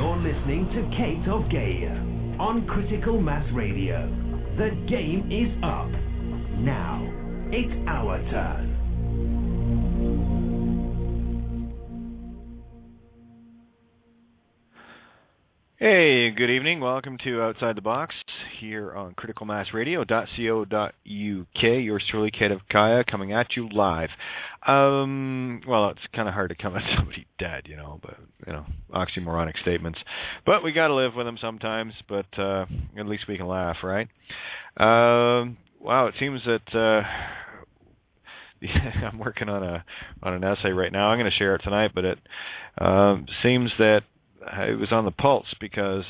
You're listening to Kate of Gaia on Critical Mass Radio. The game is up. Now, it's our turn. Hey, good evening. Welcome to Outside the Box here on criticalmassradio.co.uk. Yours truly, Kate of Gaia, coming at you live. Well, it's kind of hard to come at somebody dead, oxymoronic statements. But we got to live with them sometimes, but at least we can laugh, right? Wow, it seems that I'm working on an essay right now. I'm going to share it tonight, but it seems that it was on the pulse because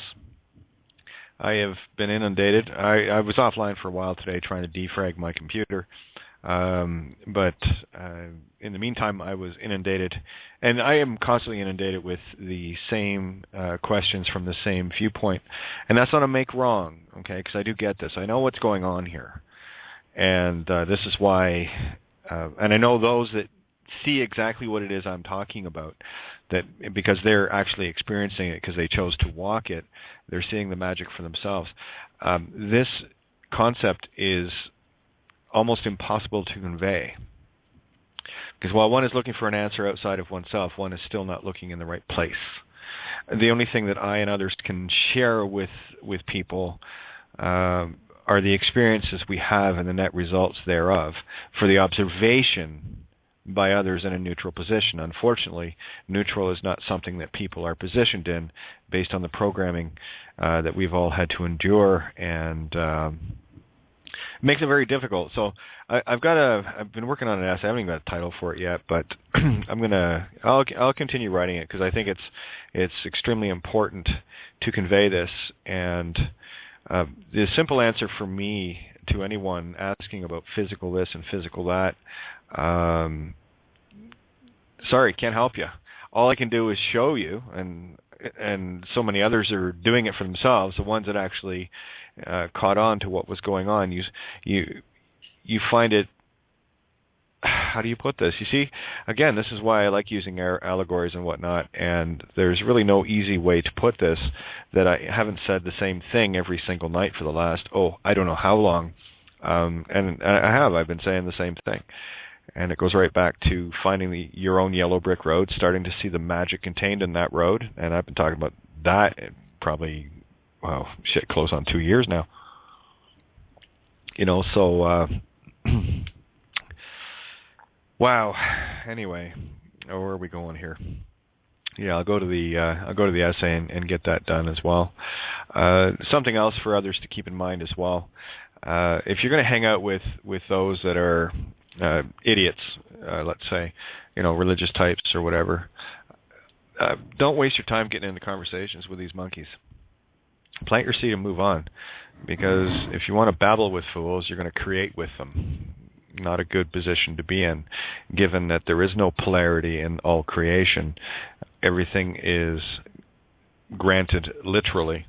I have been inundated. I was offline for a while today trying to defrag my computer, but in the meantime I was inundated, and I am constantly inundated with the same questions from the same viewpoint, and that's not a make wrong, okay, because I do get this. I know what's going on here, and this is why, and I know those that see exactly what it is I'm talking about, that because they're actually experiencing it because they chose to walk it, they're seeing the magic for themselves. This concept is almost impossible to convey, because while one is looking for an answer outside of oneself, one is still not looking in the right place. The only thing that I and others can share with people are the experiences we have and the net results thereof for the observation by others in a neutral position. Unfortunately, neutral is not something that people are positioned in based on the programming that we've all had to endure, and it makes it very difficult. So I've been working on an essay. I haven't even got a title for it yet, but I'll continue writing it because I think it's extremely important to convey this. And the simple answer for me to anyone asking about physical this and physical that, sorry, can't help you. All I can do is show you, and so many others are doing it for themselves. The ones that actually caught on to what was going on, you find it. How do you put this? You see, again, this is why I like using allegories and whatnot. And there's really no easy way to put this. That I haven't said the same thing every single night for the last I don't know how long. And I've been saying the same thing. And it goes right back to finding your own yellow brick road, starting to see the magic contained in that road. And I've been talking about that probably, close on 2 years now. So, wow. Anyway, where are we going here? Yeah, I'll go to the essay and get that done as well. Something else for others to keep in mind as well. If you're going to hang out with those that are idiots, let's say, religious types or whatever, don't waste your time getting into conversations with these monkeys. Plant your seed and move on, because if you want to babble with fools, you're going to create with them. Not a good position to be in, given that there is no polarity in all creation. Everything is granted literally.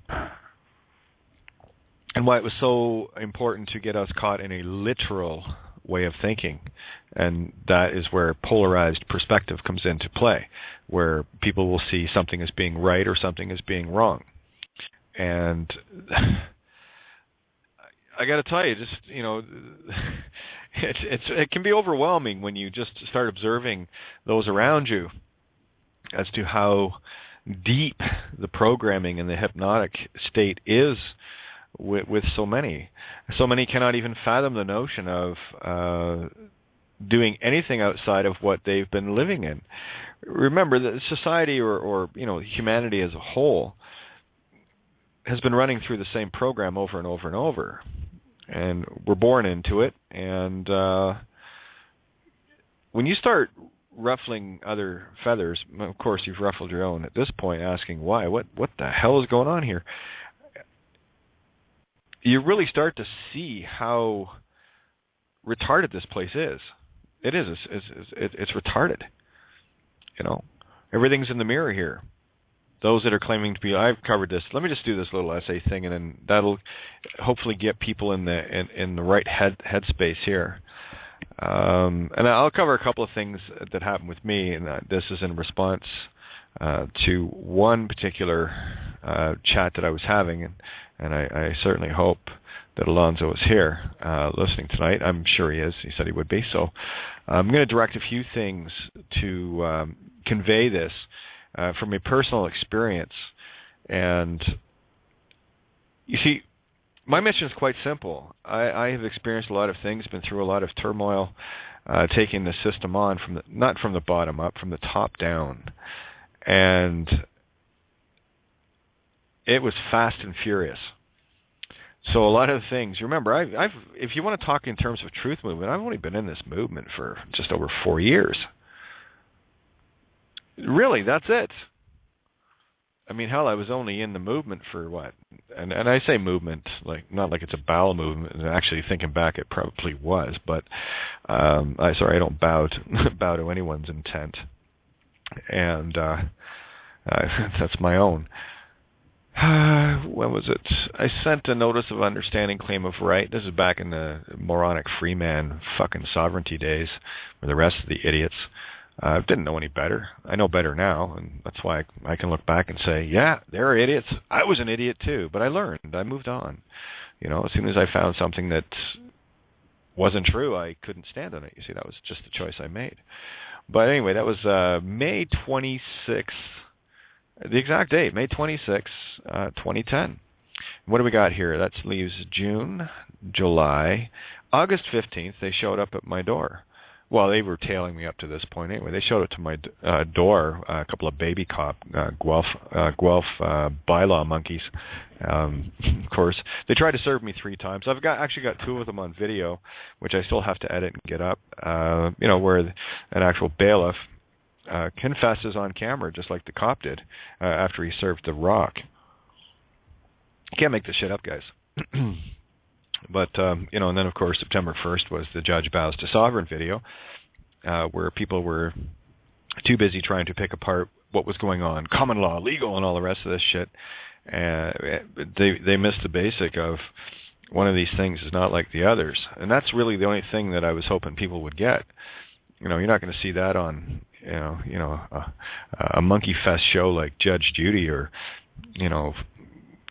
And why it was so important to get us caught in a literal way of thinking, and that is where polarized perspective comes into play, where people will see something as being right or something as being wrong. And I got to tell you, just it can be overwhelming when you just start observing those around you as to how deep the programming in the hypnotic state is with so many. So many cannot even fathom the notion of doing anything outside of what they've been living in. Remember that society or humanity as a whole has been running through the same program over and over and over. And we're born into it. And when you start ruffling other feathers, of course you've ruffled your own at this point, asking why, what the hell is going on here? You really start to see how retarded this place is. It is. It's retarded. Everything's in the mirror here. Those that are claiming to be, I've covered this. Let me just do this little essay thing, and then that'll hopefully get people in the right headspace here. And I'll cover a couple of things that happened with me, and this is in response to one particular chat that I was having, and I certainly hope that Alonzo is here listening tonight. I'm sure he is. He said he would be. So I'm going to direct a few things to convey this from a personal experience. And you see, my mission is quite simple. I have experienced a lot of things, been through a lot of turmoil, taking the system on not from the bottom up, from the top down. And it was fast and furious. So a lot of things, remember, I've if you want to talk in terms of truth movement, I've only been in this movement for just over 4 years. Really, that's it. I mean, hell, I was only in the movement for what? And I say movement, like not like it's a bowel movement. And actually, thinking back, it probably was. But I don't bow to anyone's intent, and that's my own. When was it? I sent a notice of understanding, claim of right. This is back in the moronic freeman fucking sovereignty days, where the rest of the idiots didn't know any better. I know better now, and that's why I can look back and say, yeah, they're idiots. I was an idiot too, but I learned. I moved on. You know, as soon as I found something that wasn't true, I couldn't stand on it. You see, that was just the choice I made. But anyway, that was May 26th. The exact date, May 26, 2010. What do we got here? That leaves June, July, August 15th. They showed up at my door. Well, they were tailing me up to this point anyway. They showed up to my door, a couple of baby cop Guelph bylaw monkeys. Of course, they tried to serve me 3 times. I've actually got 2 of them on video, which I still have to edit and get up. Where an actual bailiff confesses on camera, just like the cop did after he served the rock. You can't make this shit up, guys. But, and then, of course, September 1st was the Judge Bows to Sovereign video, where people were too busy trying to pick apart what was going on, common law, legal, and all the rest of this shit. They missed the basic of one of these things is not like the others. And that's really the only thing that I was hoping people would get. You know, you're not going to see that on, a monkey fest show like Judge Judy or,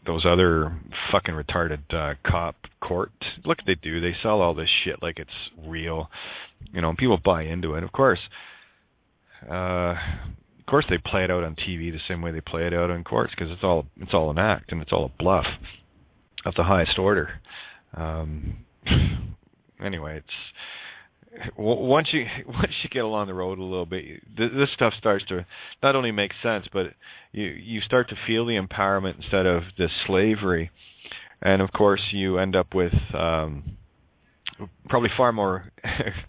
those other fucking retarded cop court. Look what they do. They sell all this shit like it's real. And people buy into it. Of course, they play it out on TV the same way they play it out in courts because it's all an act and it's all a bluff of the highest order. Anyway, it's once you get along the road a little bit, this stuff starts to not only make sense, but you start to feel the empowerment instead of this slavery, and of course you end up with probably far more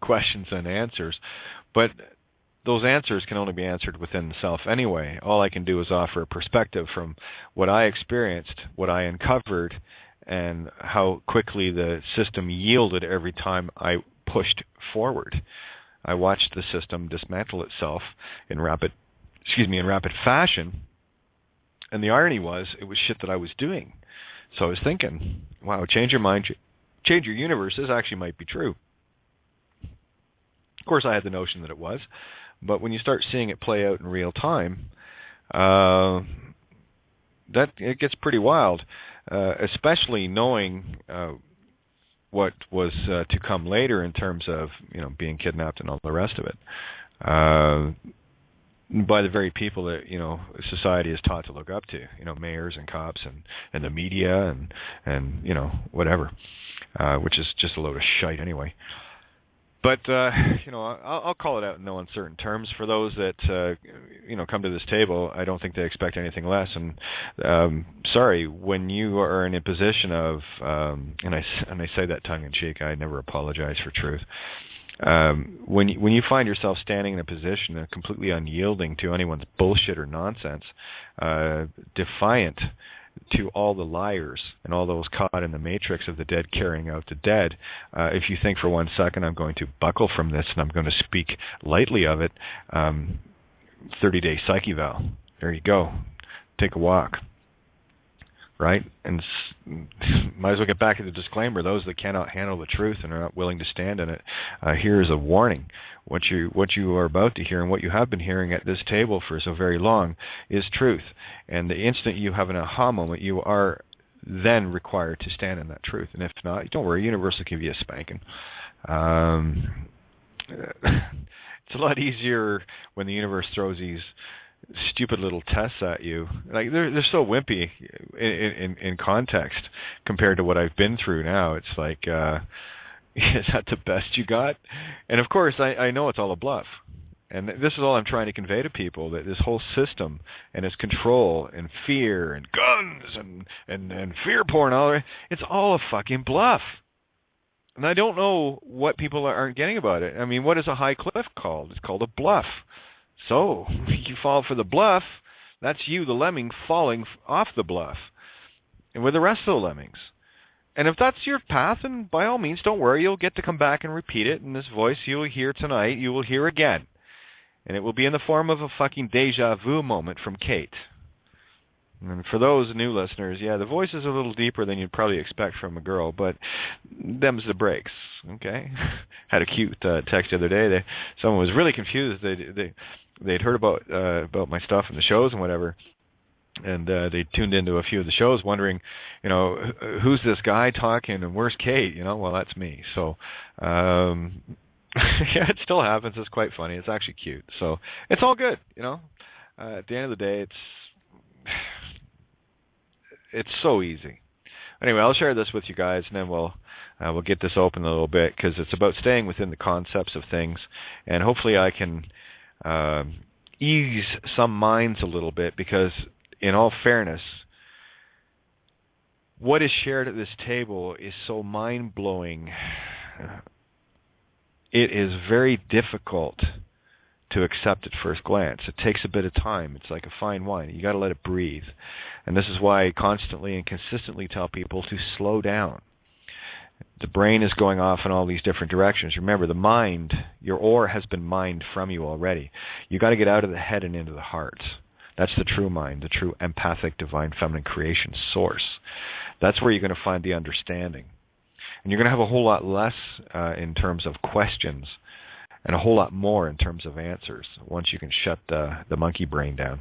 questions than answers, but those answers can only be answered within the self anyway. All I can do is offer a perspective from what I experienced, what I uncovered, and how quickly the system yielded every time I pushed forward. I watched the system dismantle itself in rapid fashion, and the irony was it was shit that I was doing. So I was thinking, wow, change your mind, change your universe. This actually might be true. Of course, I had the notion that it was, but when you start seeing it play out in real time, that it gets pretty wild, especially knowing what was to come later in terms of being kidnapped and all the rest of it by the very people that society is taught to look up to, mayors and cops and the media and whatever, which is just a load of shite anyway. But I'll call it out in no uncertain terms. For those that come to this table, I don't think they expect anything less. And sorry, when you are in a position of, and I say that tongue in cheek, I never apologize for truth. When you find yourself standing in a position of completely unyielding to anyone's bullshit or nonsense, defiant to all the liars and all those caught in the matrix of the dead carrying out the dead, if you think for 1 second I'm going to buckle from this and I'm going to speak lightly of it, 30-day psyche val. There you go. Take a walk. right? And might as well get back to the disclaimer. Those that cannot handle the truth and are not willing to stand in it, here is a warning. What you are about to hear and what you have been hearing at this table for so very long is truth. And the instant you have an aha moment, you are then required to stand in that truth. And if not, don't worry, the universe will give you a spanking. It's a lot easier when the universe throws these stupid little tests at you. Like they're so wimpy in context compared to what I've been through now. It's like, is that the best you got? And of course, I know it's all a bluff. And this is all I'm trying to convey to people, that this whole system and its control and fear and guns and fear porn, it's all a fucking bluff. And I don't know what people aren't getting about it. I mean, what is a high cliff called? It's called a bluff. So, you fall for the bluff, that's you, the lemming, falling off the bluff. And with the rest of the lemmings. And if that's your path, then by all means, don't worry, you'll get to come back and repeat it. And this voice you will hear tonight, you will hear again. And it will be in the form of a fucking deja vu moment from Kate. And for those new listeners, yeah, the voice is a little deeper than you'd probably expect from a girl, but them's the breaks, okay? Had a cute text the other day. Someone was really confused. They'd heard about my stuff and the shows and whatever, and they tuned into a few of the shows wondering, who's this guy talking and where's Kate? Well, that's me. So, yeah, it still happens. It's quite funny. It's actually cute. So it's all good, At the end of the day, it's so easy. Anyway, I'll share this with you guys, and then we'll get this open a little bit, because it's about staying within the concepts of things, and hopefully I can ease some minds a little bit, because in all fairness, what is shared at this table is so mind-blowing. It is very difficult to accept at first glance. It takes a bit of time. It's like a fine wine. You got to let it breathe. And this is why I constantly and consistently tell people to slow down. The brain is going off in all these different directions. Remember, the mind, your ore has been mined from you already. You got to get out of the head and into the heart. That's the true mind, the true empathic, divine, feminine creation source. That's where you're going to find the understanding. And you're going to have a whole lot less in terms of questions, and a whole lot more in terms of answers once you can shut the monkey brain down.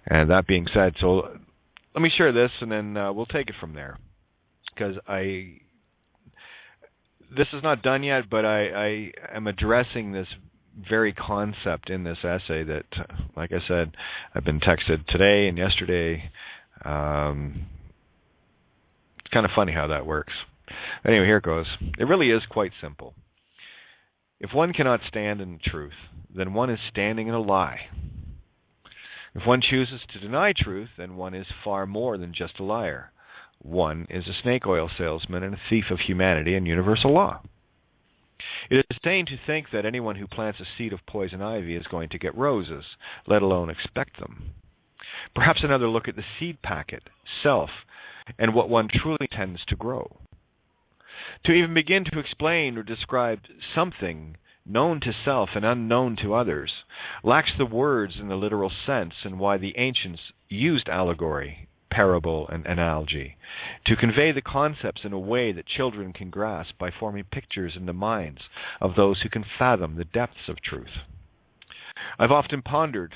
And that being said, so let me share this, and then we'll take it from there. Because this is not done yet, but I am addressing this very concept in this essay that, like I said, I've been texted today and yesterday. It's kind of funny how that works. Anyway, here it goes. It really is quite simple. If one cannot stand in the truth, then one is standing in a lie. If one chooses to deny truth, then one is far more than just a liar. One is a snake oil salesman and a thief of humanity and universal law. It is insane to think that anyone who plants a seed of poison ivy is going to get roses, let alone expect them. Perhaps another look at the seed packet, self, and what one truly tends to grow. To even begin to explain or describe something known to self and unknown to others lacks the words in the literal sense, and why the ancients used allegory, parable, and analogy to convey the concepts in a way that children can grasp by forming pictures in the minds of those who can fathom the depths of truth. I've often pondered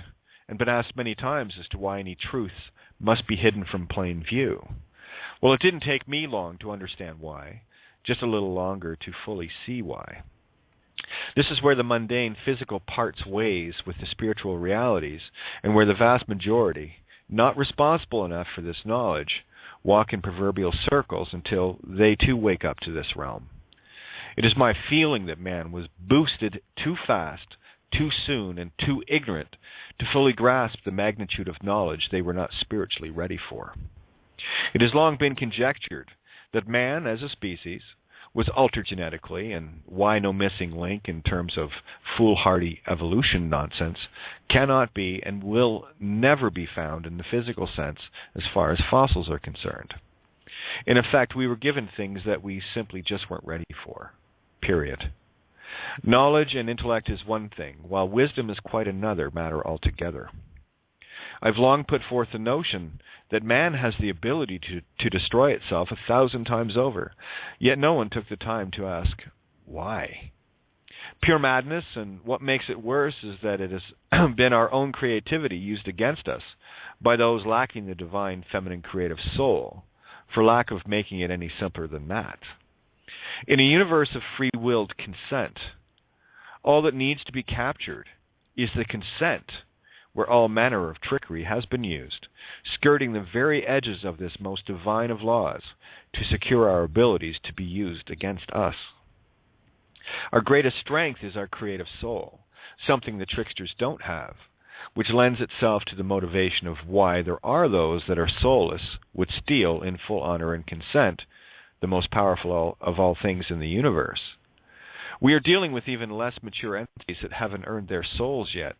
and been asked many times as to why any truths must be hidden from plain view. Well, it didn't take me long to understand why, just a little longer to fully see why. This is where the mundane physical parts ways with the spiritual realities, and where the vast majority, not responsible enough for this knowledge, walk in proverbial circles until they too wake up to this realm. It is my feeling that man was boosted too fast, too soon, and too ignorant to fully grasp the magnitude of knowledge they were not spiritually ready for. It has long been conjectured that man, as a species, was altered genetically, and why no missing link in terms of foolhardy evolution nonsense cannot be and will never be found in the physical sense as far as fossils are concerned. In effect, we were given things that we simply just weren't ready for. Period. Knowledge and intellect is one thing, while wisdom is quite another matter altogether. I've long put forth the notion that man has the ability to destroy itself 1,000 times over, yet no one took the time to ask, why? Pure madness, and what makes it worse is that it has been our own creativity used against us by those lacking the divine feminine creative soul, for lack of making it any simpler than that. In a universe of free-willed consent, all that needs to be captured is the consent where all manner of trickery has been used, skirting the very edges of this most divine of laws to secure our abilities to be used against us. Our greatest strength is our creative soul, something the tricksters don't have, which lends itself to the motivation of why there are those that are soulless would steal in full honor and consent the most powerful of all things in the universe. We are dealing with even less mature entities that haven't earned their souls yet,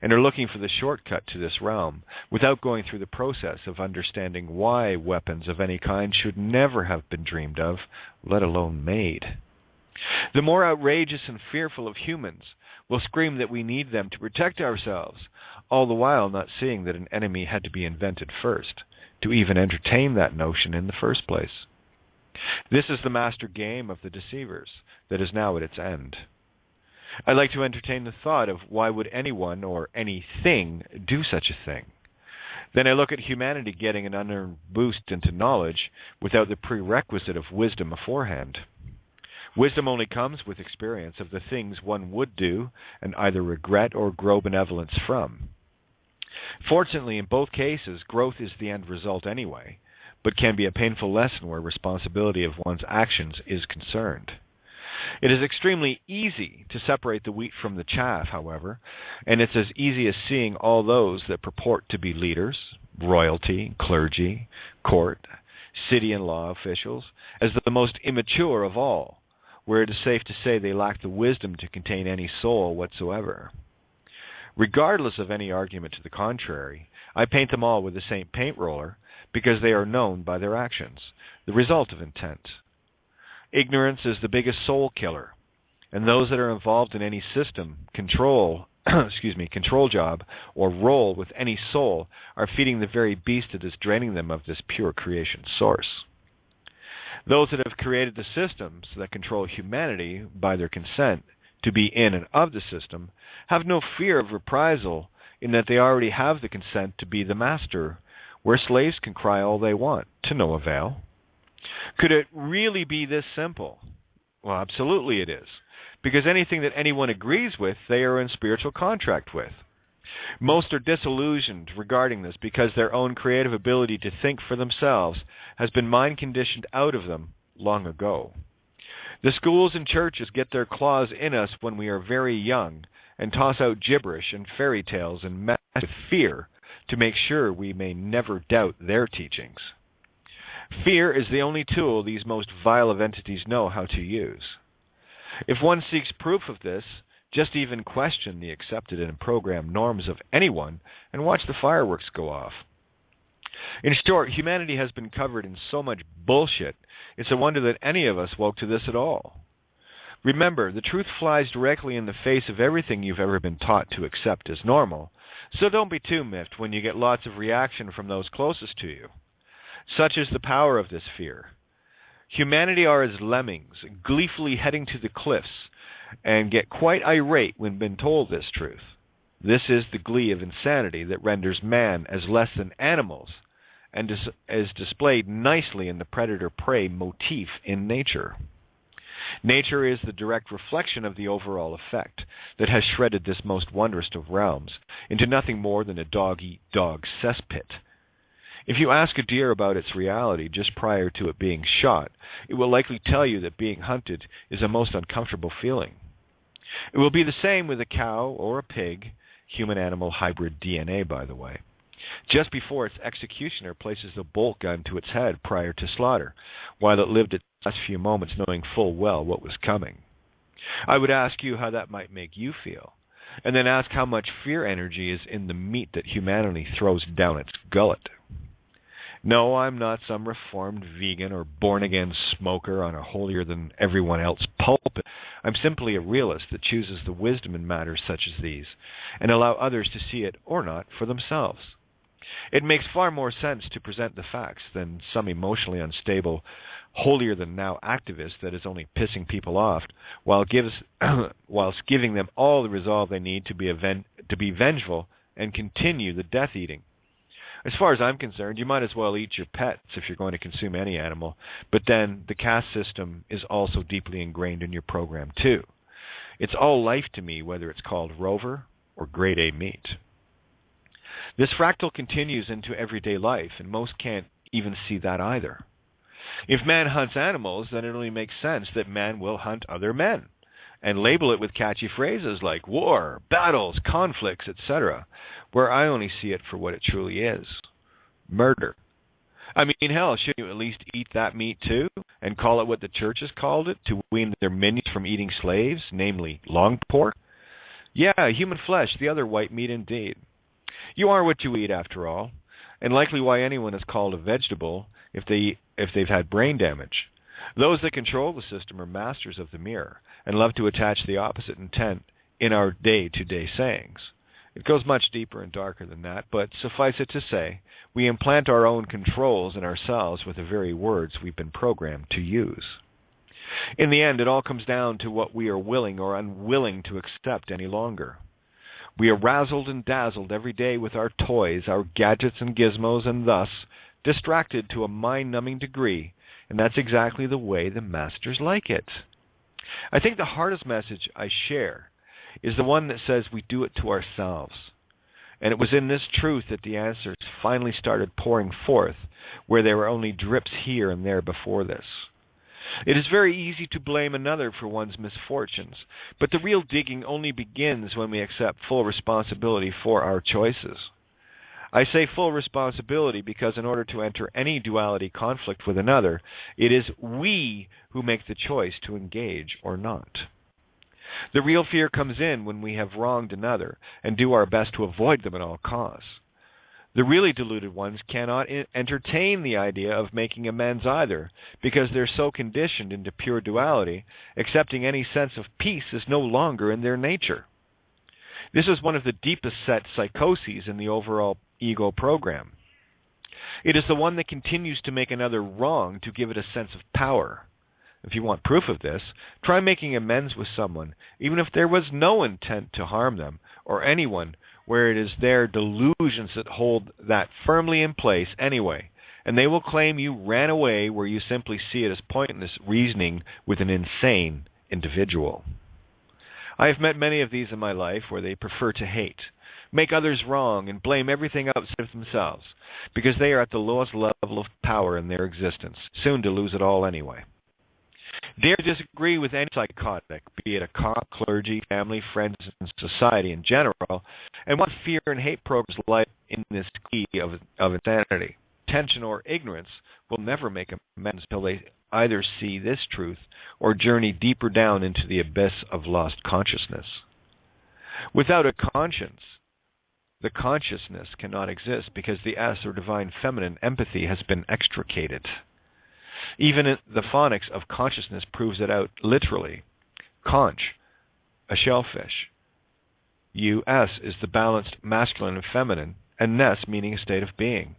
and are looking for the shortcut to this realm without going through the process of understanding why weapons of any kind should never have been dreamed of, let alone made. The more outrageous and fearful of humans will scream that we need them to protect ourselves, all the while not seeing that an enemy had to be invented first, to even entertain that notion in the first place. This is the master game of the deceivers that is now at its end. I like to entertain the thought of why would anyone or anything do such a thing. Then I look at humanity getting an unearned boost into knowledge without the prerequisite of wisdom aforehand. Wisdom only comes with experience of the things one would do and either regret or grow benevolence from. Fortunately, in both cases, growth is the end result anyway, but can be a painful lesson where responsibility of one's actions is concerned. It is extremely easy to separate the wheat from the chaff, however, and it's as easy as seeing all those that purport to be leaders, royalty, clergy, court, city and law officials, as the most immature of all, where it is safe to say they lack the wisdom to contain any soul whatsoever. Regardless of any argument to the contrary, I paint them all with the same paint roller because they are known by their actions, the result of intent. Ignorance is the biggest soul killer, and those that are involved in any system, control job, or role with any soul are feeding the very beast that is draining them of this pure creation source. Those that have created the systems that control humanity by their consent to be in and of the system have no fear of reprisal in that they already have the consent to be the master, where slaves can cry all they want, to no avail. Could it really be this simple? Well, absolutely it is, because anything that anyone agrees with, they are in spiritual contract with. Most are disillusioned regarding this because their own creative ability to think for themselves has been mind-conditioned out of them long ago. The schools and churches get their claws in us when we are very young and toss out gibberish and fairy tales and mess with fear to make sure we may never doubt their teachings. Fear is the only tool these most vile of entities know how to use. If one seeks proof of this, just even question the accepted and programmed norms of anyone and watch the fireworks go off. In short, humanity has been covered in so much bullshit, it's a wonder that any of us woke to this at all. Remember, the truth flies directly in the face of everything you've ever been taught to accept as normal, so don't be too miffed when you get lots of reaction from those closest to you. Such is the power of this fear. Humanity are as lemmings, gleefully heading to the cliffs, and get quite irate when been told this truth. This is the glee of insanity that renders man as less than animals, and is displayed nicely in the predator-prey motif in nature. Nature is the direct reflection of the overall effect that has shredded this most wondrous of realms into nothing more than a dog-eat-dog cesspit. If you ask a deer about its reality just prior to it being shot, it will likely tell you that being hunted is a most uncomfortable feeling. It will be the same with a cow or a pig, human-animal hybrid DNA, by the way, just before its executioner places the bolt gun to its head prior to slaughter, while it lived its last few moments knowing full well what was coming. I would ask you how that might make you feel, and then ask how much fear energy is in the meat that humanity throws down its gullet. No, I'm not some reformed vegan or born-again smoker on a holier-than-everyone-else pulpit. I'm simply a realist that chooses the wisdom in matters such as these, and allow others to see it or not for themselves. It makes far more sense to present the facts than some emotionally unstable, holier-than-thou activist that is only pissing people off whilst giving them all the resolve they need to be vengeful and continue the death-eating. As far as I'm concerned, you might as well eat your pets if you're going to consume any animal, but then the caste system is also deeply ingrained in your program too. It's all life to me, whether it's called rover or grade A meat. This fractal continues into everyday life, and most can't even see that either. If man hunts animals, then it only makes sense that man will hunt other men, and label it with catchy phrases like war, battles, conflicts, etc., where I only see it for what it truly is: murder. I mean, hell, shouldn't you at least eat that meat too, and call it what the churches called it, to wean their minions from eating slaves, namely long pork? Yeah, human flesh, the other white meat indeed. You are what you eat, after all, and likely why anyone is called a vegetable if they've had brain damage. Those that control the system are masters of the mirror and love to attach the opposite intent in our day-to-day sayings. It goes much deeper and darker than that, but suffice it to say, we implant our own controls in ourselves with the very words we've been programmed to use. In the end, it all comes down to what we are willing or unwilling to accept any longer. We are razzled and dazzled every day with our toys, our gadgets and gizmos, and thus distracted to a mind-numbing degree, and that's exactly the way the masters like it. I think the hardest message I share is the one that says we do it to ourselves. And it was in this truth that the answers finally started pouring forth, where there were only drips here and there before this. It is very easy to blame another for one's misfortunes, but the real digging only begins when we accept full responsibility for our choices. I say full responsibility because in order to enter any duality conflict with another, it is we who make the choice to engage or not. The real fear comes in when we have wronged another and do our best to avoid them at all costs. The really deluded ones cannot entertain the idea of making amends either, because they're so conditioned into pure duality, accepting any sense of peace is no longer in their nature. This is one of the deepest set psychoses in the overall ego program. It is the one that continues to make another wrong to give it a sense of power. If you want proof of this, try making amends with someone, even if there was no intent to harm them, or anyone, where it is their delusions that hold that firmly in place anyway, and they will claim you ran away where you simply see it as pointless reasoning with an insane individual. I have met many of these in my life where they prefer to hate, make others wrong, and blame everything outside of themselves, because they are at the lowest level of power in their existence, soon to lose it all anyway. Dare to disagree with any psychotic, be it a cop, clergy, family, friends, and society in general, and what fear and hate programs lie in this key of insanity. Tension or ignorance will never make amends until they either see this truth or journey deeper down into the abyss of lost consciousness. Without a conscience, the consciousness cannot exist because the S or divine feminine empathy has been extricated. Even the phonics of consciousness proves it out literally. Conch, a shellfish. US is the balanced masculine and feminine, and ness meaning a state of being.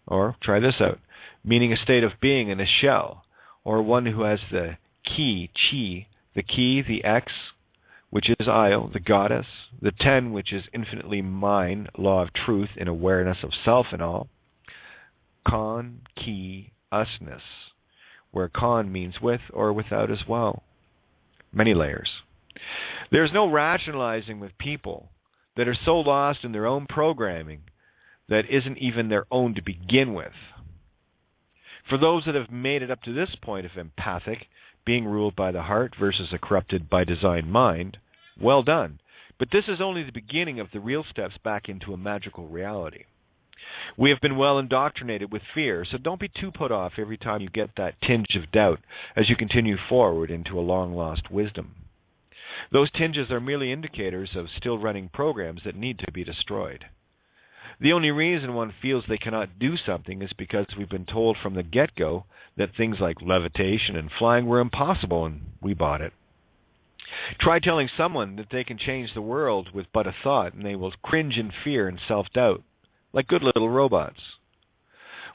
Or, try this out, meaning a state of being in a shell, or one who has the key, chi, the key, the X, which is Io, the goddess, the 10, which is infinitely mine, law of truth in awareness of self and all. Con, key, usness, where con means with or without as well. Many layers. There's no rationalizing with people that are so lost in their own programming that isn't even their own to begin with. For those that have made it up to this point of empathic, being ruled by the heart versus a corrupted by design mind, well done. But this is only the beginning of the real steps back into a magical reality. We have been well indoctrinated with fear, so don't be too put off every time you get that tinge of doubt as you continue forward into a long-lost wisdom. Those tinges are merely indicators of still-running programs that need to be destroyed. The only reason one feels they cannot do something is because we've been told from the get-go that things like levitation and flying were impossible, and we bought it. Try telling someone that they can change the world with but a thought, and they will cringe in fear and self-doubt. like good little robots.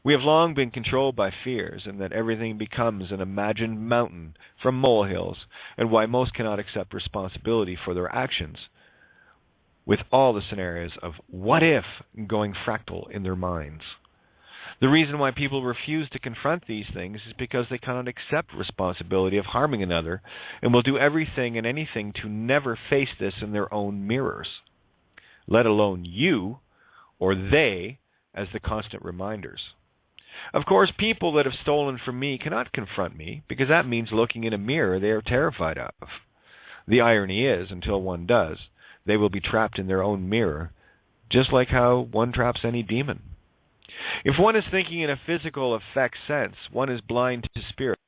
We have long been controlled by fears, and that everything becomes an imagined mountain from molehills, and why most cannot accept responsibility for their actions, with all the scenarios of what if going fractal in their minds. The reason why people refuse to confront these things is because they cannot accept responsibility of harming another, and will do everything and anything to never face this in their own mirrors, let alone you or they as the constant reminders. Of course, people that have stolen from me cannot confront me, because that means looking in a mirror they are terrified of. The irony is, until one does, they will be trapped in their own mirror, just like how one traps any demon. If one is thinking in a physical effect sense, one is blind to spirit,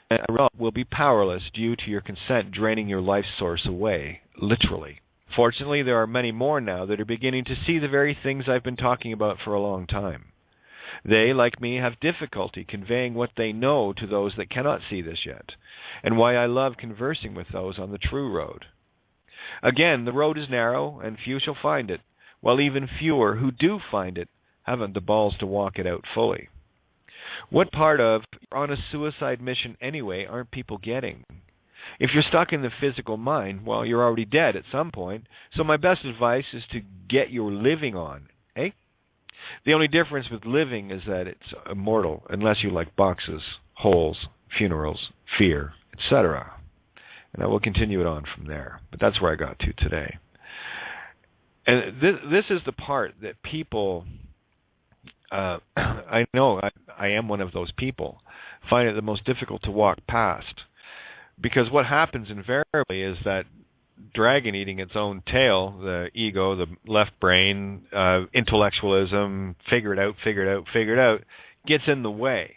and will be powerless due to your consent draining your life source away, literally. Fortunately, there are many more now that are beginning to see the very things I've been talking about for a long time. They, like me, have difficulty conveying what they know to those that cannot see this yet, and why I love conversing with those on the true road. Again, the road is narrow, and few shall find it, while even fewer who do find it haven't the balls to walk it out fully. What part of "you're on a suicide mission anyway" aren't people getting? If you're stuck in the physical mind, well, you're already dead at some point, so my best advice is to get your living on, eh? The only difference with living is that it's immortal, unless you like boxes, holes, funerals, fear, etc. And I will continue it on from there, but that's where I got to today. And this is the part that people, I know I am one of those people, find it the most difficult to walk past. Because what happens invariably is that dragon eating its own tail, the ego, the left brain, intellectualism, figure it out, gets in the way,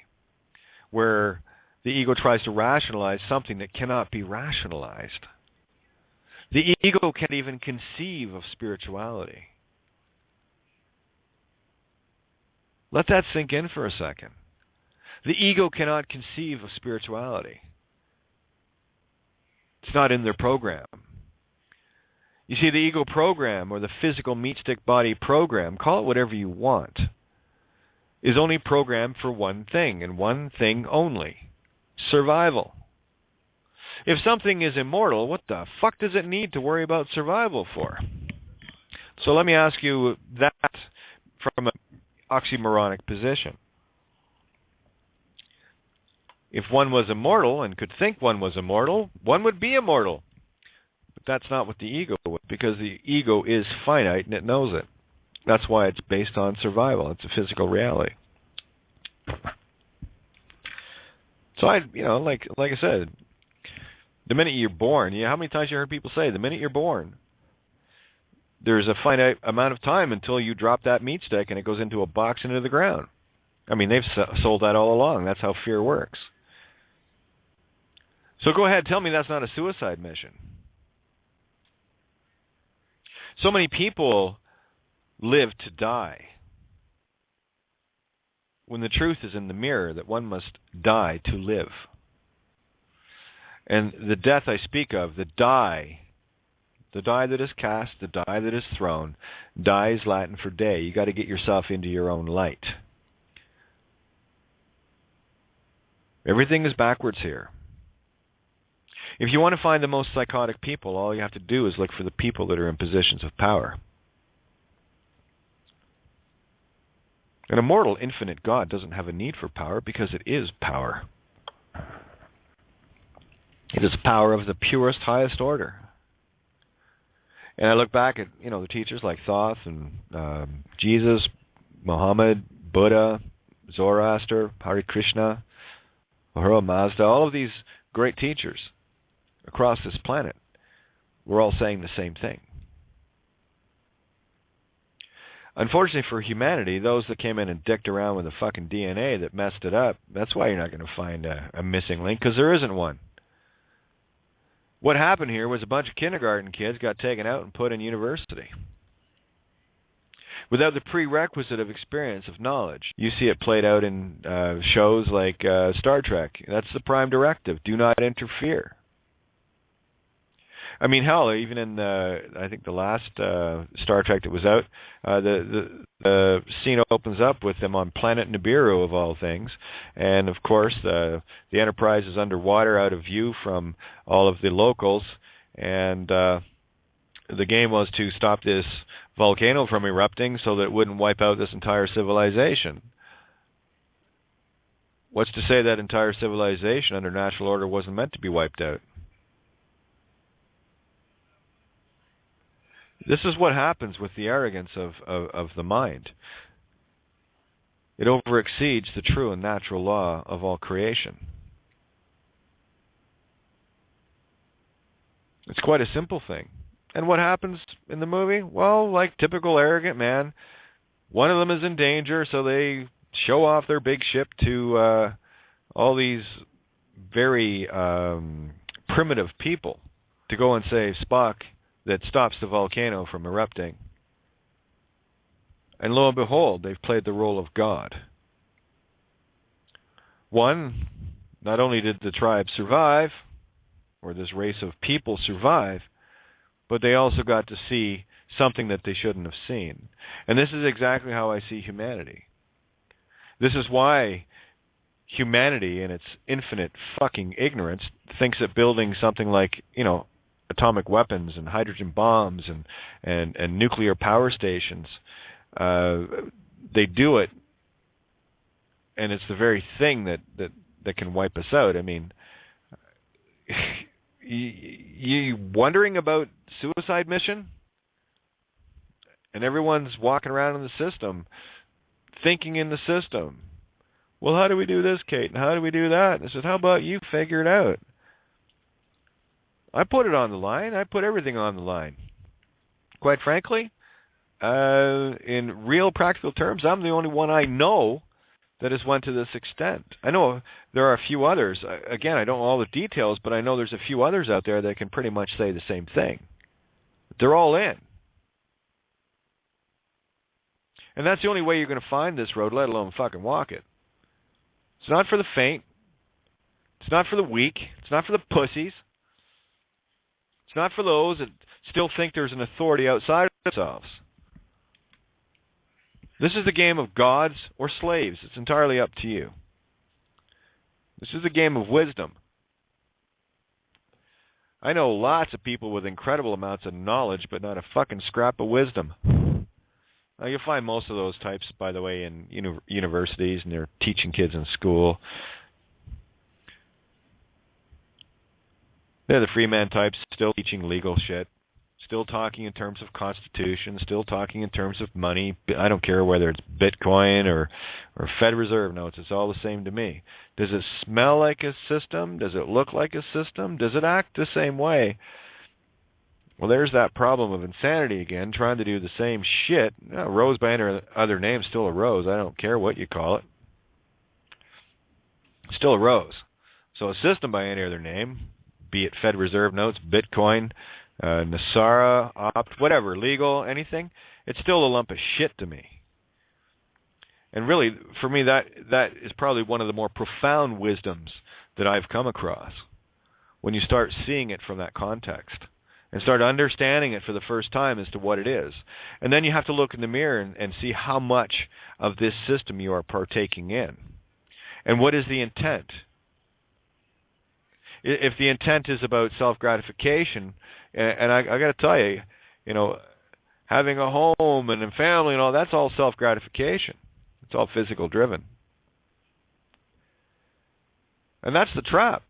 where the ego tries to rationalize something that cannot be rationalized. The ego can't even conceive of spirituality. Let that sink in for a second. The ego cannot conceive of spirituality. It's not in their program. You see, the ego program, or the physical meat-stick body program, call it whatever you want, is only programmed for one thing, and one thing only: survival. If something is immortal, what the fuck does it need to worry about survival for? So let me ask you that from an oxymoronic position. If one was immortal and could think one was immortal, one would be immortal. But that's not what the ego is, because the ego is finite and it knows it. That's why it's based on survival. It's a physical reality. So like I said, the minute you're born, how many times you heard people say, the minute you're born, there's a finite amount of time until you drop that meat stick and it goes into a box into the ground. I mean, they've sold that all along. That's how fear works. So go ahead, tell me that's not a suicide mission. So many people live to die, when the truth is in the mirror that one must die to live. And the death I speak of, the die that is cast, the die that is thrown, die is Latin for day. You got to get yourself into your own light. Everything is backwards here. If you want to find the most psychotic people, all you have to do is look for the people that are in positions of power. An immortal, infinite God doesn't have a need for power, because it is power. It is power of the purest, highest order. And I look back at, the teachers like Thoth and Jesus, Muhammad, Buddha, Zoroaster, Hare Krishna, Ahura Mazda, all of these great teachers across this planet were all saying the same thing. Unfortunately for humanity, those that came in and dicked around with the fucking DNA that messed it up, that's why you're not going to find a missing link, because there isn't one. What happened here was a bunch of kindergarten kids got taken out and put in university without the prerequisite of experience, of knowledge. You see it played out in shows like Star Trek. That's the prime directive: do not interfere. I mean, hell, even in I think the last Star Trek that was out, the scene opens up with them on planet Nibiru of all things, and of course the Enterprise is underwater, out of view from all of the locals, and the game was to stop this volcano from erupting so that it wouldn't wipe out this entire civilization. What's to say that entire civilization under natural order wasn't meant to be wiped out? This is what happens with the arrogance of the mind. It overexceeds the true and natural law of all creation. It's quite a simple thing. And what happens in the movie? Well, like typical arrogant man, one of them is in danger, so they show off their big ship to all these very primitive people to go and save Spock that stops the volcano from erupting. And lo and behold, they've played the role of God. One, not only did the tribe survive, or this race of people survive, but they also got to see something that they shouldn't have seen. And this is exactly how I see humanity. This is why humanity, in its infinite fucking ignorance, thinks that building something like, atomic weapons and hydrogen bombs and nuclear power stations, they do it, and it's the very thing that can wipe us out. I mean, you wondering about suicide mission? And everyone's walking around in the system, thinking in the system. Well, how do we do this, Kate? And how do we do that? And I said, how about you figure it out? I put it on the line. I put everything on the line. Quite frankly, in real practical terms, I'm the only one I know that has went to this extent. I know there are a few others. Again, I don't know all the details, but I know there's a few others out there that can pretty much say the same thing. They're all in. And that's the only way you're going to find this road, let alone fucking walk it. It's not for the faint. It's not for the weak. It's not for the pussies. It's not for those that still think there's an authority outside of themselves. This is the game of gods or slaves. It's entirely up to you. This is a game of wisdom. I know lots of people with incredible amounts of knowledge, but not a fucking scrap of wisdom. Now, you'll find most of those types, by the way, in universities, and they're teaching kids in school. They're the free man types, still teaching legal shit, still talking in terms of constitution, still talking in terms of money. I don't care whether it's Bitcoin or Fed Reserve notes. It's all the same to me. Does it smell like a system? Does it look like a system? Does it act the same way? Well, there's that problem of insanity again, trying to do the same shit. Rose by any other name, still a rose. I don't care what you call it. Still a rose. So a system by any other name, be it Fed Reserve notes, Bitcoin, Nasara, Opt, whatever, legal, anything, it's still a lump of shit to me. And really, for me, that is probably one of the more profound wisdoms that I've come across, when you start seeing it from that context and start understanding it for the first time as to what it is. And then you have to look in the mirror and see how much of this system you are partaking in. And what is the intent? If the intent is about self-gratification, and I got to tell you, having a home and a family and all, that's all self-gratification. It's all physical driven. And that's the trap.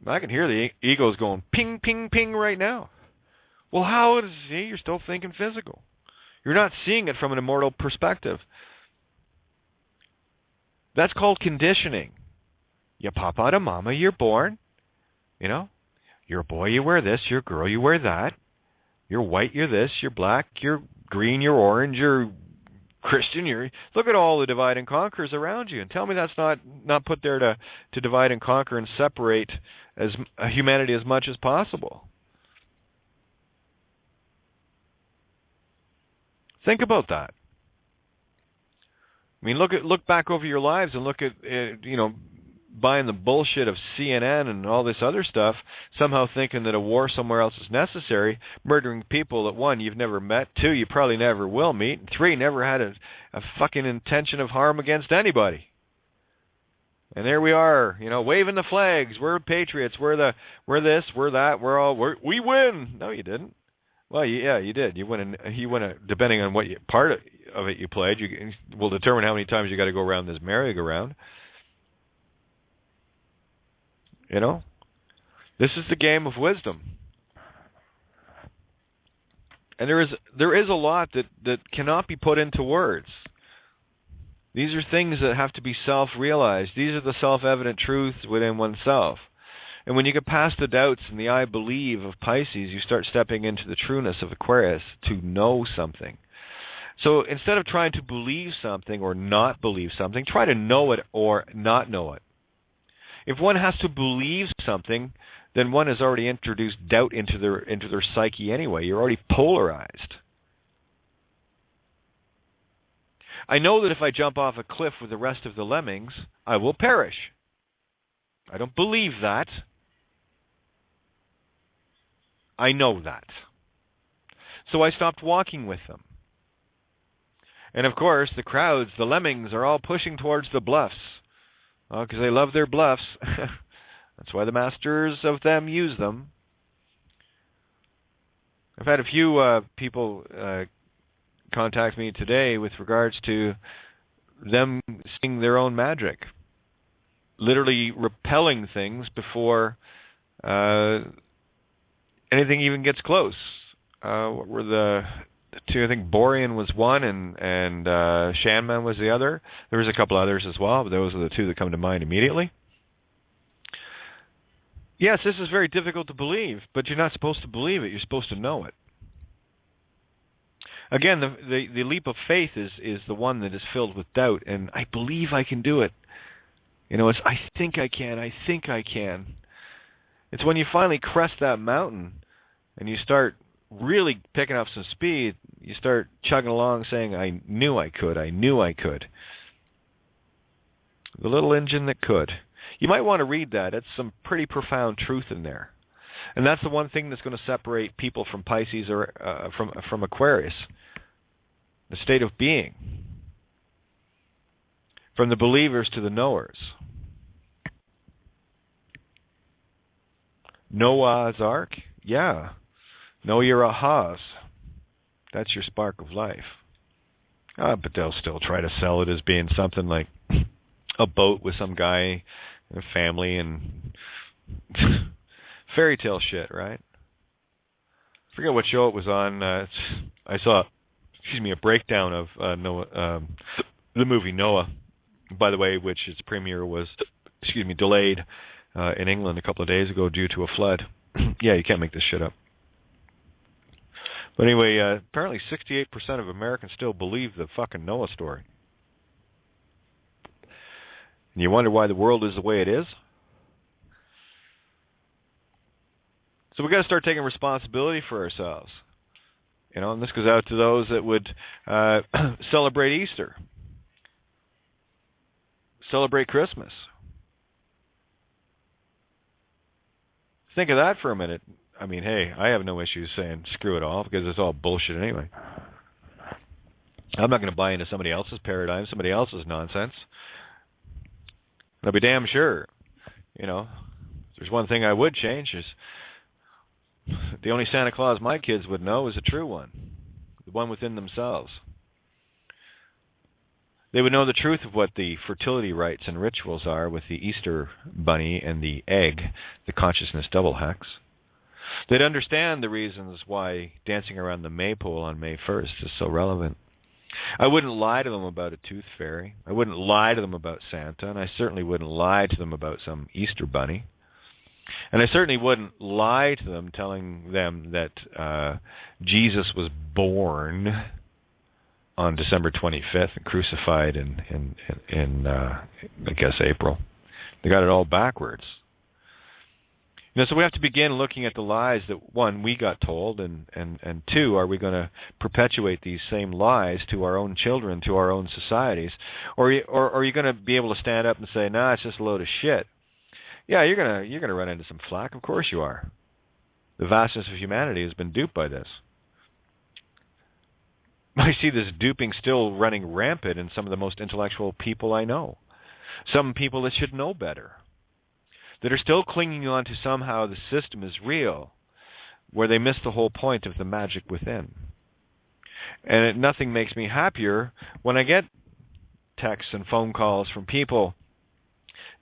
I can hear the egos going ping, ping, ping right now. Well, how is it? You're still thinking physical. You're not seeing it from an immortal perspective. That's called conditioning. You pop out of mama, you're born. You're a boy, you wear this. You're a girl, you wear that. You're white, you're this. You're black, you're green, you're orange, you're Christian. Look at all the divide and conquers around you, and tell me that's not put there to divide and conquer and separate as humanity as much as possible. Think about that. I mean, look back over your lives and look at buying the bullshit of CNN and all this other stuff, somehow thinking that a war somewhere else is necessary, murdering people that, 1, you've never met, 2, you probably never will meet, and 3, never had a fucking intention of harm against anybody. And there we are, waving the flags. We're patriots. We're this. We're that. We win. No, you didn't. Well, yeah, you did. You win. Depending on what part of it you played, you will determine how many times you got to go around this merry-go-round. This is the game of wisdom, and there is a lot that cannot be put into words. These are things that have to be self-realized. These are the self-evident truths within oneself. And when you get past the doubts and the I believe of Pisces, you start stepping into the trueness of Aquarius, to know something. So instead of trying to believe something or not believe something, try to know it or not know it. If one has to believe something, then one has already introduced doubt into their psyche anyway. You're already polarized. I know that if I jump off a cliff with the rest of the lemmings, I will perish. I don't believe that. I know that. So I stopped walking with them. And of course, the crowds, the lemmings, are all pushing towards the bluffs. Because they love their bluffs. That's why the masters of them use them. I've had a few people contact me today with regards to them seeing their own magic, literally repelling things before anything even gets close. What were the two? I think Borean was one, and Shanman was the other. There was a couple others as well, but those are the two that come to mind immediately. Yes, this is very difficult to believe, but you're not supposed to believe it. You're supposed to know it. Again, the leap of faith is the one that is filled with doubt, and I believe I can do it. It's I think I can, I think I can. It's when you finally crest that mountain and you start really picking up some speed, you start chugging along saying, I knew I could, I knew I could. The little engine that could. You might want to read that. It's some pretty profound truth in there. And that's the one thing that's going to separate people from Pisces or from Aquarius. The state of being. From the believers to the knowers. Noah's Ark? Yeah. Know your ahas. That's your spark of life. But they'll still try to sell it as being something like a boat with some guy and a family and fairy tale shit, right? I forget what show it was on. I saw, a breakdown of Noah, the movie Noah, by the way, which its premiere was, delayed in England a couple of days ago due to a flood. Yeah, you can't make this shit up. But anyway, apparently 68% of Americans still believe the fucking Noah story. And you wonder why the world is the way it is? So we've got to start taking responsibility for ourselves. And this goes out to those that would celebrate Easter, celebrate Christmas. Think of that for a minute. I mean, hey, I have no issues saying screw it all because it's all bullshit anyway. I'm not going to buy into somebody else's paradigm, somebody else's nonsense. I'll be damn sure. There's one thing I would change is the only Santa Claus my kids would know is a true one, the one within themselves. They would know the truth of what the fertility rites and rituals are with the Easter bunny and the egg, the consciousness double hex. They'd understand the reasons why dancing around the maypole on May 1st is so relevant. I wouldn't lie to them about a tooth fairy. I wouldn't lie to them about Santa, and I certainly wouldn't lie to them about some Easter bunny. And I certainly wouldn't lie to them telling them that Jesus was born on December 25th and crucified in I guess, April. They got it all backwards. So we have to begin looking at the lies that, one, we got told, and two, are we going to perpetuate these same lies to our own children, to our own societies, or are you going to be able to stand up and say, nah, it's just a load of shit? Yeah, you're gonna run into some flack. Of course you are. The vastness of humanity has been duped by this. I see this duping still running rampant in some of the most intellectual people I know. Some people that should know better, that are still clinging on to somehow the system is real, where they miss the whole point of the magic within. And nothing makes me happier when I get texts and phone calls from people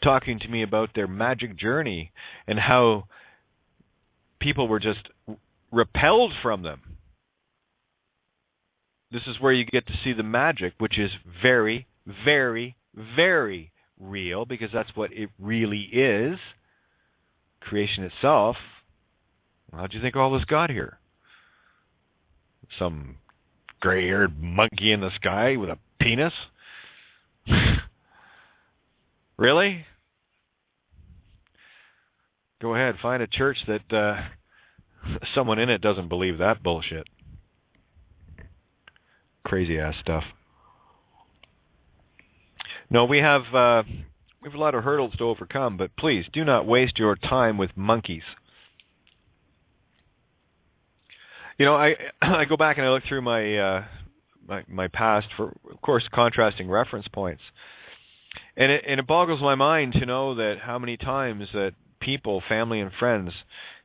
talking to me about their magic journey and how people were just repelled from them. This is where you get to see the magic, which is very, very, very real, because that's what it really is. Creation itself. How do you think all this got here? Some gray-haired monkey in the sky with a penis? Really? Go ahead, find a church that someone in it doesn't believe that bullshit. Crazy ass stuff. No, we have a lot of hurdles to overcome, but please do not waste your time with monkeys. I go back and I look through my past for, of course, contrasting reference points, and it boggles my mind to know that how many times that people, family and friends,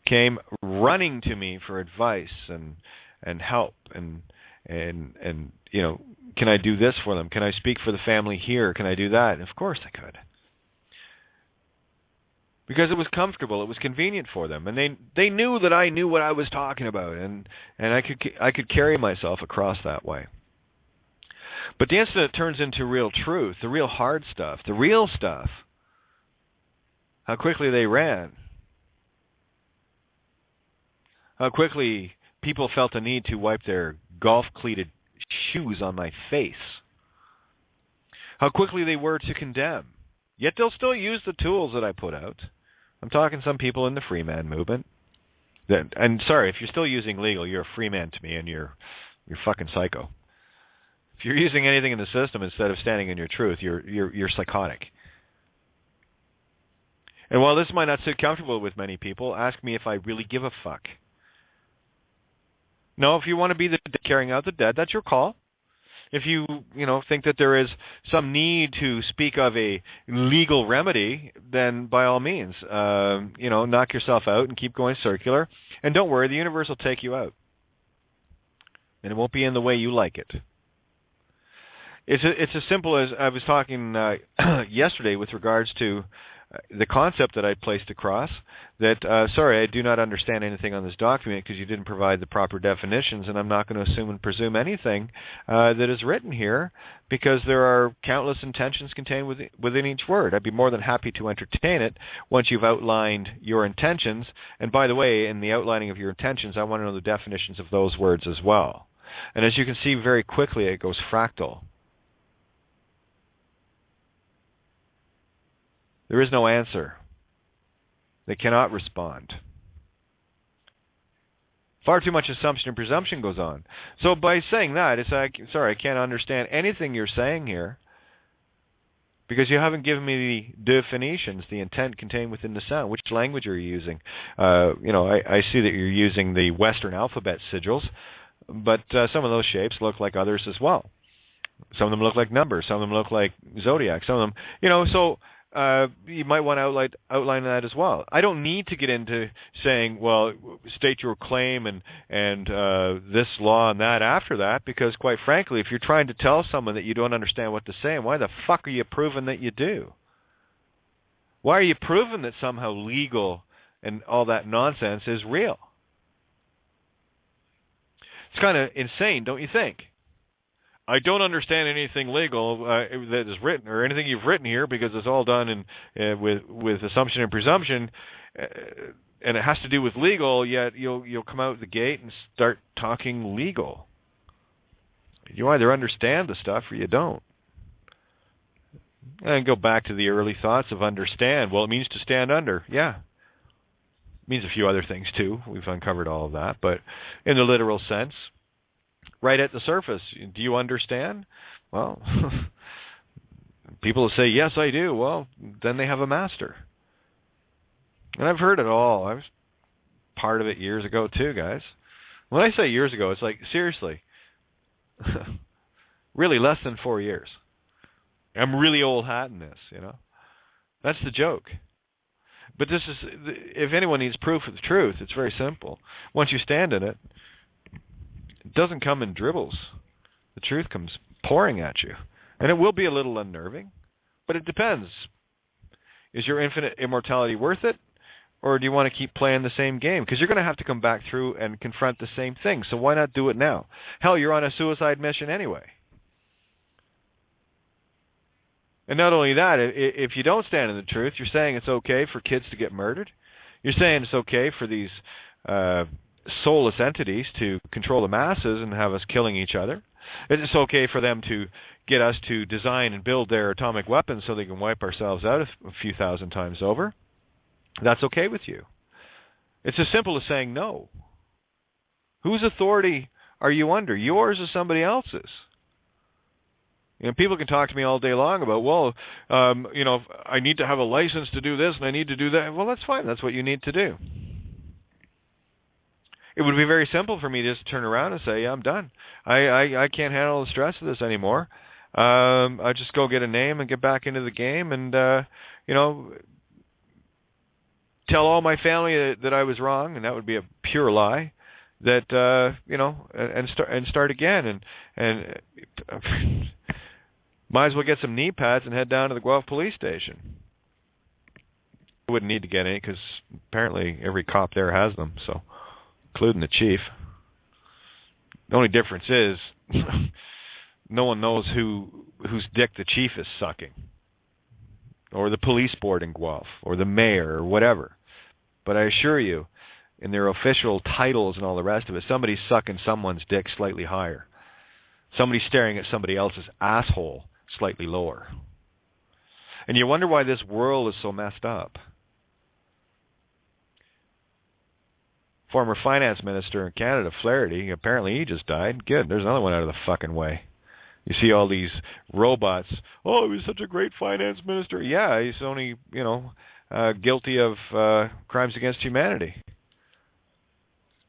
came running to me for advice and help and can I do this for them? Can I speak for the family here? Can I do that? And of course I could. Because it was comfortable, it was convenient for them, and they knew that I knew what I was talking about, and I could carry myself across that way. But the instant it turns into real truth, the real hard stuff, the real stuff, how quickly they ran. How quickly people felt the need to wipe their golf-cleated shoes on my face. How quickly they were to condemn. Yet they'll still use the tools that I put out. I'm talking some people in the free man movement. And sorry, if you're still using legal, you're a free man to me, and you're fucking psycho. If you're using anything in the system instead of standing in your truth, you're psychotic. And while this might not sit comfortable with many people, ask me if I really give a fuck. No, if you want to be the carrying out the dead, that's your call. If you think that there is some need to speak of a legal remedy, then by all means, knock yourself out and keep going circular. And don't worry, the universe will take you out. And it won't be in the way you like it. It's as simple as I was talking yesterday with regards to the concept that I placed across, that, sorry, I do not understand anything on this document because you didn't provide the proper definitions, and I'm not going to assume and presume anything that is written here, because there are countless intentions contained within each word. I'd be more than happy to entertain it once you've outlined your intentions. And by the way, in the outlining of your intentions, I want to know the definitions of those words as well. And as you can see very quickly, it goes fractal. There is no answer. They cannot respond. Far too much assumption and presumption goes on. So by saying that, it's like, sorry, I can't understand anything you're saying here, because you haven't given me the definitions, the intent contained within the sound. Which language are you using? I see that you're using the Western alphabet sigils, but some of those shapes look like others as well. Some of them look like numbers. Some of them look like zodiac. Some of them, so... you might want to outline that as well. I don't need to get into saying, well, state your claim and this law and that after that, because quite frankly, if you're trying to tell someone that you don't understand what to say, why the fuck are you proving that you do? Why are you proving that somehow legal and all that nonsense is real? It's kind of insane, don't you think? I don't understand anything legal that is written, or anything you've written here, because it's all done with assumption and presumption, and it has to do with legal. Yet you'll come out the gate and start talking legal. You either understand the stuff or you don't. And go back to the early thoughts of understand. Well, it means to stand under. Yeah. means a few other things too. We've uncovered all of that. But in the literal sense, right at the surface, do you understand? Well, people say, yes, I do. Well, then they have a master. And I've heard it all. I was part of it years ago too, guys. When I say years ago, it's like, seriously, really less than 4 years. I'm really old hat in this, you know. That's the joke. But this is, if anyone needs proof of the truth, it's very simple. Once you stand in it, it doesn't come in dribbles. The truth comes pouring at you. And it will be a little unnerving, but it depends. Is your infinite immortality worth it? Or do you want to keep playing the same game? Because you're going to have to come back through and confront the same thing. So why not do it now? Hell, you're on a suicide mission anyway. And not only that, if you don't stand in the truth, you're saying it's okay for kids to get murdered. You're saying it's okay for these soulless entities to control the masses and have us killing each other. It's okay for them to get us to design and build their atomic weapons so they can wipe ourselves out a few thousand times over. That's okay with you. It's as simple as saying no. Whose authority are you under? Yours or somebody else's? You know, people can talk to me all day long about, well, you know, I need to have a license to do this and I need to do that. Well, that's fine. That's what you need to do. It would be very simple for me to just turn around and say, yeah, I'm done. I can't handle the stress of this anymore. I just go get a name and get back into the game and, you know, tell all my family that I was wrong, and that would be a pure lie. That you know, and start again, and might as well get some knee pads and head down to the Guelph police station. I wouldn't need to get any because apparently every cop there has them, so including the chief. The only difference is no one knows whose dick the chief is sucking, or the police board in Guelph, or the mayor, or whatever. But I assure you, in their official titles and all the rest of it, somebody's sucking someone's dick slightly higher. Somebody's staring at somebody else's asshole slightly lower. And you wonder why this world is so messed up. Former finance minister in Canada, Flaherty, apparently he just died. Good, there's another one out of the fucking way. You see all these robots. Oh, he was such a great finance minister. Yeah, he's only, you know, guilty of crimes against humanity.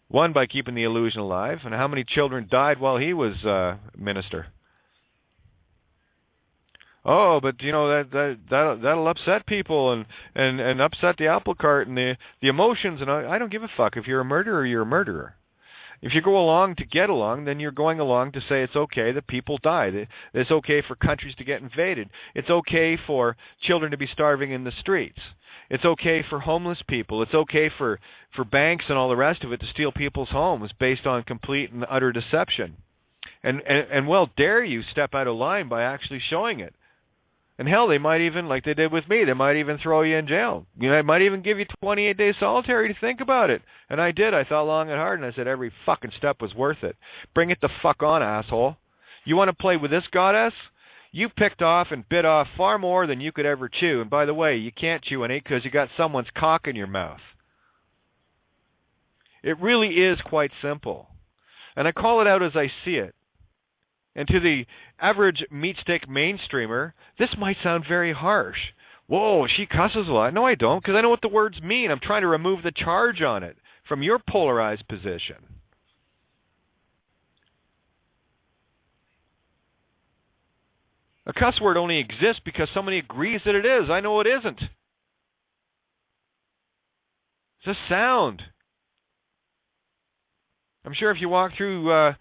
One, by keeping the illusion alive. And how many children died while he was minister? Oh, but you know that'll upset people and upset the apple cart and the emotions. And I don't give a fuck. If you're a murderer, you're a murderer. If you go along to get along, then you're going along to say it's okay that people die. It's okay for countries to get invaded. It's okay for children to be starving in the streets. It's okay for homeless people. It's okay for banks and all the rest of it to steal people's homes based on complete and utter deception. And well, dare you step out of line by actually showing it. And hell, they might even, like they did with me, they might even throw you in jail. You know, they might even give you 28 days solitary to think about it. And I did. I thought long and hard, and I said every fucking step was worth it. Bring it the fuck on, asshole. You want to play with this goddess? You picked off and bit off far more than you could ever chew. And by the way, you can't chew any because you got someone's cock in your mouth. It really is quite simple. And I call it out as I see it. And to the average meat stick mainstreamer, this might sound very harsh. Whoa, she cusses a lot. No, I don't, because I know what the words mean. I'm trying to remove the charge on it from your polarized position. A cuss word only exists because somebody agrees that it is. I know it isn't. It's a sound. I'm sure if you walk through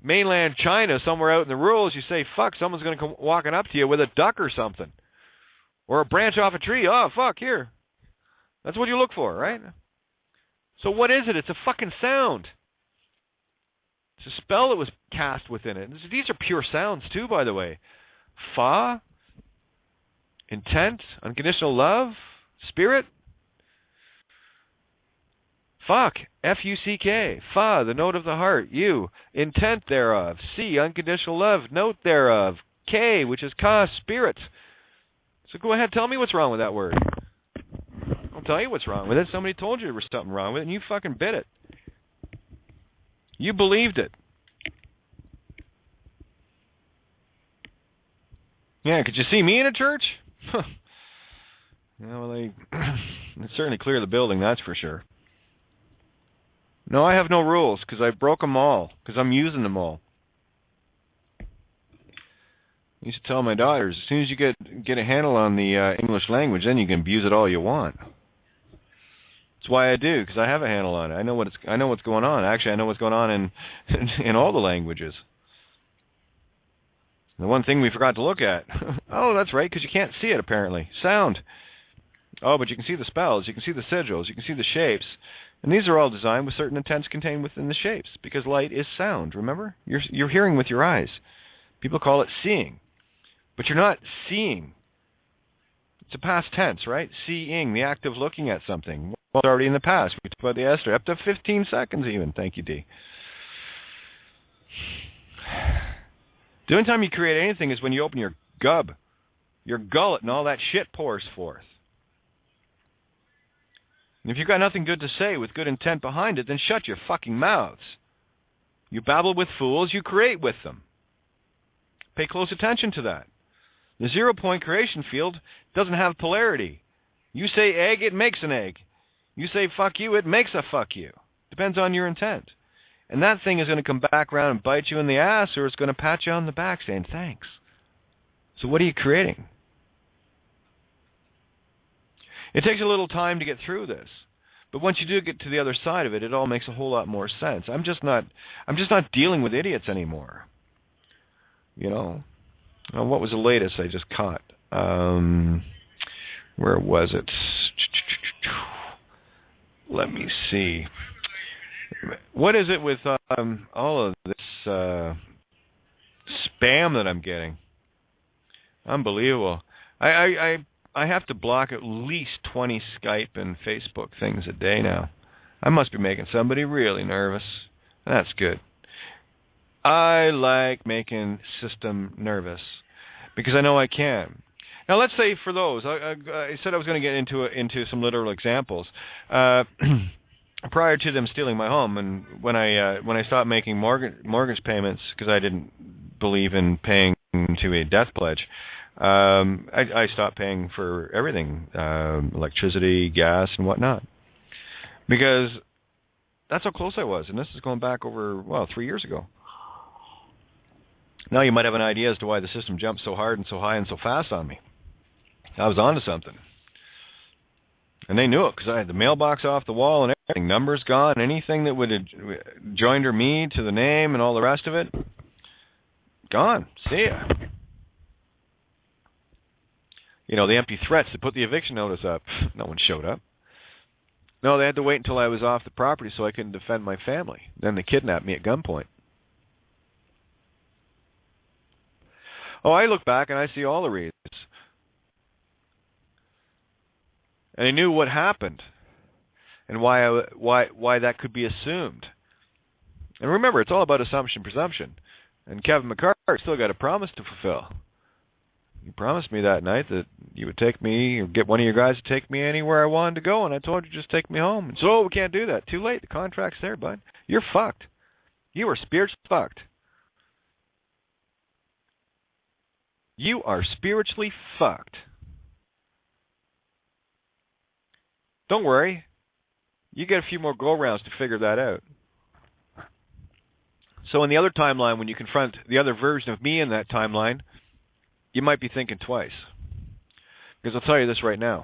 mainland China, somewhere out in the rurals, you say, fuck, someone's going to come walking up to you with a duck or something. Or a branch off a tree. Oh, fuck, here. That's what you look for, right? So what is it? It's a fucking sound. It's a spell that was cast within it. These are pure sounds, too, by the way. Fa, intent, unconditional love, spirit. Fuck, F-U-C-K, fa, the note of the heart, U, intent thereof, C, unconditional love, note thereof, K, which is ka, spirit. So go ahead, tell me what's wrong with that word. Don't tell you what's wrong with it. Somebody told you there was something wrong with it, and you fucking bit it. You believed it. Yeah, could you see me in a church? Yeah, well, they certainly clear the building, that's for sure. No, I have no rules because I broke them all because I'm using them all. I used to tell my daughters, as soon as you get a handle on the English language, then you can abuse it all you want. That's why I do, because I have a handle on it. I know what's going on. Actually, I know what's going on in all the languages. The one thing we forgot to look at. Oh, that's right, because you can't see it, apparently. Sound. Oh, but you can see the spells, you can see the sigils, you can see the shapes. And these are all designed with certain intents contained within the shapes, because light is sound, remember? You're hearing with your eyes. People call it seeing. But you're not seeing. It's a past tense, right? Seeing, the act of looking at something. Well, it's already in the past. We talked about the Esther. Up to 15 seconds even. Thank you, D. The only time you create anything is when you open your gullet, and all that shit pours forth. And if you've got nothing good to say with good intent behind it, then shut your fucking mouths. You babble with fools, you create with them. Pay close attention to that. The 0-point creation field doesn't have polarity. You say egg, it makes an egg. You say fuck you, it makes a fuck you. Depends on your intent. And that thing is going to come back around and bite you in the ass, or it's going to pat you on the back saying thanks. So what are you creating? It takes a little time to get through this. But once you do get to the other side of it, it all makes a whole lot more sense. I'm just not dealing with idiots anymore. You know. What was the latest I just caught? Where was it? Let me see. What is it with all of this spam that I'm getting? Unbelievable. I have to block at least 20 Skype and Facebook things a day now. I must be making somebody really nervous. That's good. I like making system nervous because I know I can. Now, let's say for those, I said I was going to get into some literal examples. Prior to them stealing my home, and when I stopped making mortgage payments because I didn't believe in paying to a death pledge, I stopped paying for everything, electricity, gas, and whatnot, because that's how close I was. And this is going back over 3 years ago. Now you might have an idea as to why the system jumped so hard and so high and so fast on me. I was onto something. And they knew it because I had the mailbox off the wall and everything. Numbers gone. Anything that would have joined me to the name and all the rest of it, gone. See ya. You know, the empty threats to put the eviction notice up. No one showed up. No, they had to wait until I was off the property so I couldn't defend my family. Then they kidnapped me at gunpoint. Oh, I look back and I see all the reasons. And I knew what happened and why that could be assumed. And remember, it's all about assumption, presumption. And Kevin McCarthy still got a promise to fulfill. You promised me that night that you would take me or get one of your guys to take me anywhere I wanted to go, and I told you just take me home. And so we can't do that. Too late. The contract's there, bud. You're fucked. You are spiritually fucked. You are spiritually fucked. Don't worry. You get a few more go-rounds to figure that out. So in the other timeline, when you confront the other version of me in that timeline, you might be thinking twice. Because I'll tell you this right now.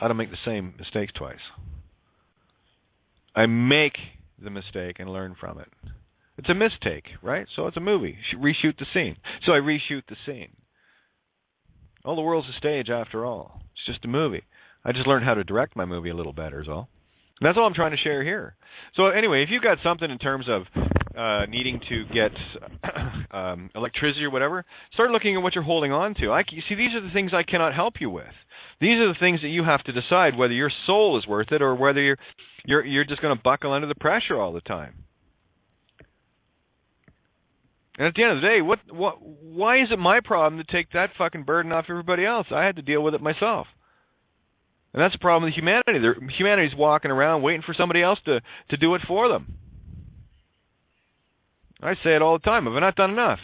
I don't make the same mistakes twice. I make the mistake and learn from it. It's a mistake, right? So it's a movie. Reshoot the scene. So I reshoot the scene. All the world's a stage after all. It's just a movie. I just learned how to direct my movie a little better is all. And that's all I'm trying to share here. So anyway, if you've got something in terms of needing to get electricity or whatever, start looking at what you're holding on to. You see, these are the things I cannot help you with. These are the things that you have to decide whether your soul is worth it or whether you're just going to buckle under the pressure all the time. And at the end of the day, why is it my problem to take that fucking burden off everybody else? I had to deal with it myself. And that's the problem with humanity. Humanity's walking around waiting for somebody else to do it for them. I say it all the time. Have I not done enough?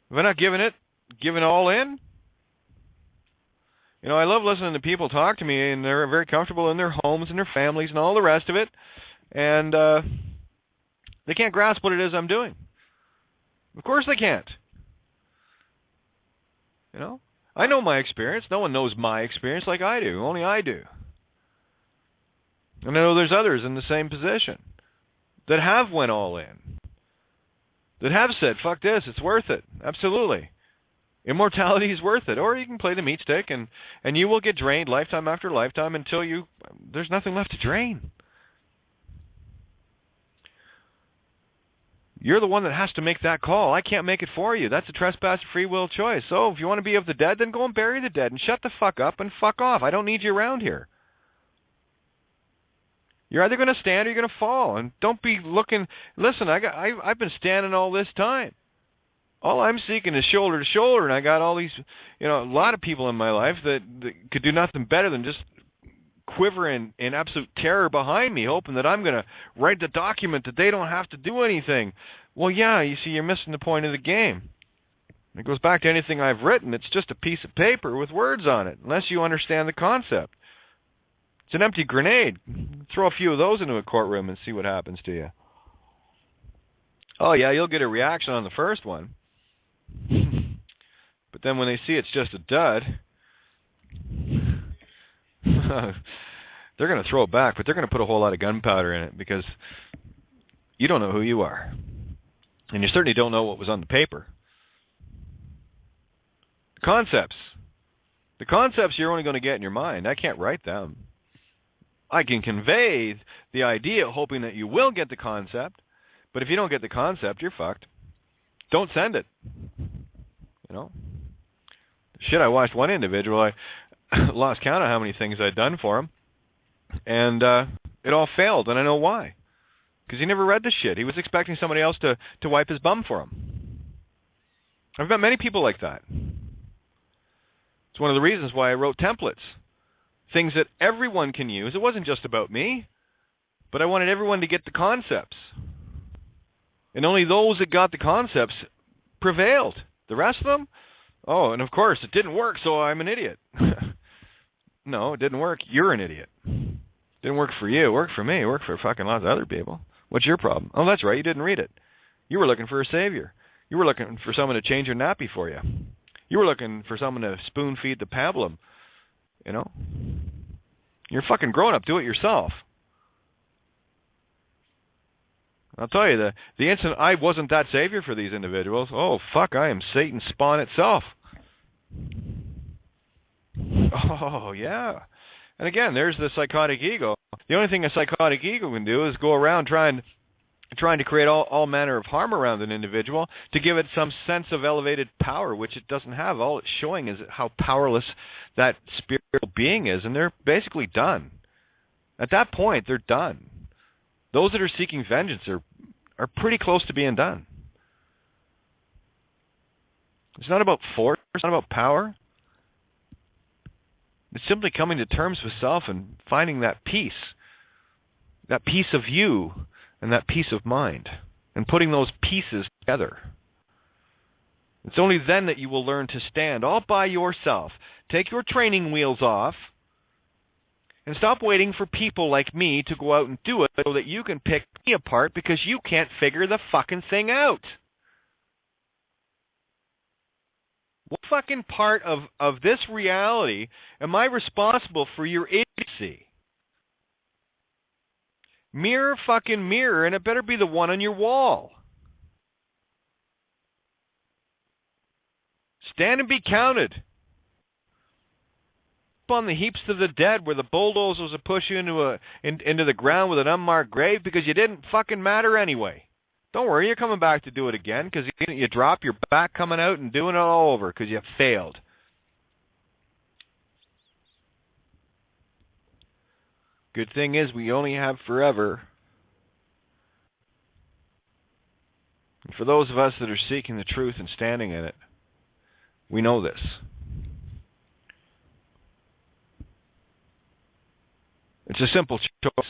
Have I not given all in? You know, I love listening to people talk to me, and they're very comfortable in their homes and their families and all the rest of it, and they can't grasp what it is I'm doing. Of course they can't. You know? I know my experience. No one knows my experience like I do. Only I do. And I know there's others in the same position that have went all in, that have said, fuck this, it's worth it. Absolutely. Immortality is worth it. Or you can play the meat stick, and you will get drained lifetime after lifetime until there's nothing left to drain. You're the one that has to make that call. I can't make it for you. That's a trespass free will choice. So if you want to be of the dead, then go and bury the dead and shut the fuck up and fuck off. I don't need you around here. You're either going to stand or you're going to fall. And don't be looking. Listen, I've been standing all this time. All I'm seeking is shoulder to shoulder, and I got all these, a lot of people in my life that could do nothing better than just quiver in absolute terror behind me, hoping that I'm going to write the document that they don't have to do anything. Well, yeah, you see, you're missing the point of the game. It goes back to anything I've written. It's just a piece of paper with words on it, unless you understand the concept. It's an empty grenade. Throw a few of those into a courtroom and see what happens to you. Oh, yeah, you'll get a reaction on the first one. But then when they see it's just a dud, they're going to throw it back, but they're going to put a whole lot of gunpowder in it because you don't know who you are. And you certainly don't know what was on the paper. The concepts you're only going to get in your mind. I can't write them. I can convey the idea hoping that you will get the concept, but if you don't get the concept, you're fucked. Don't send it. Shit, I watched one individual, I lost count of how many things I'd done for him, and it all failed, and I know why. Because he never read the shit. He was expecting somebody else to wipe his bum for him. I've met many people like that. It's one of the reasons why I wrote templates. Things that everyone can use. It wasn't just about me, but I wanted everyone to get the concepts. And only those that got the concepts prevailed. The rest of them, and of course, it didn't work, so I'm an idiot. No, it didn't work. You're an idiot. It didn't work for you. It worked for me. It worked for fucking lots of other people. What's your problem? Oh, that's right. You didn't read it. You were looking for a savior. You were looking for someone to change your nappy for you. You were looking for someone to spoon feed the pablum. You're a fucking grown up. Do it yourself. I'll tell you, the instant I wasn't that savior for these individuals, oh, fuck, I am Satan's spawn itself. Oh, yeah. And again, there's the psychotic ego. The only thing a psychotic ego can do is go around trying to create all manner of harm around an individual to give it some sense of elevated power, which it doesn't have. All it's showing is how powerless that spiritual being is, and they're basically done. At that point, they're done. Those that are seeking vengeance are pretty close to being done. It's not about force. It's not about power. It's simply coming to terms with self and finding that peace of you and that peace of mind, and putting those pieces together. It's only then that you will learn to stand all by yourself. Take your training wheels off and stop waiting for people like me to go out and do it so that you can pick me apart because you can't figure the fucking thing out. What fucking part of this reality am I responsible for your idiocy? Mirror fucking mirror, and it better be the one on your wall. Stand and be counted. On the heaps of the dead where the bulldozers will push you into the ground with an unmarked grave because you didn't fucking matter anyway. Don't worry, you're coming back to do it again because you drop your back coming out and doing it all over because you failed. Good thing is we only have forever. And for those of us that are seeking the truth and standing in it, we know this. It's a simple choice.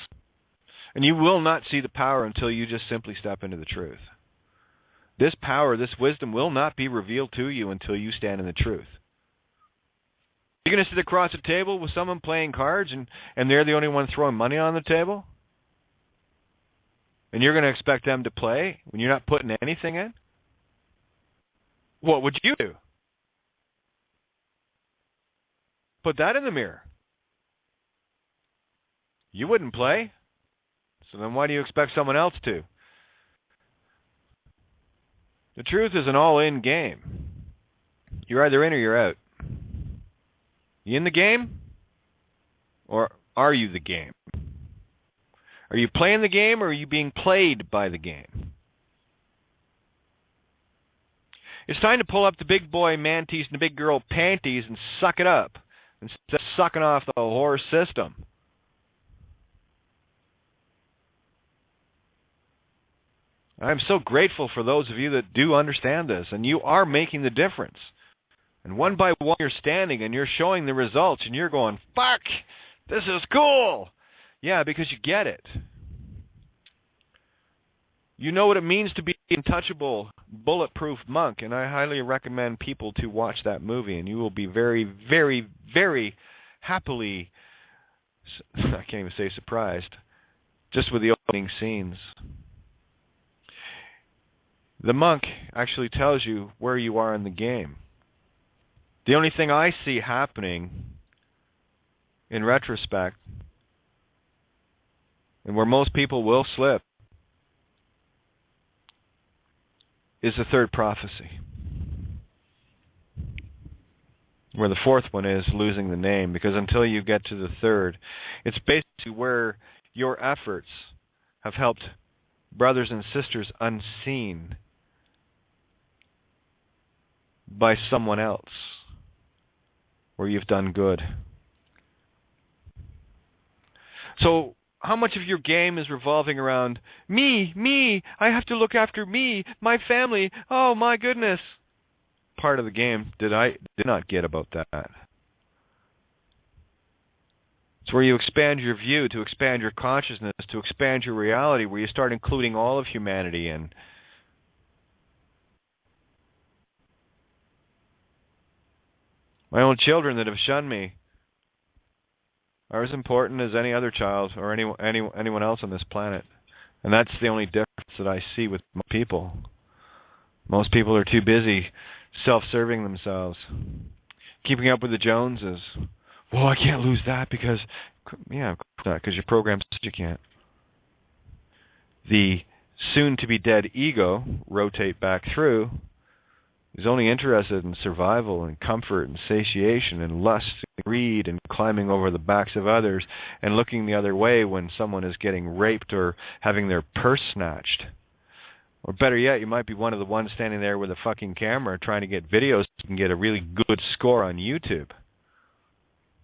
And you will not see the power until you just simply step into the truth. This power, this wisdom will not be revealed to you until you stand in the truth. You're going to sit across a table with someone playing cards and they're the only one throwing money on the table? And you're going to expect them to play when you're not putting anything in? What would you do? Put that in the mirror. You wouldn't play. So then why do you expect someone else to? The truth is an all-in game. You're either in or you're out. You in the game? Or are you the game? Are you playing the game or are you being played by the game? It's time to pull up the big boy manties and the big girl panties and suck it up instead of sucking off the whore system. I'm so grateful for those of you that do understand this, and you are making the difference. And one by one you're standing and you're showing the results and you're going, fuck, this is cool. Yeah, because you get it. You know what it means to be an untouchable, bulletproof monk, and I highly recommend people to watch that movie, and you will be very, very, very happily, I can't even say surprised, just with the opening scenes. The monk actually tells you where you are in the game. The only thing I see happening in retrospect, and where most people will slip, is the third prophecy. Where the fourth one is losing the name, because until you get to the third, it's basically where your efforts have helped brothers and sisters unseen by someone else, where you've done good. So how much of your game is revolving around me, I have to look after me, my family, oh my goodness. Part of the game did not get about that. It's where you expand your view, to expand your consciousness, to expand your reality, where you start including all of humanity in. My own children that have shunned me are as important as any other child or anyone else on this planet. And that's the only difference that I see with people. Most people are too busy self-serving themselves, keeping up with the Joneses. Well, I can't lose that because, yeah, because your program says you can't. The soon-to-be-dead ego, rotate back through, is only interested in survival and comfort and satiation and lust and greed and climbing over the backs of others and looking the other way when someone is getting raped or having their purse snatched. Or better yet, you might be one of the ones standing there with a fucking camera trying to get videos so you can get a really good score on YouTube,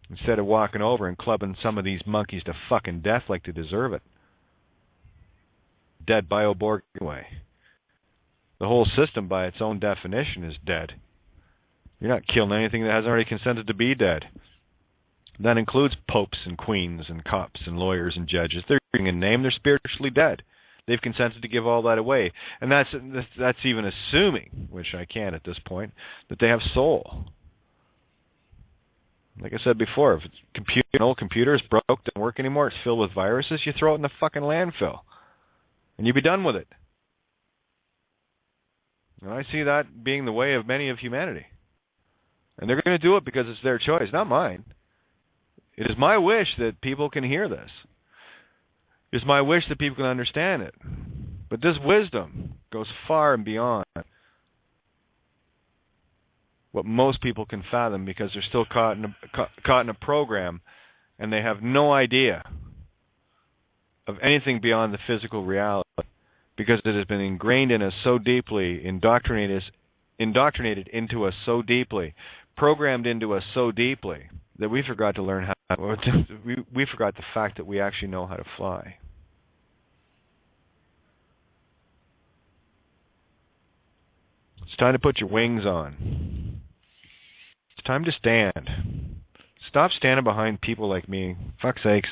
instead of walking over and clubbing some of these monkeys to fucking death like they deserve it. Dead Bioborg anyway. The whole system, by its own definition, is dead. You're not killing anything that hasn't already consented to be dead. That includes popes and queens and cops and lawyers and judges. They're giving a name. They're spiritually dead. They've consented to give all that away. And that's even assuming, which I can't at this point, that they have soul. Like I said before, if an old computer is broke, doesn't work anymore, it's filled with viruses, you throw it in the fucking landfill. And you be done with it. And I see that being the way of many of humanity. And they're going to do it because it's their choice, not mine. It is my wish that people can hear this. It is my wish that people can understand it. But this wisdom goes far and beyond what most people can fathom, because they're still caught in a program and they have no idea of anything beyond the physical reality, because it has been ingrained in us so deeply, indoctrinated into us so deeply, programmed into us so deeply, that we forgot to learn we forgot the fact that we actually know how to fly. It's time to put your wings on. It's time to stand. Stop standing behind people like me. Fuck's sakes.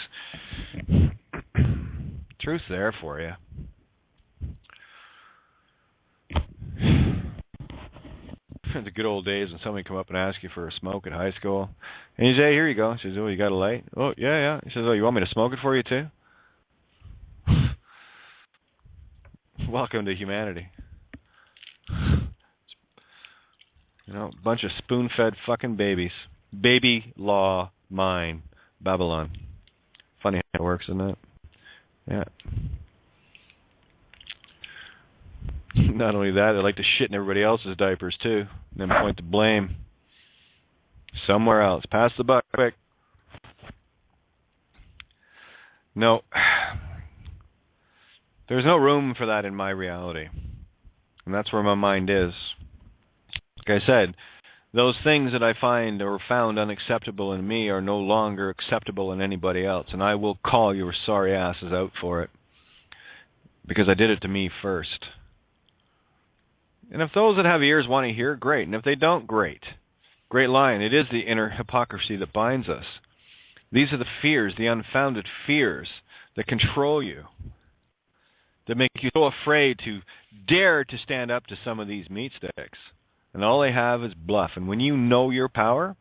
Truth's there for you. The good old days when somebody come up and ask you for a smoke at high school, and you say, "Here you go." She says, "Oh, you got a light?" "Oh, yeah." He says, "Oh, you want me to smoke it for you too?" Welcome to humanity. You know, a bunch of spoon-fed fucking babies. Baby law mine. Babylon. Funny how it works, isn't it? Yeah. Not only that, they like to shit in everybody else's diapers too, and then point the blame somewhere else. Pass the buck, quick. No. There's no room for that in my reality. And that's where my mind is. Like I said, those things that I find or found unacceptable in me are no longer acceptable in anybody else. And I will call your sorry asses out for it. Because I did it to me first. And if those that have ears want to hear, great. And if they don't, great. Great line. It is the inner hypocrisy that binds us. These are the fears, the unfounded fears that control you, that make you so afraid to dare to stand up to some of these meat sticks. And all they have is bluff. And when you know your power,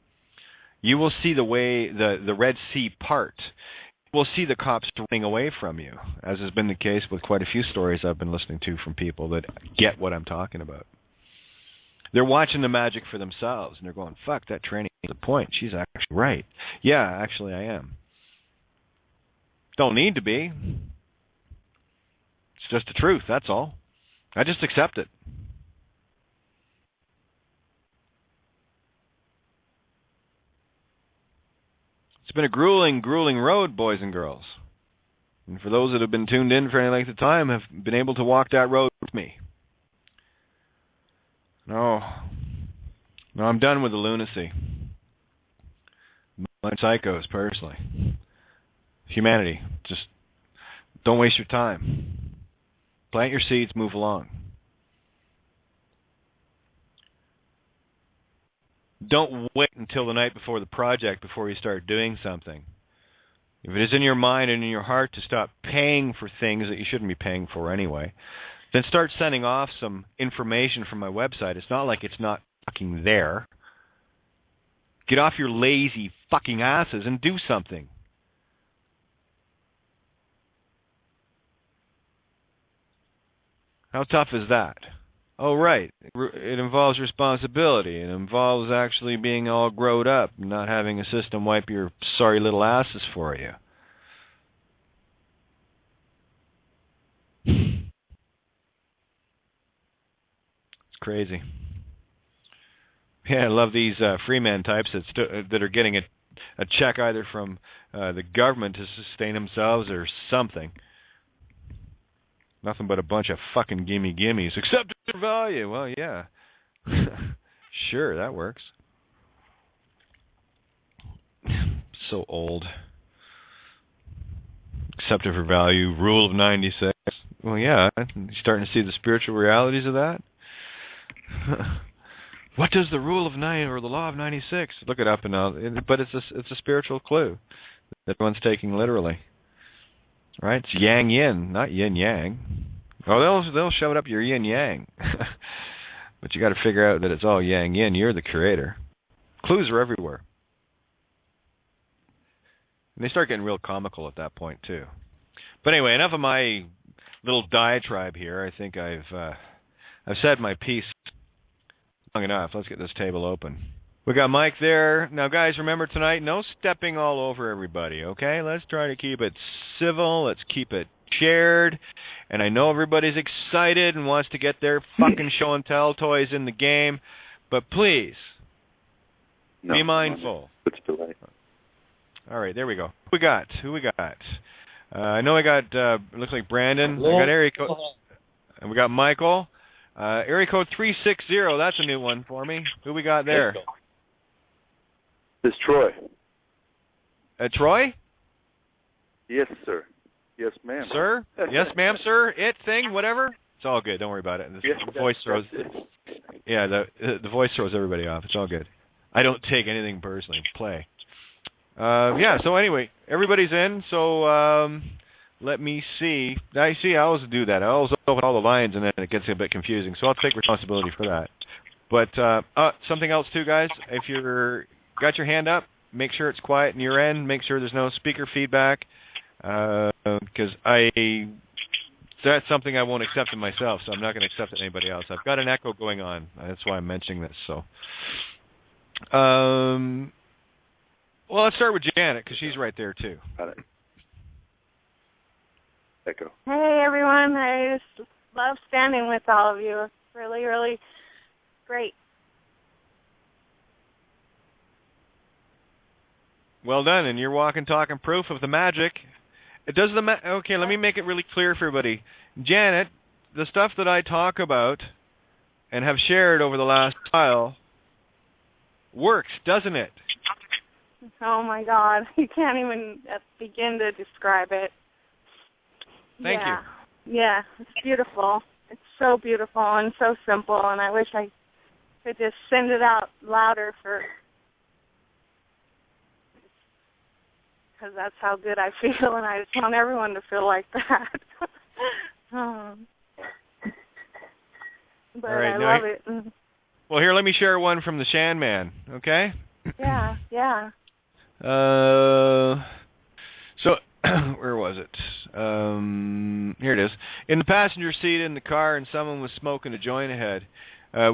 you will see the way the Red Sea part. You will see the cops running away from you, as has been the case with quite a few stories I've been listening to from people that get what I'm talking about. They're watching the magic for themselves, and they're going, fuck, that training is the point. She's actually right. Yeah, actually I am. Don't need to be. It's just the truth, that's all. I just accept it. It's been a grueling, grueling road, boys and girls. And for those that have been tuned in for any length of time, have been able to walk that road with me. No, I'm done with the lunacy. I'm psychos, personally. Humanity, just don't waste your time. Plant your seeds, move along. Don't wait until the night before the project before you start doing something. If it is in your mind and in your heart to stop paying for things that you shouldn't be paying for anyway, then start sending off some information from my website. It's not like it's not fucking there. Get off your lazy fucking asses and do something. How tough is that? Oh, right. It involves responsibility. It involves actually being all growed up, not having a system wipe your sorry little asses for you. It's crazy. Yeah, I love these freeman types that are getting a check either from the government to sustain themselves or something. Nothing but a bunch of fucking gimmies. Accept your value. Well, yeah. Sure, that works. So old. Accepted for value. Rule of 96. Well, yeah. You're starting to see the spiritual realities of that. What does the rule of 9 or the law of 96? Look it up and all. But it's a spiritual clue that everyone's taking literally. Right? It's yang yin, not yin yang. Oh, they'll shove it up your yin yang. But you got to figure out that it's all yang yin. You're the creator. Clues are everywhere. And they start getting real comical at that point too. But anyway, enough of my little diatribe here. I think I've said my piece long enough. Let's get this table open. We got Mike there. Now, guys, remember tonight, no stepping all over everybody, okay? Let's try to keep it civil. Let's keep it shared. And I know everybody's excited and wants to get their fucking show and tell toys in the game, but please, be mindful. It's delayed. All right, there we go. Who we got? I know I got, looks like Brandon. I got area code, and we got Michael. Area code 360, that's a new one for me. Who we got there? It's Troy. Troy? Yes, sir. Yes, ma'am. Sir? Yes, ma'am, sir? It thing, whatever? It's all good. Don't worry about it. The voice throws. Yeah, the voice throws everybody off. It's all good. I don't take anything personally. Play. Yeah, so anyway, everybody's in, so let me see. I always do that. I always open all the lines, and then it gets a bit confusing, so I'll take responsibility for that. But something else, too, guys. If you're got your hand up, make sure it's quiet in your end. Make sure there's no speaker feedback, because that's something I won't accept in myself, so I'm not going to accept it in anybody else. I've got an echo going on. That's why I'm mentioning this. So, well, let's start with Janet, because she's right there, too. Got it. Echo. Hey, everyone. I just love standing with all of you. It's really, really great. Well done, and you're walking, talking proof of the magic. It does okay, let me make it really clear for everybody. Janet, the stuff that I talk about and have shared over the last while works, doesn't it? Oh, my God. You can't even begin to describe it. Thank you. Yeah, it's beautiful. It's so beautiful and so simple, and I wish I could just send it out louder because that's how good I feel, and I just want everyone to feel like that. But all right, I love it. Well, here, let me share one from the Shan Man, okay? Yeah. So, where was it? Here it is. In the passenger seat in the car, and someone was smoking a joint ahead.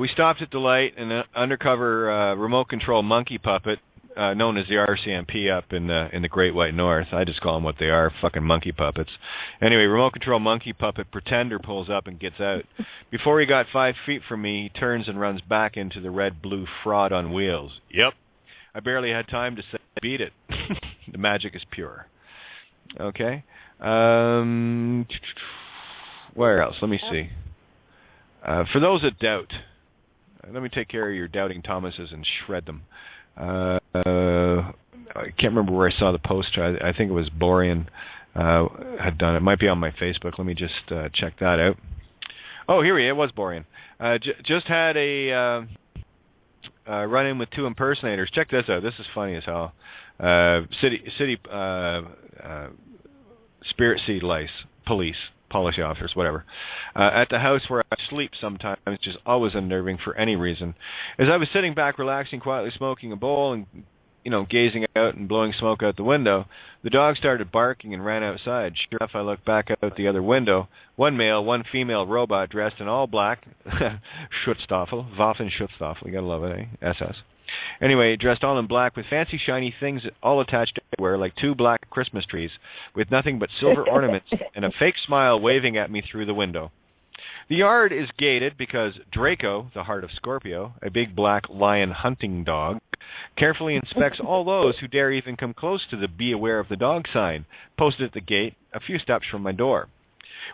We stopped at the light, and an undercover remote control monkey puppet, known as the RCMP up in the Great White North. I just call them what they are, fucking monkey puppets. Anyway, remote control monkey puppet pretender pulls up and gets out. Before he got 5 feet from me, he turns and runs back into the red-blue fraud on wheels. Yep. I barely had time to say beat it. The magic is pure. Okay. Where else? Let me see. For those that doubt, let me take care of your doubting Thomases and shred them. I can't remember where I saw the post. I think it was Borean had done it. It might be on my Facebook. Let me just check that out. Oh, here he is. It was Borean. Just had a run-in with 2 impersonators. Check this out. This is funny as hell. City Spirit Seed Police, policy officers, whatever. At the house where I sleep sometimes, which is always unnerving for any reason. As I was sitting back, relaxing, quietly smoking a bowl and, gazing out and blowing smoke out the window, the dog started barking and ran outside. Sure enough, I looked back out the other window. 1 male, 1 female robot dressed in all black. Schutzstaffel, Waffen-Schutzstaffel, you gotta love it, eh? SS. Anyway, dressed all in black with fancy shiny things all attached everywhere, like 2 black Christmas trees, with nothing but silver ornaments and a fake smile waving at me through the window. The yard is gated because Draco, the heart of Scorpio, a big black lion hunting dog, carefully inspects all those who dare even come close to the "Be Aware of the Dog" sign, posted at the gate a few steps from my door.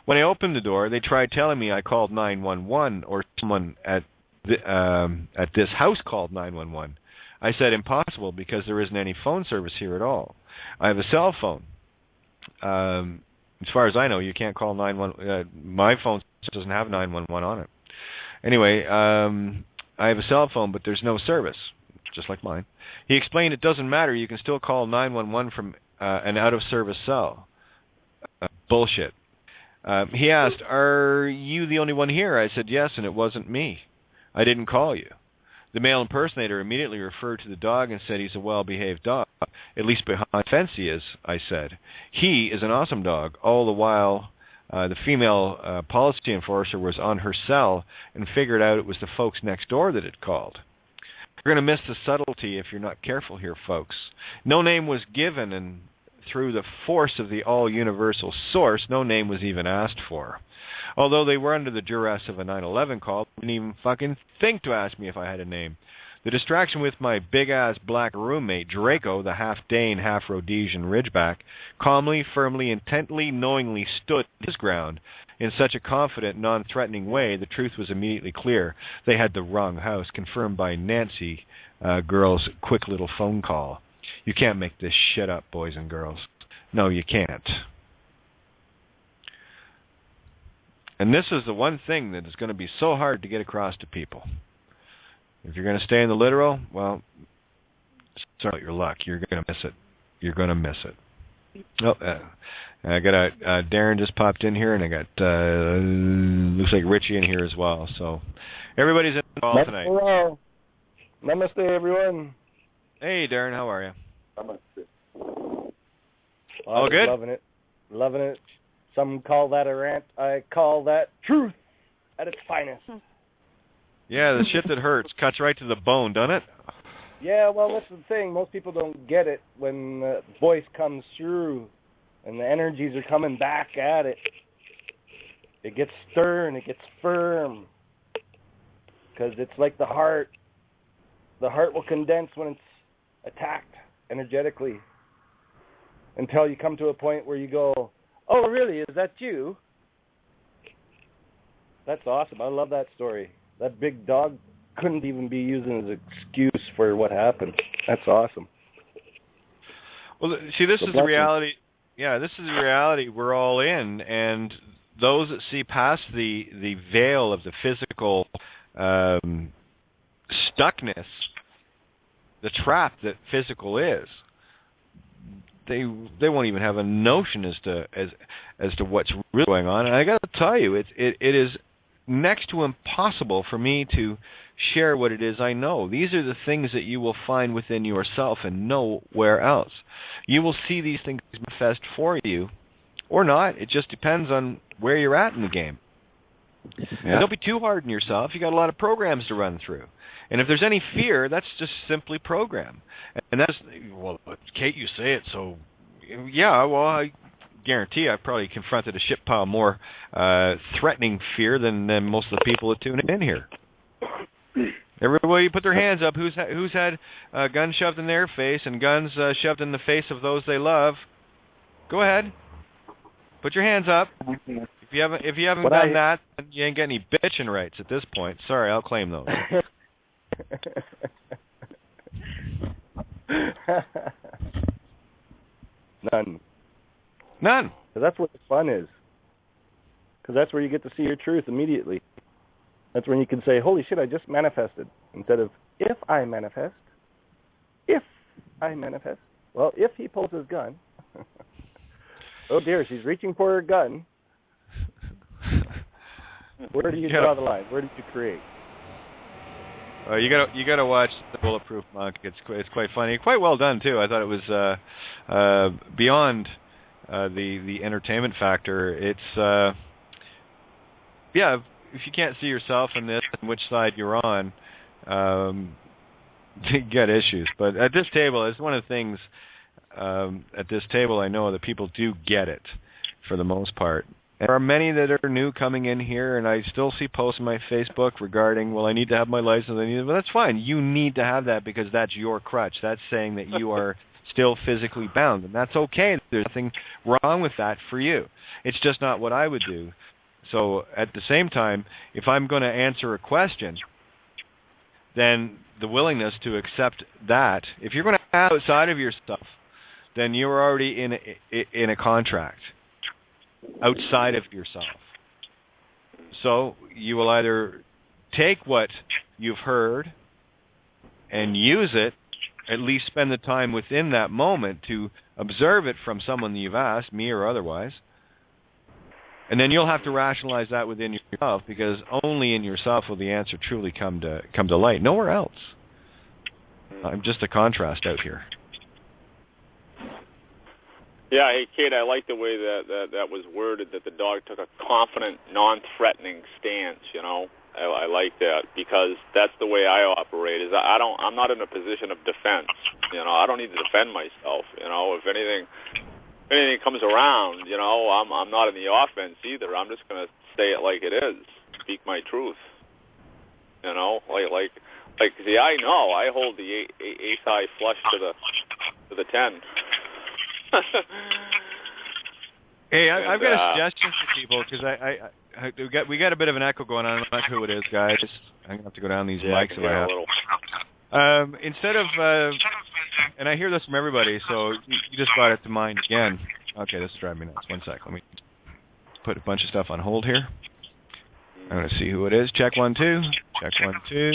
When I opened the door, they tried telling me I called 911 or someone at this house called 911. I said impossible because there isn't any phone service here at all. I have a cell phone. As far as I know, you can't call 911. My phone doesn't have 911 on it. Anyway, I have a cell phone, but there's no service, just like mine. He explained it doesn't matter. You can still call 911 from an out-of-service cell. Bullshit. He asked, "Are you the only one here?" I said yes, and it wasn't me. I didn't call you. The male impersonator immediately referred to the dog and said he's a well-behaved dog. At least behind the fence he is, I said. He is an awesome dog. All the while, the female policy enforcer was on her cell and figured out it was the folks next door that had called. You're going to miss the subtlety if you're not careful here, folks. No name was given, and through the force of the all-universal source, no name was even asked for. Although they were under the duress of a 911 call, they didn't even fucking think to ask me if I had a name. The distraction with my big-ass black roommate, Draco, the half-Dane, half-Rhodesian Ridgeback, calmly, firmly, intently, knowingly stood his ground. In such a confident, non-threatening way, the truth was immediately clear. They had the wrong house, confirmed by Nancy, girl's quick little phone call. You can't make this shit up, boys and girls. No, you can't. And this is the one thing that is going to be so hard to get across to people. If you're going to stay in the literal, well, sorry about your luck. You're going to miss it. you're going to miss it. Oh, I got Darren just popped in here, and I got looks like Richie in here as well. So everybody's in the call tonight. Hello. Namaste, everyone. Hey, Darren, how are you? Namaste. All good? Loving it. Some call that a rant. I call that truth at its finest. Yeah, the shit that hurts cuts right to the bone, doesn't it? Yeah, well, that's the thing. Most people don't get it when the voice comes through and the energies are coming back at it. It gets stern, it gets firm. Because it's like the heart. The heart will condense when it's attacked energetically until you come to a point where you go, oh, really? Is that you? That's awesome. I love that story. That big dog couldn't even be using as an excuse for what happened. That's awesome. Well, see, this is the reality. Yeah, this is the reality we're all in, and those that see past the veil of the physical stuckness, the trap that physical is, they won't even have a notion as to what's really going on. And I got to tell you, it is next to impossible for me to share what it is I know. These are the things that you will find within yourself and nowhere else. You will see these things manifest for you or not. It just depends on where you're at in the game. Yeah. And don't be too hard on yourself. You got a lot of programs to run through. And if there's any fear, that's just simply program. And that's, well, Kate, you say it, so yeah, well, I guarantee I've probably confronted a shit pile more threatening fear than most of the people that tune in here. Everybody put their hands up. Who's had guns shoved in their face and guns shoved in the face of those they love? Go ahead. Put your hands up. If you haven't done that, you ain't got any bitching rights at this point. Sorry, I'll claim those. None. None. Because that's what the fun is. Because that's where you get to see your truth immediately. That's when you can say, holy shit, I just manifested. Instead of, if I manifest. Well, if he pulls his gun. Oh dear, she's reaching for her gun. Where do you draw the line? Where did you create? You got to watch The Bulletproof Monk. It's quite funny, quite well done too. I thought it was beyond the entertainment factor. It's yeah. If you can't see yourself in this and which side you're on, you get issues. But at this table, it's one of the things. At this table, I know that people do get it for the most part. There are many that are new coming in here, and I still see posts on my Facebook regarding, well, I need to have my license. Well, that's fine. You need to have that because that's your crutch. That's saying that you are still physically bound, and that's okay. There's nothing wrong with that for you. It's just not what I would do. So at the same time, if I'm going to answer a question, then the willingness to accept that, if you're going to act outside of yourself, then you're already in a contract outside of yourself. So you will either take what you've heard and use it, at least spend the time within that moment to observe it from someone that you've asked, me or otherwise, and then you'll have to rationalize that within yourself, because only in yourself will the answer truly come to light. Nowhere else. I'm just a contrast out here. Yeah, hey, Kate, I like the way that was worded, that the dog took a confident, non-threatening stance, you know. I like that, because that's the way I operate. I'm not in a position of defense, you know. I don't need to defend myself, you know. If anything comes around, you know, I'm not in the offense either. I'm just going to say it like it is, speak my truth, you know. Like see, I know I hold the ace high flush to the 10. Hey, I've got a suggestion for people, because we got a bit of an echo going on. I'm not sure who it is, guys. I'm gonna have to go down these mics if I have. Instead of, and I hear this from everybody, so you just brought it to mind again. Okay, this is driving me nuts. One sec. Let me put a bunch of stuff on hold here. I'm gonna see who it is. Check 1 2. Check 1 2.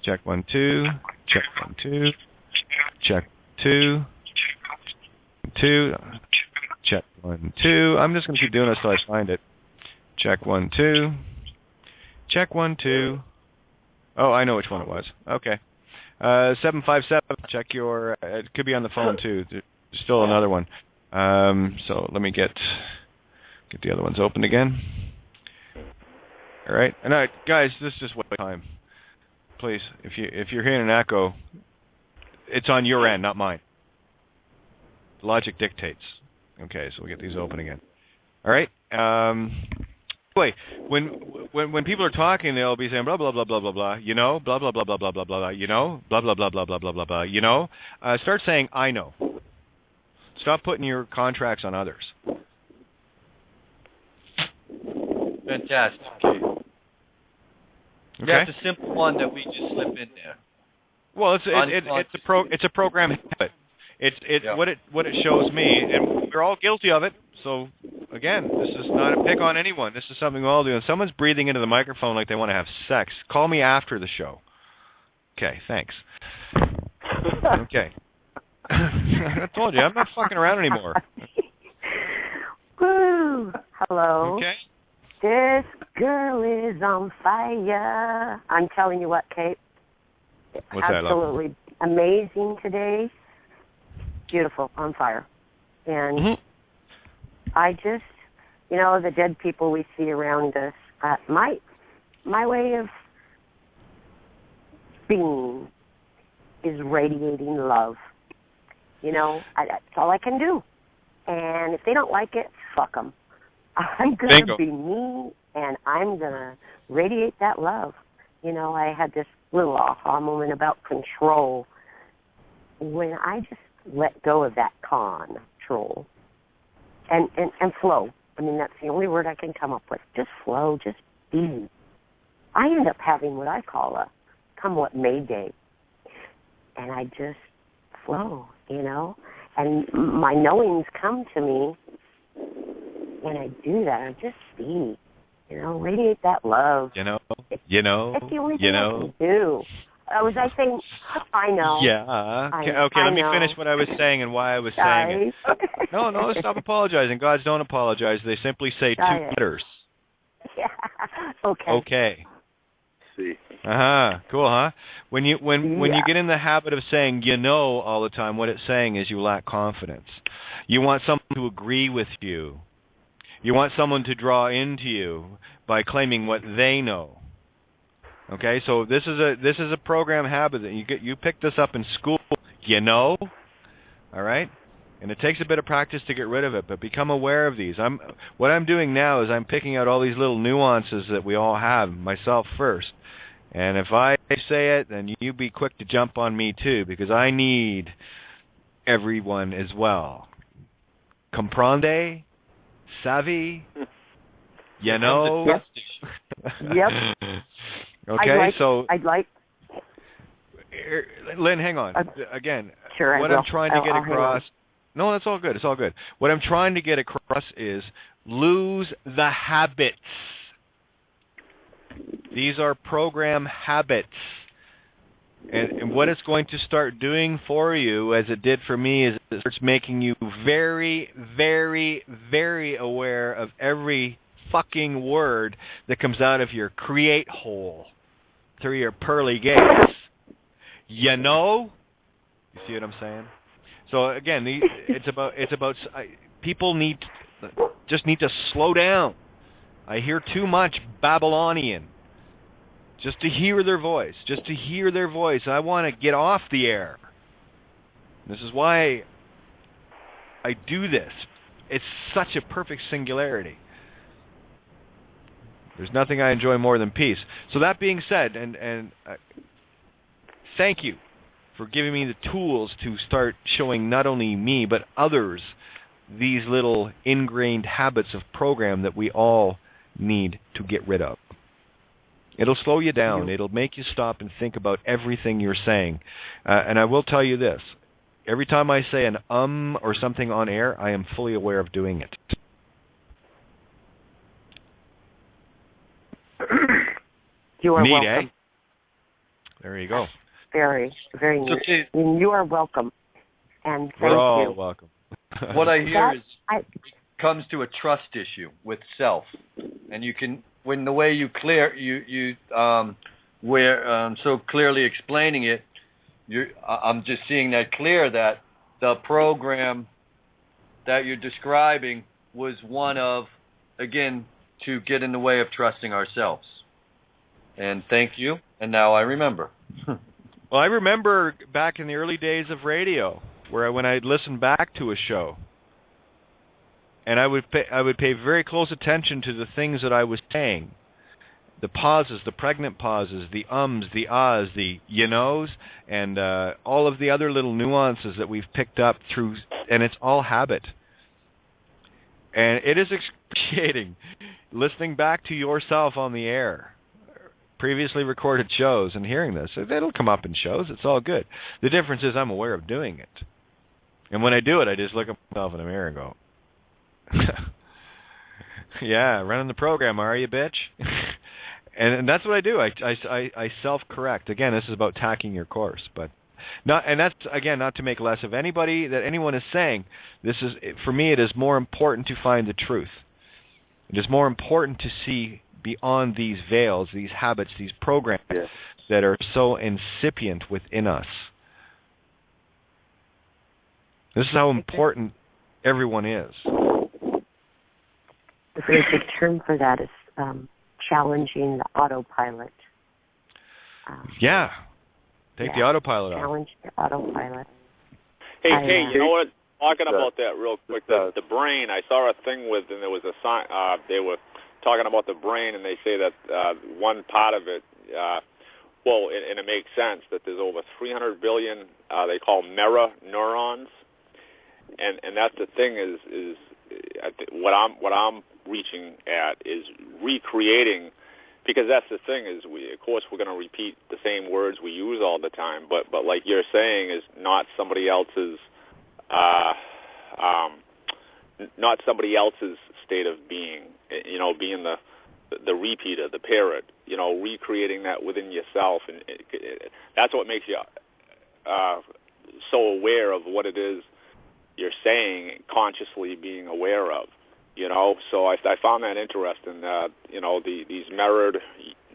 Check 1 2. Check 1 2. Check 2. 2. Check 1, 2. I'm just going to keep doing this till I find it. Check 1, 2. Check 1, 2. Oh, I know which one it was. Okay. 757. Check your. It could be on the phone too. There's still another one. So let me get the other ones open again. All right. And guys, this is just waste time. Please, if you're hearing an echo, it's on your end, not mine. Logic dictates. Okay, so we'll get these open again. All right. Anyway, when people are talking, they'll be saying blah blah blah blah blah blah. You know, blah blah blah blah blah blah blah. You know, blah blah blah blah blah blah blah blah. You know, start saying I know. Stop putting your contracts on others. Fantastic. Okay. That's a simple one that we just slip in there. Well, it's a program habit. What it shows me, and we're all guilty of it. So again, this is not a pick on anyone. This is something we all do. And someone's breathing into the microphone like they want to have sex. Call me after the show. Okay, thanks. Okay. I told you, I'm not fucking around anymore. Woo! Hello. Okay. This girl is on fire. I'm telling you what, Kate. What's that, love? Absolutely amazing today. Beautiful, on fire. And I just, the dead people we see around us, my way of being is radiating love. That's all I can do. And if they don't like it, fuck them. I'm going to be me, and I'm going to radiate that love. I had this little aha moment about control. When I just let go of that control and flow. I mean, that's the only word I can come up with. Just flow, just be. I end up having what I call a come what may day. And I just flow, and my knowings come to me when I do that. I just be, radiate that love. That's the only thing I can do. Was I saying, I know. Yeah. Okay, let me finish what I was saying and why I was saying it. No, stop apologizing. Gods don't apologize. They simply say two letters. Yeah. Okay. Okay. See. Cool, huh? When you get in the habit of saying all the time, what it's saying is you lack confidence. You want someone to agree with you. You want someone to draw into you by claiming what they know. Okay, so this is a program habit that you picked this up in school. All right, and it takes a bit of practice to get rid of it, but become aware of these. What I'm doing now is I'm picking out all these little nuances that we all have, myself first. And if I say it, then you be quick to jump on me too, because I need everyone as well. Comprende? Savvy? Yep. Okay, I'd like. Lynn, hang on. Again, sure, what I'm trying to get across. No, that's all good. It's all good. What I'm trying to get across is lose the habits. These are program habits. And what it's going to start doing for you, as it did for me, is it starts making you very, very, very aware of every fucking word that comes out of your create hole through your pearly gates. You see what I'm saying? So again, it's about people need to slow down. I hear too much Babylonian just to hear their voice. I want to get off the air. This is why I do this. It's such a perfect singularity. There's nothing I enjoy more than peace. So that being said, and thank you for giving me the tools to start showing not only me but others these little ingrained habits of program that we all need to get rid of. It'll slow you down. It'll make you stop and think about everything you're saying. And I will tell you this. Every time I say an or something on air, I am fully aware of doing it. You are welcome. Eh? There you go. Very, very neat. Okay. You are welcome. And thank you. We're all welcome. What I hear is it comes to a trust issue with self, and you can when the way you clear you where so clearly explaining it, I'm just seeing that clear that the program that you're describing was one of, again, to get in the way of trusting ourselves. And thank you. And now I remember. Well, I remember back in the early days of radio, when I'd listen back to a show, and I would pay very close attention to the things that I was saying, the pauses, the pregnant pauses, the ums, the ahs, the you knows, and all of the other little nuances that we've picked up through, and it's all habit. And it is excruciating listening back to yourself on the air, previously recorded shows, and hearing this. It'll come up in shows. It's all good. The difference is I'm aware of doing it. And when I do it, I just look at myself in the mirror and go, yeah, running the program, are you, bitch? and that's what I do. I self-correct. Again, this is about tacking your course, but that's again not to make less of anybody that anyone is saying. This is, for me, it is more important to find the truth. It is more important to see beyond these veils, these habits, these programs that are so incipient within us. This is how important everyone is. The very big term for that is challenging the autopilot. Take the autopilot off. Challenge the autopilot. Hey, Kate, you know what? Talking about that real quick, the brain, I saw a thing and there was a sign, they were talking about the brain, and they say that one part of it, and it makes sense, that there's over 300 billion, they call mirror neurons, and that's the thing is what I'm reaching at is recreating, because that's the thing is of course we're going to repeat the same words we use all the time, but like you're saying is not somebody else's state of being, being the repeater, the parrot, recreating that within yourself, and that's what makes you so aware of what it is you're saying, consciously being aware of, So I found that interesting. These mirrored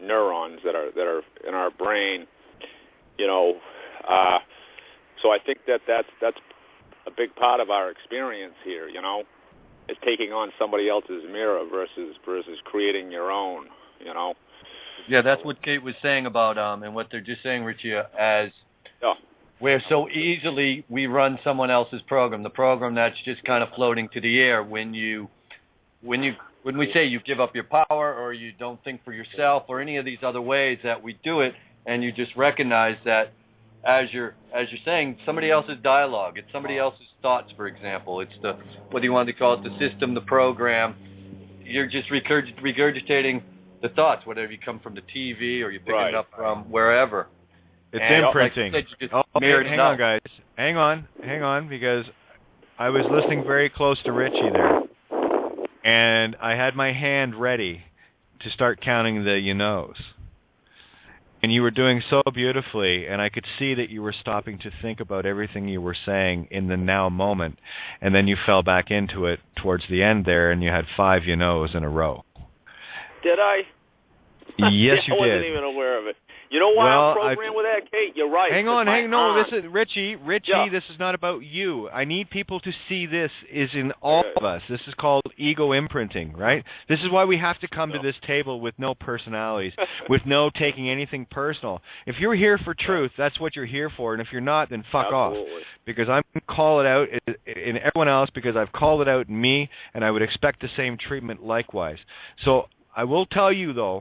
neurons that are in our brain, So I think that's a big part of our experience here, is taking on somebody else's mirror versus creating your own, Yeah, that's what Kate was saying about and what they're just saying, Richie, as where so easily we run someone else's program, the program that's just kind of floating to the air when we say you give up your power or you don't think for yourself or any of these other ways that we do it, and you just recognize that as you're saying, somebody else's dialogue, it's somebody else's thoughts, for example. It's the, whether you want to call it the system, the program, you're just regurgitating the thoughts, whether you come from the TV or you pick it up from wherever. It's imprinting. Hang on, guys. Hang on, because I was listening very close to Richie there, and I had my hand ready to start counting the you-knows. And you were doing so beautifully, and I could see that you were stopping to think about everything you were saying in the now moment, and then you fell back into it towards the end there, and you had 5 you-knows in a row. Did I? Yes, you did. I wasn't even aware of it. You know why I'm programmed with that, Kate? You're right. Hang on. This is Richie. This is not about you. I need people to see this is in all of us. This is called ego imprinting, right? This is why we have to come to this table with no personalities, with no taking anything personal. If you're here for truth, that's what you're here for, and if you're not, then fuck off. Because I'm going to call it out in everyone else, because I've called it out in me, and I would expect the same treatment likewise. So I will tell you, though,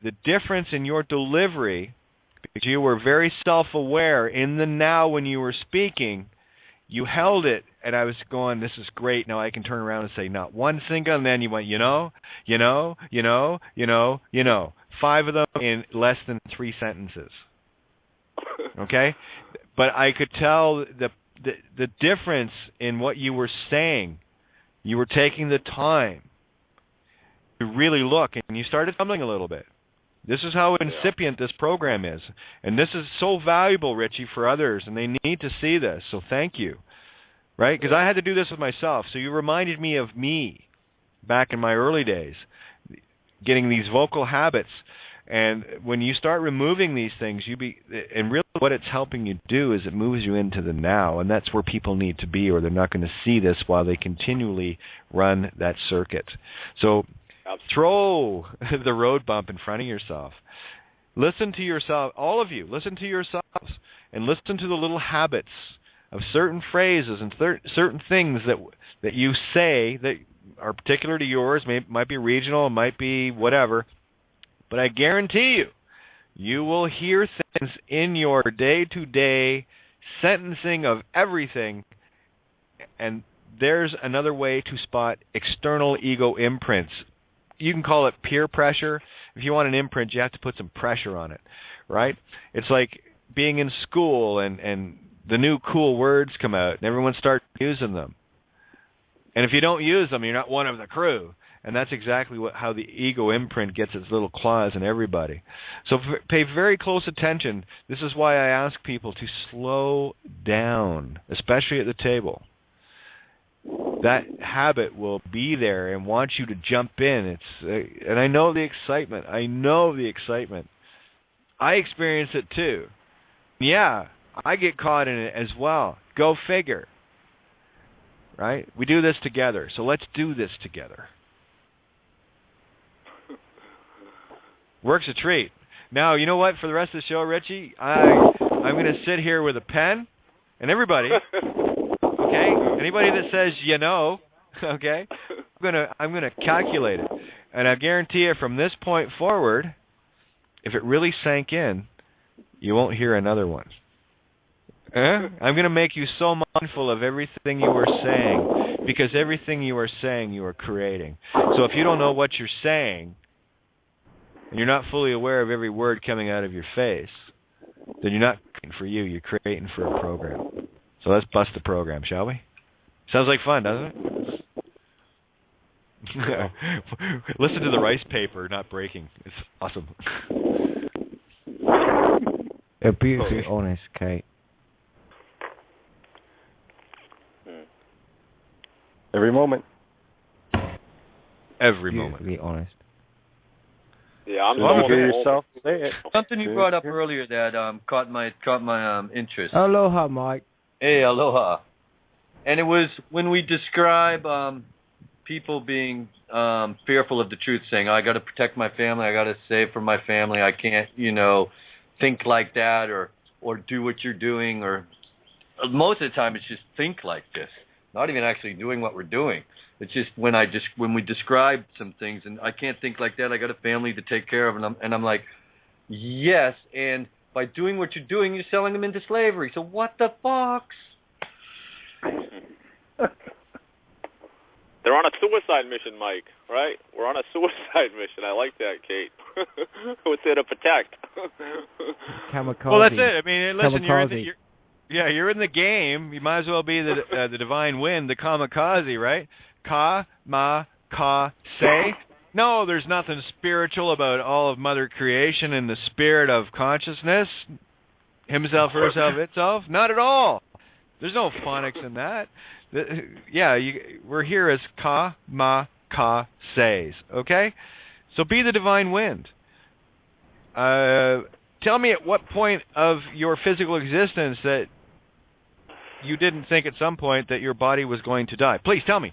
the difference in your delivery, because you were very self-aware in the now when you were speaking, you held it, and I was going, this is great, now I can turn around and say not one single, and then you went, 5 of them in less than 3 sentences. Okay? But I could tell the difference in what you were saying. You were taking the time to really look, and you started stumbling a little bit. This is how incipient this program is. And this is so valuable, Richie, for others, and they need to see this. So thank you. right? Because I had to do this with myself. So you reminded me of me back in my early days, getting these vocal habits. And when you start removing these things, and really what it's helping you do is it moves you into the now, and that's where people need to be, or they're not going to see this while they continually run that circuit. So throw the road bump in front of yourself. Listen to yourself, all of you, listen to yourselves, and listen to the little habits of certain phrases and certain things that you say that are particular to yours. Might be regional, might be whatever. But I guarantee you will hear things in your day-to-day sentencing of everything, and there's another way to spot external ego imprints. You can call it peer pressure. If you want an imprint, you have to put some pressure on it, right? It's like being in school and the new cool words come out, and everyone starts using them. And if you don't use them, you're not one of the crew. And that's exactly how the ego imprint gets its little claws in everybody. So pay very close attention. This is why I ask people to slow down, especially at the table. That habit will be there and want you to jump in. And I know the excitement. I experience it too. Yeah, I get caught in it as well. Go figure. Right? We do this together. So let's do this together. Works a treat. Now, you know what? For the rest of the show, Richie, I'm going to sit here with a pen, and everybody, okay? Anybody that says you know, okay? I'm going to calculate it, and I guarantee you, from this point forward, if it really sank in, you won't hear another one. I'm going to make you so mindful of everything you are saying, because everything you are saying, you are creating. So if you don't know what you're saying, and you're not fully aware of every word coming out of your face, then you're not creating for you, you're creating for a program. So let's bust the program, shall we? Sounds like fun, doesn't it? Listen to the rice paper not breaking. It's awesome. You're beautifully honest, Kate. Every moment. Every moment. Beautifully honest. Yeah, I'm going to yourself. Say it. Something you brought up earlier that caught my interest. Aloha, Mike. Hey, aloha. And it was when we describe people being fearful of the truth, saying, I got to protect my family, I got to save for my family, I can't, think like that or do what you're doing, or most of the time it's just think like this, not even actually doing what we're doing. It's just when we describe some things, and I can't think like that, I got a family to take care of, and I'm like, yes, and by doing what you're doing, you're selling them into slavery. So what the fox? They're on a suicide mission, Mike, right? We're on a suicide mission. I like that, Kate. What's there to protect? Kamikaze. Well, that's it. I mean, listen, Kamikaze. you're in the game. You might as well be the divine wind, the kamikaze, right? Ka-ma-ka-say. No, there's nothing spiritual about all of Mother Creation and the spirit of consciousness, himself, herself, itself. Not at all. There's no phonics in that. We're here as ka-ma-ka-says, okay? So be the divine wind. Tell me at what point of your physical existence that you didn't think at some point that your body was going to die. Please tell me.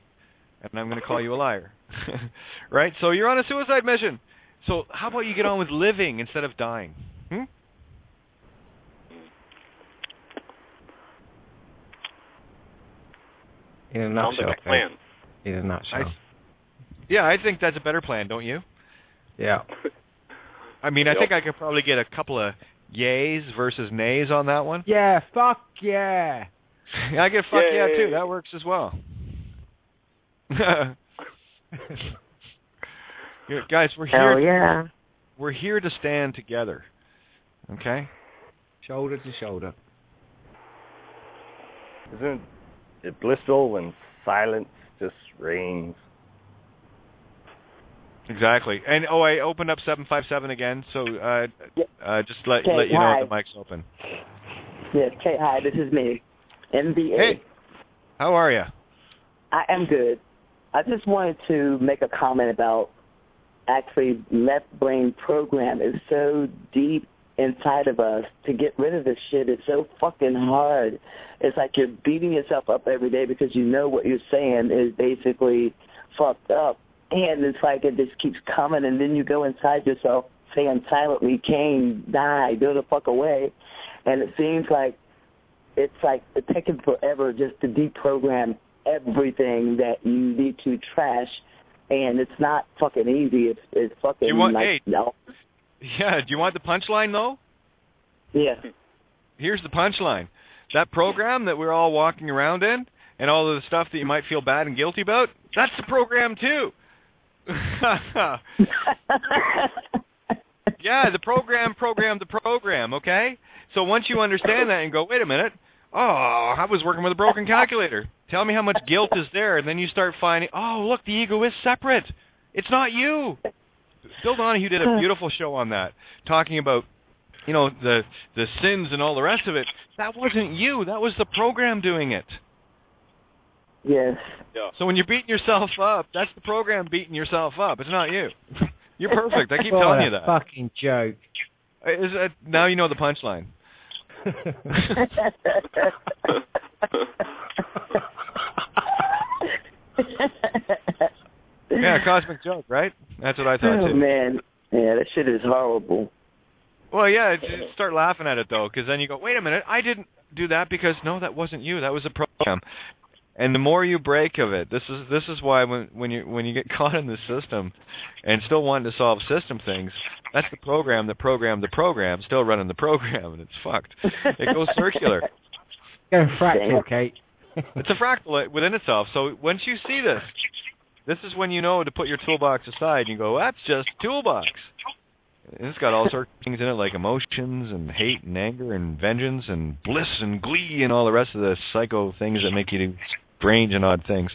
And I'm going to call you a liar. Right? So you're on a suicide mission. So how about you get on with living instead of dying? In a nutshell. Sounds like a plan. In a nutshell. I think that's a better plan, don't you? Yeah. I mean, I think I could probably get a couple of yays versus nays on that one. Yeah, fuck yeah. I get fuck yeah too. That works as well. Guys, we're here. Hell yeah. We're here to stand together. Okay? Shoulder to shoulder. Isn't it blissful when silence just reigns? Exactly. And I opened up 757 again, so just let you know the mic's open. Yes, Kate, hi, this is me. MBA. Hey. How are you? I am good. I just wanted to make a comment about actually left brain program is so deep inside of us. To get rid of this shit is so fucking hard. It's like you're beating yourself up every day because you know what you're saying is basically fucked up. And it's like it just keeps coming, and then you go inside yourself saying silently, Cain, die, go the fuck away. And it seems like it's taking forever just to deprogram everything that you need to trash, and it's not fucking easy. It's fucking no. Yeah, do you want the punchline, though? Yeah. Here's the punchline. That program that we're all walking around in, and all of the stuff that you might feel bad and guilty about, that's the program, too. Yeah, the program, okay? So once you understand that and go, wait a minute, I was working with a broken calculator. Tell me how much guilt is there, and then you start finding, look, the ego is separate. It's not you. Bill Donahue did a beautiful show on that, talking about, the sins and all the rest of it. That wasn't you. That was the program doing it. Yes. Yeah. So when you're beating yourself up, that's the program beating yourself up. It's not you. You're perfect. I keep telling you that. Fucking joke. Now you know the punchline. Yeah, cosmic joke, right? That's what I thought too. Oh man, yeah, that shit is horrible. Well, yeah, just start laughing at it though, because then you go, wait a minute, I didn't do that because no, that wasn't you. That was a program. And the more you break of it, this is why when you get caught in the system and still wanting to solve system things, that's the program still running the program, and it's fucked. It goes circular. Go fractal, Kate. It's a fractal within itself. So once you see this is when you know to put your toolbox aside and you go, that's just toolbox. And it's got all sorts of things in it, like emotions and hate and anger and vengeance and bliss and glee and all the rest of the psycho things that make you do strange and odd things.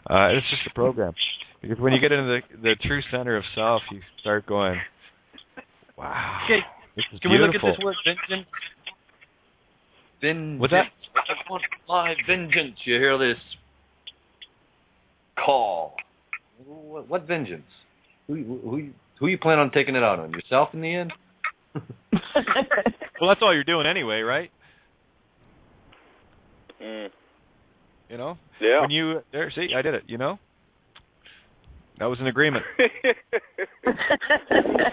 It's just a program. Because when you get into the true center of self, you start going, wow, okay. This is Can beautiful. we look at this word, vengeance? What's that? I want my vengeance. You hear this call. What vengeance? Who you plan on taking it out on? Yourself in the end? Well, that's all you're doing anyway, right? You know? Yeah. When you see, I did it. That was an agreement.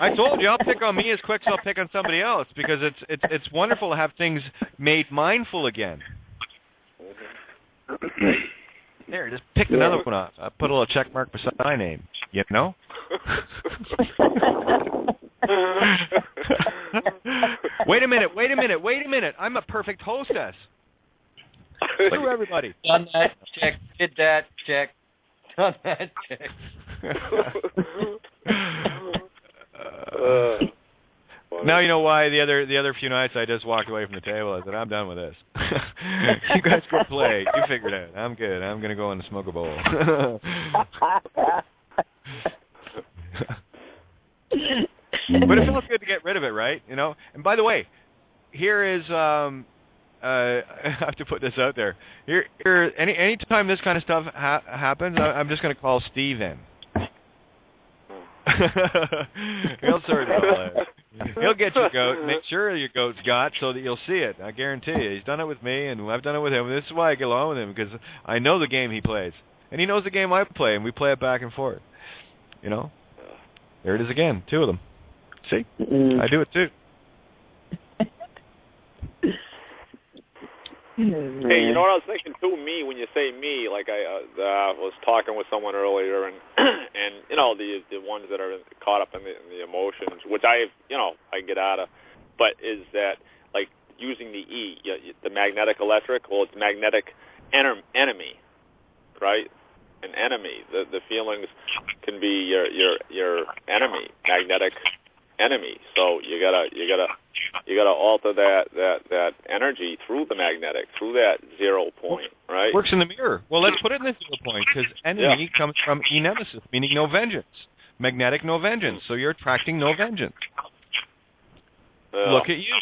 I told you I'll pick on me as quick as I'll pick on somebody else because it's wonderful to have things made mindful again. There, just pick another one up. Put a little check mark beside my name. Wait a minute. I'm a perfect hostess. Screw everybody. Done that, check. Did that, check. Done that, check. Now you know why the other few nights I just walked away from the table. I said, I'm done with this. You guys go play. You figure it out. I'm good. I'm going to go in and smoke a bowl. But it feels good to get rid of it, right? And by the way, here is I have to put this out there. Here any time this kind of stuff happens, I'm just going to call Steve in. He'll sort it all out. He'll get your goat, make sure your goat's got, so that you'll see it. I guarantee you. He's done it with me, and I've done it with him. This is why I get along with him, because I know the game he plays, and he knows the game I play, and we play it back and forth. There it is again, two of them. See, I do it too. Hey, you know what I was thinking too? Me, when you say me, like I was talking with someone earlier, and the ones that are caught up in the emotions, which I get out of, but is that like using the E, the magnetic electric? Well, it's magnetic enemy, right? An enemy. The feelings can be your enemy, magnetic enemy. So you gotta alter that energy through the magnetic, through that 0 point, right? Works in the mirror. Well, let's put it in the 0 point, because enemy comes from e-nemesis, meaning no vengeance. Magnetic, no vengeance. So you're attracting no vengeance. Look at you.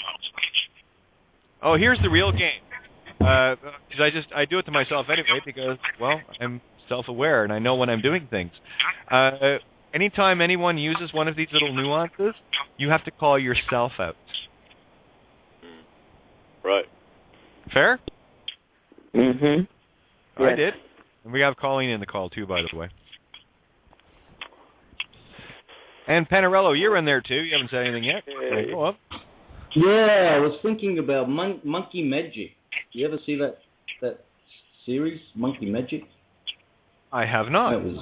Oh, here's the real game. Because I do it to myself anyway because, well, I'm self-aware and I know when I'm doing things. Anytime anyone uses one of these little nuances, you have to call yourself out. Right. Fair? Mhm. I did. And we have Colleen in the call too, by the way. And Panarello, you're in there too. You haven't said anything yet. Hey. Go up. Yeah, I was thinking about Monkey Magic. You ever see that series, Monkey Magic? I have not. That was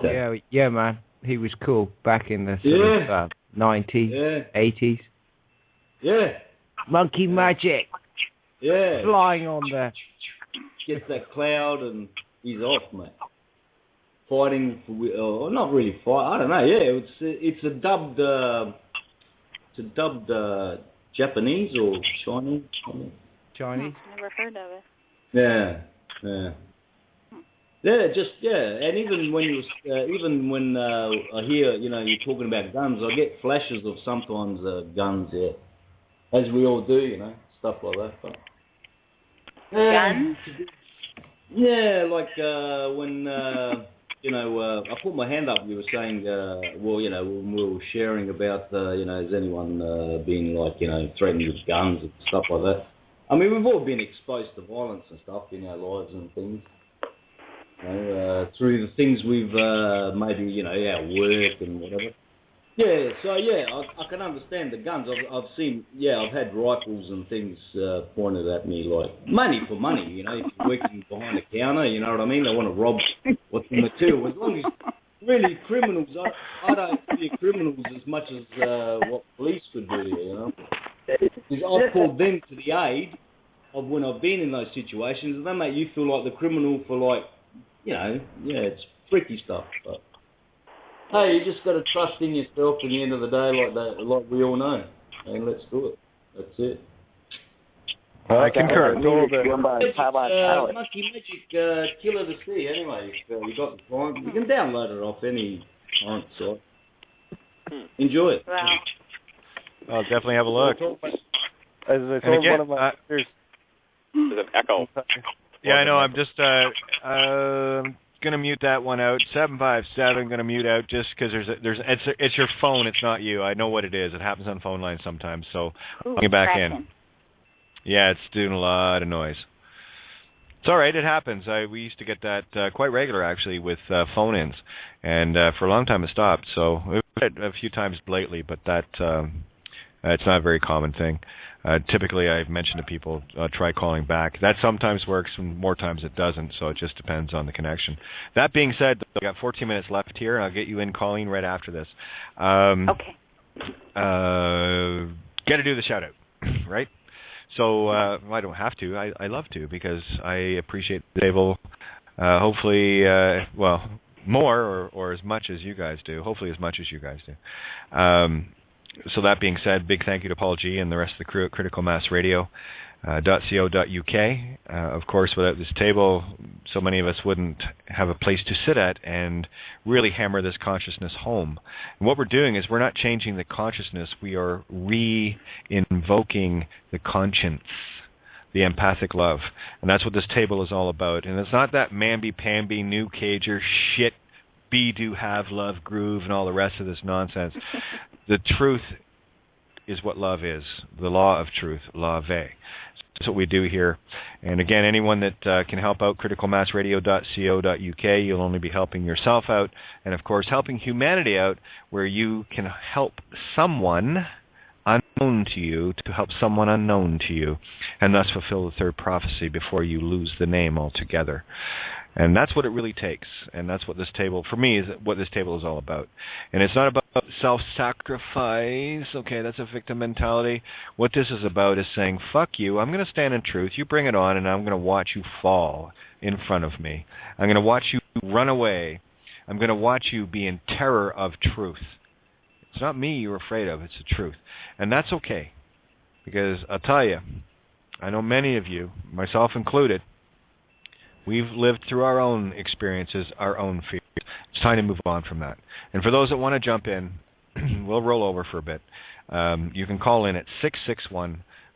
okay. Yeah, man. He was cool back in the sort of 90s, 80s. Yeah. Monkey Magic. Yeah. Flying on the... Gets that cloud and he's off, mate. Fighting for, not really fight. I don't know. Yeah, it's a dubbed Japanese or Chinese. Chinese. Never heard of it. Yeah. And even when I hear you're talking about guns, I get flashes of sometimes guns. Yeah, as we all do, stuff like that. But, guns. Yeah, like when I put my hand up. You were saying, when we were sharing about, has anyone been threatened with guns and stuff like that? I mean, we've all been exposed to violence and stuff in our lives and things. Through the things we've maybe our work and whatever. Yeah, so I can understand the guns. I've seen, I've had rifles and things pointed at me like money for money. If you're working behind a counter, you know what I mean. They want to rob what's in the till. As long as really criminals, I don't fear criminals as much as what police could do. Because I've called them to the aid of when I've been in those situations, and they make you feel like the criminal for it's freaky stuff. But hey, you just got to trust in yourself. In the end of the day, like we all know, and let's do it. That's it. I concur. Monkey Magic, killer to see. Anyway, if you got the time, you can download it off any torrent site. Enjoy it. Wow. I'll definitely have a look. As I told one of my there's an echo. Yeah, I know. I'm just gonna mute that one out. 757 gonna mute out just because it's your phone. It's not you. I know what it is. It happens on phone lines sometimes. So I'll get back in. Yeah, it's doing a lot of noise. It's all right. It happens. We used to get that quite regular actually with phone-ins, and for a long time it stopped. So we've had it a few times lately, but that it's not a very common thing. Typically, I've mentioned to people, try calling back. That sometimes works, and more times it doesn't, so it just depends on the connection. That being said, I've got 14 minutes left here, and I'll get you in, Colleen, right after this. Okay. Got to do the shout-out, right? So I don't have to. I love to because I appreciate the table. Hopefully, more or as much as you guys do. Hopefully as much as you guys do. So that being said, big thank you to Paul G. and the rest of the crew at criticalmassradio.co.uk. Of course, without this table, so many of us wouldn't have a place to sit at and really hammer this consciousness home. And what we're doing is we're not changing the consciousness, we are re-invoking the conscience, the empathic love. And that's what this table is all about. And it's not that mamby-pamby, new cager shit, be, do, have, love, groove, and all the rest of this nonsense. The truth is what love is, the law of truth, lave. That's what we do here. And again, anyone that can help out, criticalmassradio.co.uk, you'll only be helping yourself out, and of course helping humanity out, where you can help someone unknown to you to help someone unknown to you, and thus fulfill the third prophecy before you lose the name altogether. And that's what it really takes, and that's what this table, for me, is what this table is all about. And it's not about self-sacrifice, okay, that's a victim mentality. What this is about is saying, fuck you, I'm going to stand in truth, you bring it on, and I'm going to watch you fall in front of me. I'm going to watch you run away. I'm going to watch you be in terror of truth. It's not me you're afraid of, it's the truth. And that's okay, because I'll tell you, I know many of you, myself included, we've lived through our own experiences, our own fears. It's time to move on from that. And for those that want to jump in, we'll roll over for a bit. You can call in at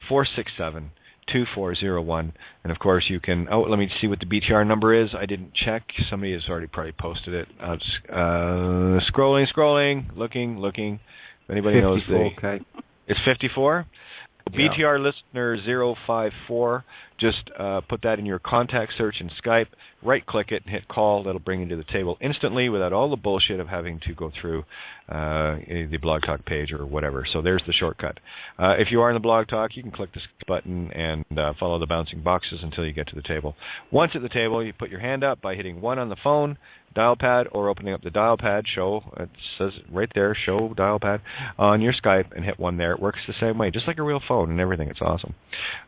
661-467-2346. 2401. And, of course, you can... Oh, let me see what the BTR number is. I didn't check. Somebody has already probably posted it. Scrolling, looking. If anybody 54, knows the... okay. It's 54? Yeah. BTR listener 054. Just put that in your contact search in Skype. Right-click it and hit call. That'll bring you to the table instantly without all the bullshit of having to go through the Blog Talk page or whatever. So there's the shortcut. If you are in the Blog Talk, you can click this button and follow the bouncing boxes until you get to the table. Once at the table, you put your hand up by hitting 1 on the phone, dial pad, or opening up the dial pad. It says right there, show dial pad on your Skype, and hit 1 there. It works the same way, just like a real phone and everything. It's awesome.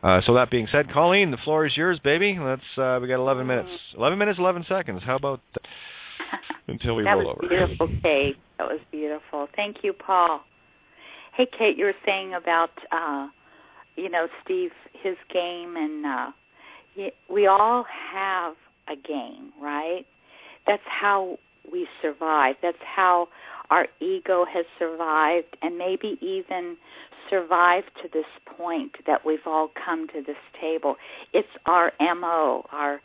So that being said, Colleen, the floor is yours, baby. We got 11 minutes. 11 minutes, 11 seconds. How about that? Until we roll over. That was beautiful, Kate. That was beautiful. Thank you, Paul. Hey, Kate, you were saying about, Steve, his game, and we all have a game, right? That's how we survive. That's how our ego has survived, and maybe even survived to this point that we've all come to this table. It's our MO, our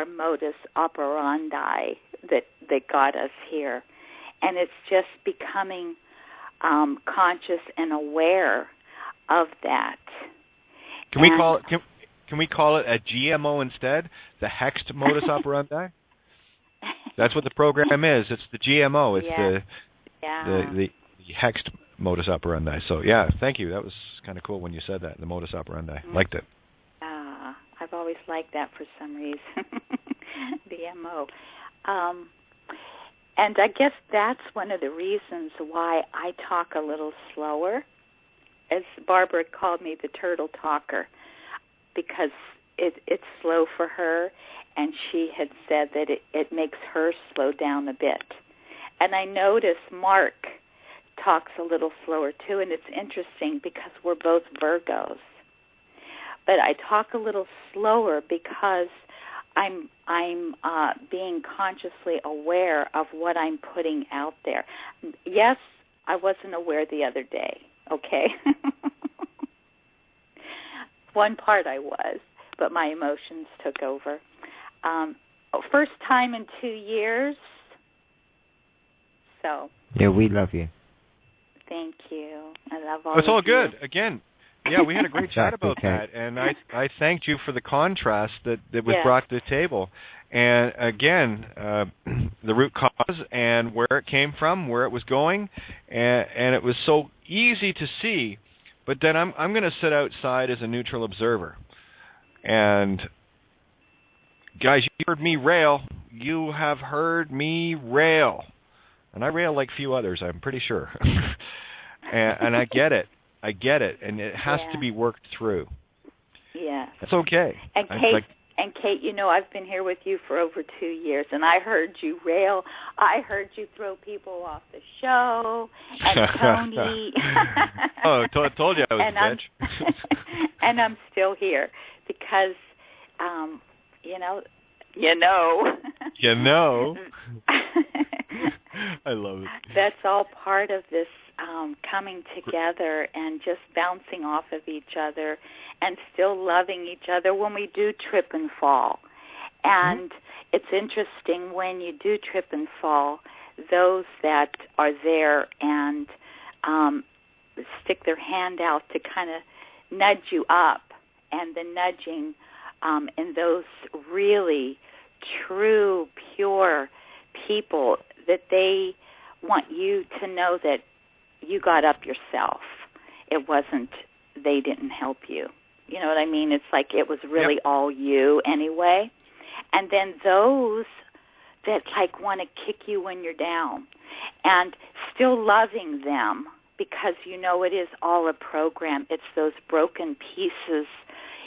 modus operandi that got us here. And it's just becoming conscious and aware of that. Can we call it a GMO instead? The hexed modus operandi? That's what the program is. It's the GMO. It's the hexed modus operandi. So, yeah, thank you. That was kind of cool when you said that, the modus operandi. Liked it. I've always liked that for some reason, the MO. And I guess that's one of the reasons why I talk a little slower. As Barbara called me, the turtle talker, because it's slow for her, and she had said that it makes her slow down a bit. And I notice Mark talks a little slower too, and it's interesting because we're both Virgos. But I talk a little slower because I'm being consciously aware of what I'm putting out there. Yes, I wasn't aware the other day, okay? One part I was, but my emotions took over. First time in 2 years. So. Yeah, we love you. Thank you. I love all It's all of you. good. Again, yeah, we had a great chat about that, and I thanked you for the contrast that was brought to the table. And again, the root cause and where it came from, where it was going, and it was so easy to see. But then I'm going to sit outside as a neutral observer. And guys, you heard me rail. You have heard me rail. And I rail like few others, I'm pretty sure. and I get it. And it has to be worked through. Yeah. That's okay. And Kate, I've been here with you for over 2 years, and I heard you rail. I heard you throw people off the show, and Tony. Oh, told you I was a bitch. And I'm still here because, I love it. That's all part of this coming together and just bouncing off of each other and still loving each other when we do trip and fall. And it's interesting when you do trip and fall, those that are there and stick their hand out to kind of nudge you up, and the nudging in those really true, pure people, that they want you to know that you got up yourself. It wasn't, they didn't help you. You know what I mean? It's like it was really all you anyway. And then those that like want to kick you when you're down, and still loving them because it is all a program. It's those broken pieces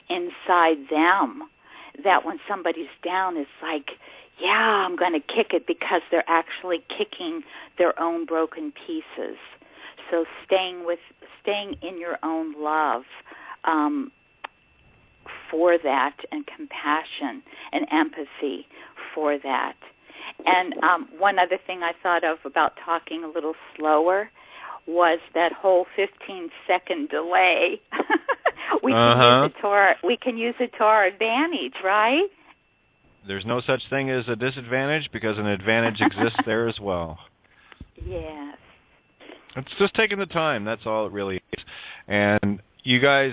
inside them that when somebody's down, it's like, yeah, I'm going to kick it, because they're actually kicking their own broken pieces. So staying in your own love for that, and compassion and empathy for that. And one other thing I thought of about talking a little slower was that whole 15-second delay we can use it to our advantage, right? There's no such thing as a disadvantage because an advantage exists there as well. Yes. It's just taking the time. That's all it really is. And you guys,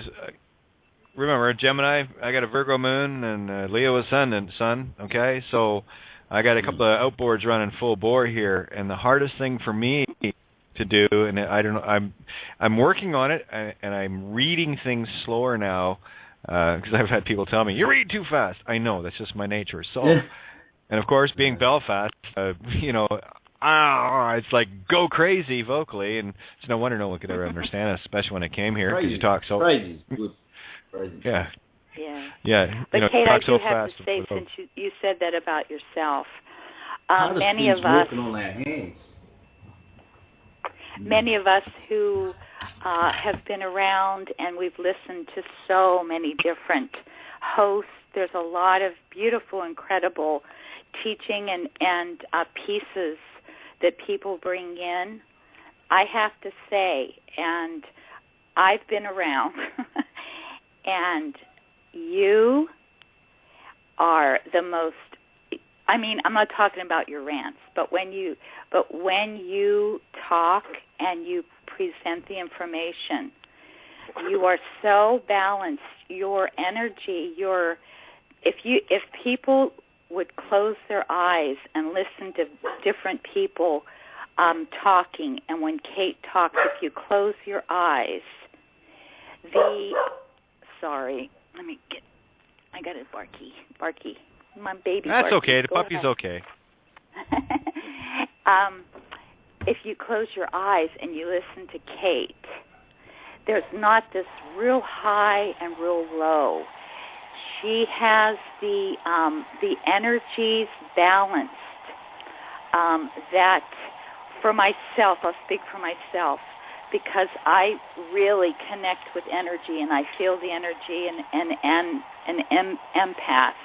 remember, Gemini, I got a Virgo moon and Leo ascendant sun, okay? So I got a couple of outboards running full bore here. And the hardest thing for me to do, and I don't know, I'm working on it, and I'm reading things slower now, because I've had people tell me, you read too fast. I know, that's just my nature. So, and of course, being Belfast, it's like go crazy vocally, and it's no wonder no one could ever understand us, especially when I came here, because you talk so crazy. Yeah. Yeah. But Kate, I do have to say, since you said that about yourself, many of us working on their hands. Many of us who have been around and we've listened to so many different hosts. There's a lot of beautiful, incredible teaching and pieces that people bring in. I have to say, and I've been around, and you are the most, I mean, I'm not talking about your rants, but when you talk and you present the information, you are so balanced. Your energy, if people would close their eyes and listen to different people talking, and when Kate talks, if you close your eyes, I got it, Barky. My baby. That's Barky. okay. The Go puppy's ahead. okay. If you close your eyes and you listen to Kate, there's not this real high and real low. She has the energies balanced. That for myself, I'll speak for myself, because I really connect with energy and I feel the energy and an empath.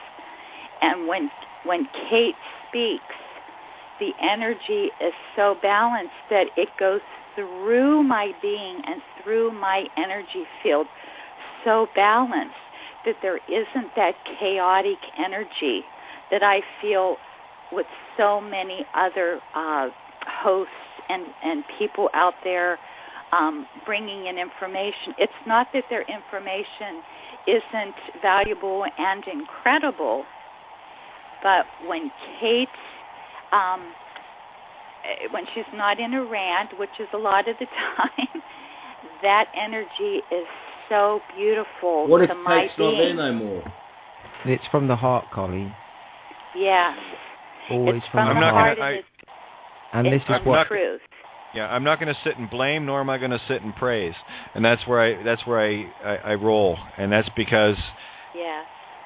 And when Kate speaks, the energy is so balanced that it goes through my being and through my energy field, so balanced that there isn't that chaotic energy that I feel with so many other hosts and people out there bringing in information. It's not that their information isn't valuable and incredible, but when Kate, when she's not in a rant, which is a lot of the time, that energy is so beautiful what to if my Kate's not there being. no more? It's from the heart, Colleen. Yes. Always it's from the the heart. And it's this is from what. the truth. Yeah, I'm not going to sit and blame, nor am I going to sit and praise, and that's where I roll, and that's because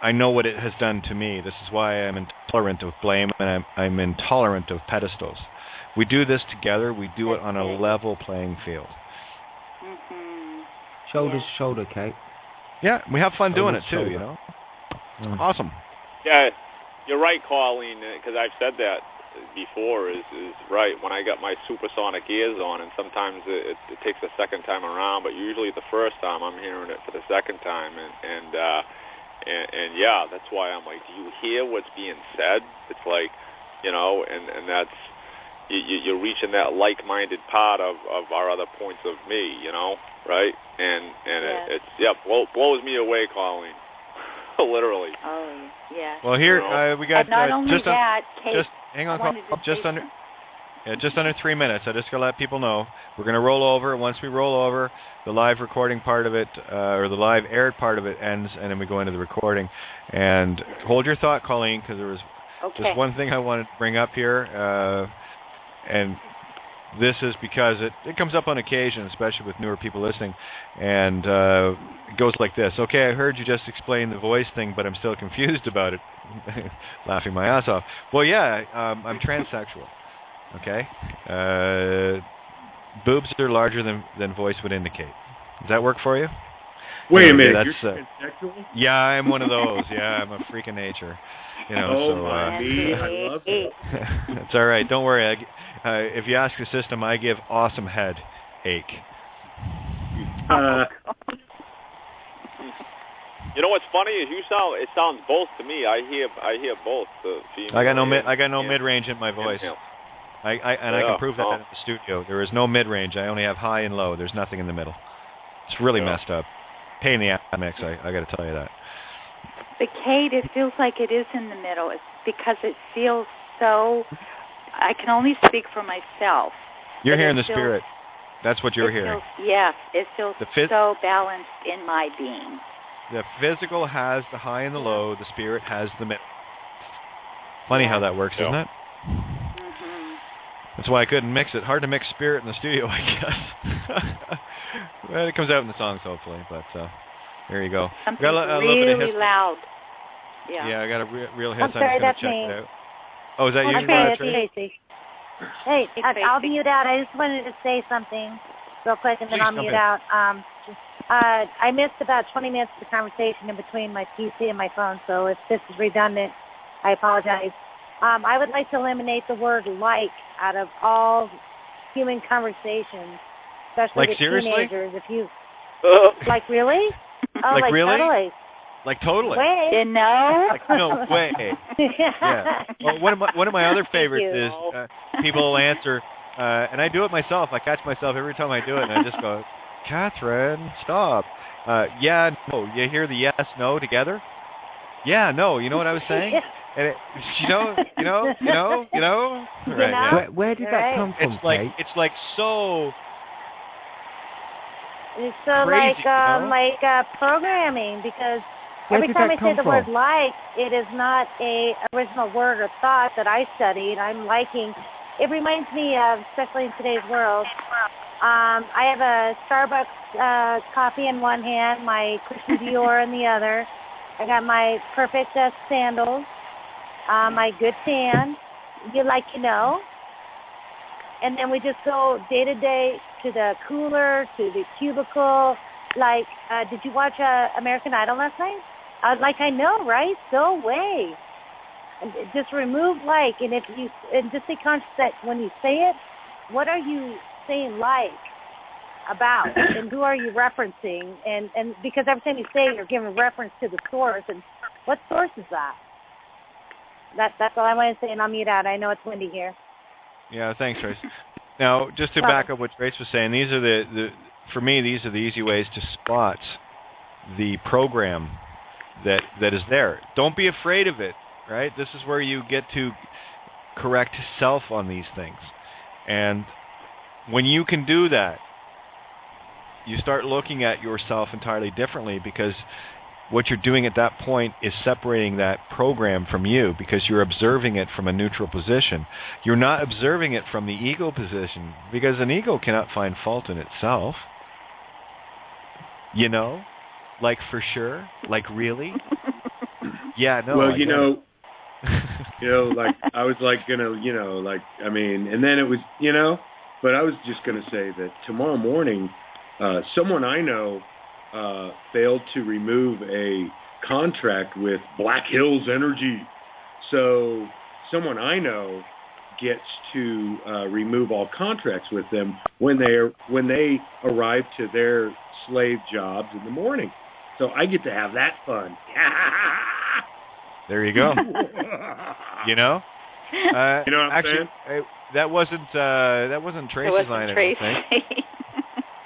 I know what it has done to me. This is why I'm intolerant of blame, and I'm intolerant of pedestals. We do this together. We do it on a level playing field. Mm-hmm. Shoulder to shoulder, Kate. Yeah, we have fun doing it too. Shoulder. You know. Awesome. Yeah, you're right, Colleen, because I've said that before is right. When I got my supersonic ears on, and sometimes it takes a second time around, but usually the first time I'm hearing it for the second time, and yeah, that's why I'm like, do you hear what's being said? It's like, and that's you're reaching that like-minded part of our other points of me, right? And it's blows me away, Colleen. Literally. Oh, yeah. Well, here we got not only just that, Kate, just hang on, just under 3 minutes. I just gotta let people know we're gonna roll over. Once we roll over, the live recording part of it, or the live aired part of it ends, and then we go into the recording. And hold your thought, Colleen, because there was just one thing I wanted to bring up here, and this is because it comes up on occasion, especially with newer people listening, and it goes like this. Okay, I heard you just explain the voice thing, but I'm still confused about it. Laughing my ass off. Well, yeah, I'm transsexual. Okay? Boobs are larger than voice would indicate. Does that work for you? Wait a minute, you're transsexual? Yeah, I'm one of those. Yeah, I'm a freak of nature. I love it. It's all right. Don't worry. If you ask the system, I give awesome head ache. You know what's funny is it sounds both to me. I hear both. The female I got no mid-range in my voice. I can prove that in the studio. There is no mid-range. I only have high and low. There's nothing in the middle. It's really messed up. Pain in the ass mix. I got to tell you that. But Kate, it feels like it is in the middle. It's because it feels so. I can only speak for myself. You're hearing the spirit. That's what you're hearing. Yes, it feels so balanced in my being. The physical has the high and the low. The spirit has the middle. Funny how that works, isn't it? Mm-hmm. That's why I couldn't mix it. Hard to mix spirit in the studio, I guess. Well, it comes out in the songs, hopefully. But there you go. Something really loud. Yeah, I got a real hiss. I'm sorry, that's check me. it out. Oh, is that you, Tracy? Hey, I'll mute out. I just wanted to say something real quick, and then I'll mute out. I missed about 20 minutes of the conversation in between my PC and my phone, so if this is redundant, I apologize. I would like to eliminate the word like out of all human conversations, especially with teenagers. If you like, really? Oh, like really? Totally. Like totally. Way. You know? Like, no way. Yeah. Well, one of my other favorites is people will answer, and I do it myself. I catch myself every time I do it, and I just go, Catherine, stop. Yeah, no. You hear the yes, no together? Yeah, no. You know what I was saying? And it, you know. Right, yeah. Where did that come from, Kate? It's like so. It's so crazy, like programming, because every time I say the word like, it is not a original word or thought that I studied. I'm liking. It reminds me of, especially in today's world. I have a Starbucks coffee in one hand, my Christian Dior in the other. I got my perfect sandals, my good tan. And then we just go day to day to the cooler, to the cubicle. Like, did you watch American Idol last night? I know, right? Go away. And just remove like, and just be conscious that when you say it, what are you saying like about, and who are you referencing? And because every time you say it, you're giving reference to the source, and what source is that? That's all I want to say, and I'll mute out. I know it's windy here. Yeah, thanks, Trace. Now, just to back up what Trace was saying, these are for me, these are the easy ways to spot the program that is there. Don't be afraid of it, right? This is where you get to correct self on these things. And when you can do that, you start looking at yourself entirely differently, because what you're doing at that point is separating that program from you, because you're observing it from a neutral position. You're not observing it from the ego position, because an ego cannot find fault in itself. Like for sure, like really. Yeah, no. Well, like I was like gonna, and then it was, but I was just gonna say that tomorrow morning, someone I know failed to remove a contract with Black Hills Energy. So someone I know gets to remove all contracts with them when they arrive to their slave jobs in the morning. So I get to have that fun. There you go. You know what I'm saying? That wasn't Tracy's line. Tracy.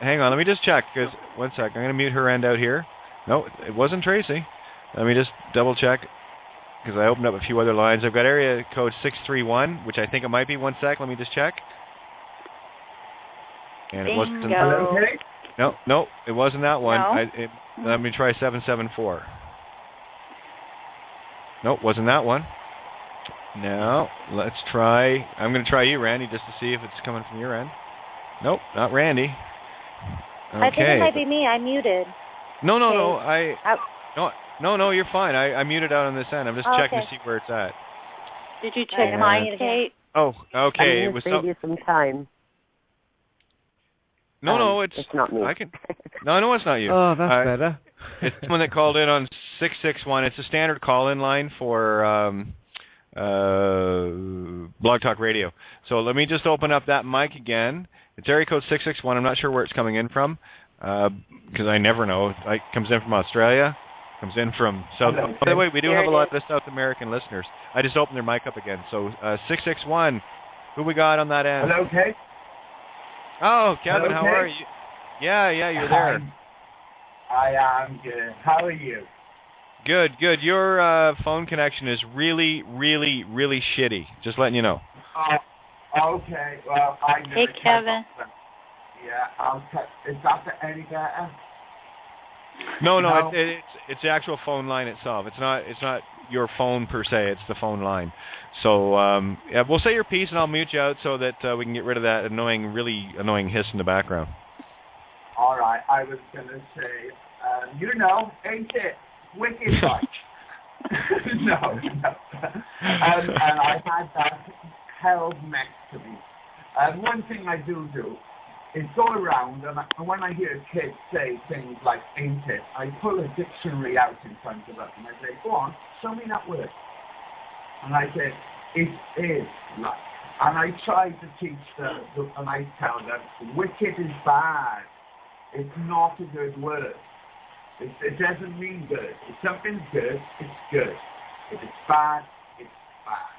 Hang on, let me just check. Because one sec, I'm going to mute her end out here. No, it wasn't Tracy. Let me just double check, because I opened up a few other lines. I've got area code 631, which I think it might be. One sec, let me just check. And it wasn't. No, it wasn't that one. No. Let me try 774. Nope, wasn't that one. Now, let's try. I'm going to try you, Randy, just to see if it's coming from your end. Nope, not Randy. Okay. I think it might be me. I'm muted. No. No, you're fine. I muted out on this end. I'm just checking to see where it's at. Did you check mine, Kate? Oh, okay. I'm going to save you some time. No, it's not me. No, it's not you. Oh, that's better. It's someone that called in on 661. It's a standard call-in line for Blog Talk Radio. So let me just open up that mic again. It's area code 661. I'm not sure where it's coming in from, because I never know. It comes in from Australia. Comes in from South. Hello, by the way, we do have a lot of South American listeners. I just opened their mic up again. So 661, who we got on that end? Hello, Kate. Oh, Kevin, Hello, how Kate? are you? Yeah, you're there. I am good. How are you? Good. Your phone connection is really, really, really shitty. Just letting you know. Okay. Well, I know. Hey, Kevin. Is that any better? No, it's the actual phone line itself. It's not your phone per se. It's the phone line. So we'll say your piece, and I'll mute you out so that we can get rid of that really annoying hiss in the background. All right. I was gonna say, ain't it wicked like? No. And I had that held next to me. One thing I do is go around, and when I hear kids say things like "ain't it," I pull a dictionary out in front of us, and I say, "Go on, show me that word." And I say, "It is like," and I try to teach them, and I tell them, "Wicked is bad. It's not a good word. It doesn't mean good. If something's good, it's good. If it's bad, it's bad."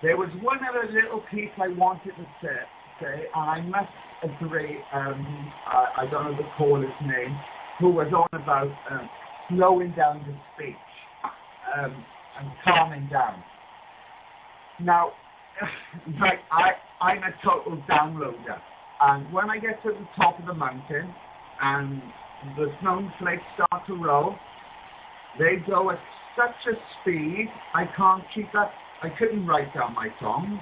There was one other little piece I wanted to say, and I must agree, I don't know the caller's name, who was on about slowing down the speech and calming down. Now, like I'm a total downloader, and when I get to the top of the mountain and the snowflakes start to roll, they go at such a speed I can't keep up. I couldn't write down my songs.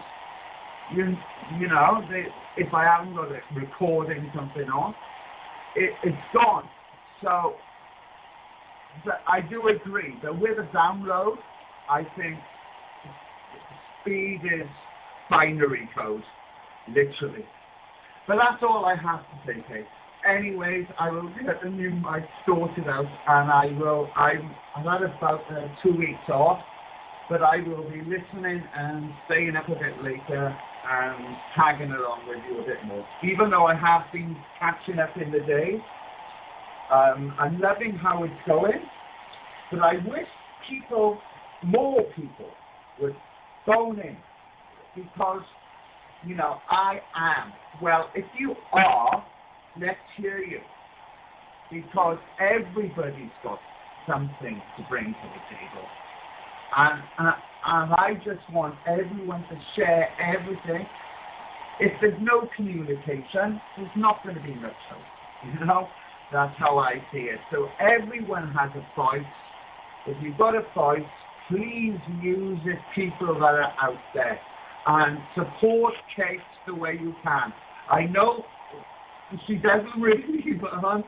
If I haven't got it recording something on, it's gone. So I do agree that with a download, I think speed is binary code, literally. But that's all I have to say, Kate. Anyways, I will get the new mic sorted out, and I've had about 2 weeks off, but I will be listening and staying up a bit later and tagging along with you a bit more. Even though I have been catching up in the day, I'm loving how it's going, but I wish more people would phone in, because, I am. Well, if you are, let's hear you, because everybody's got something to bring to the table. And I just want everyone to share everything. If there's no communication, there's not going to be much hope. That's how I see it. So everyone has a voice. If you've got a voice, please use it, people that are out there, and support Kate the way you can. I know she doesn't really want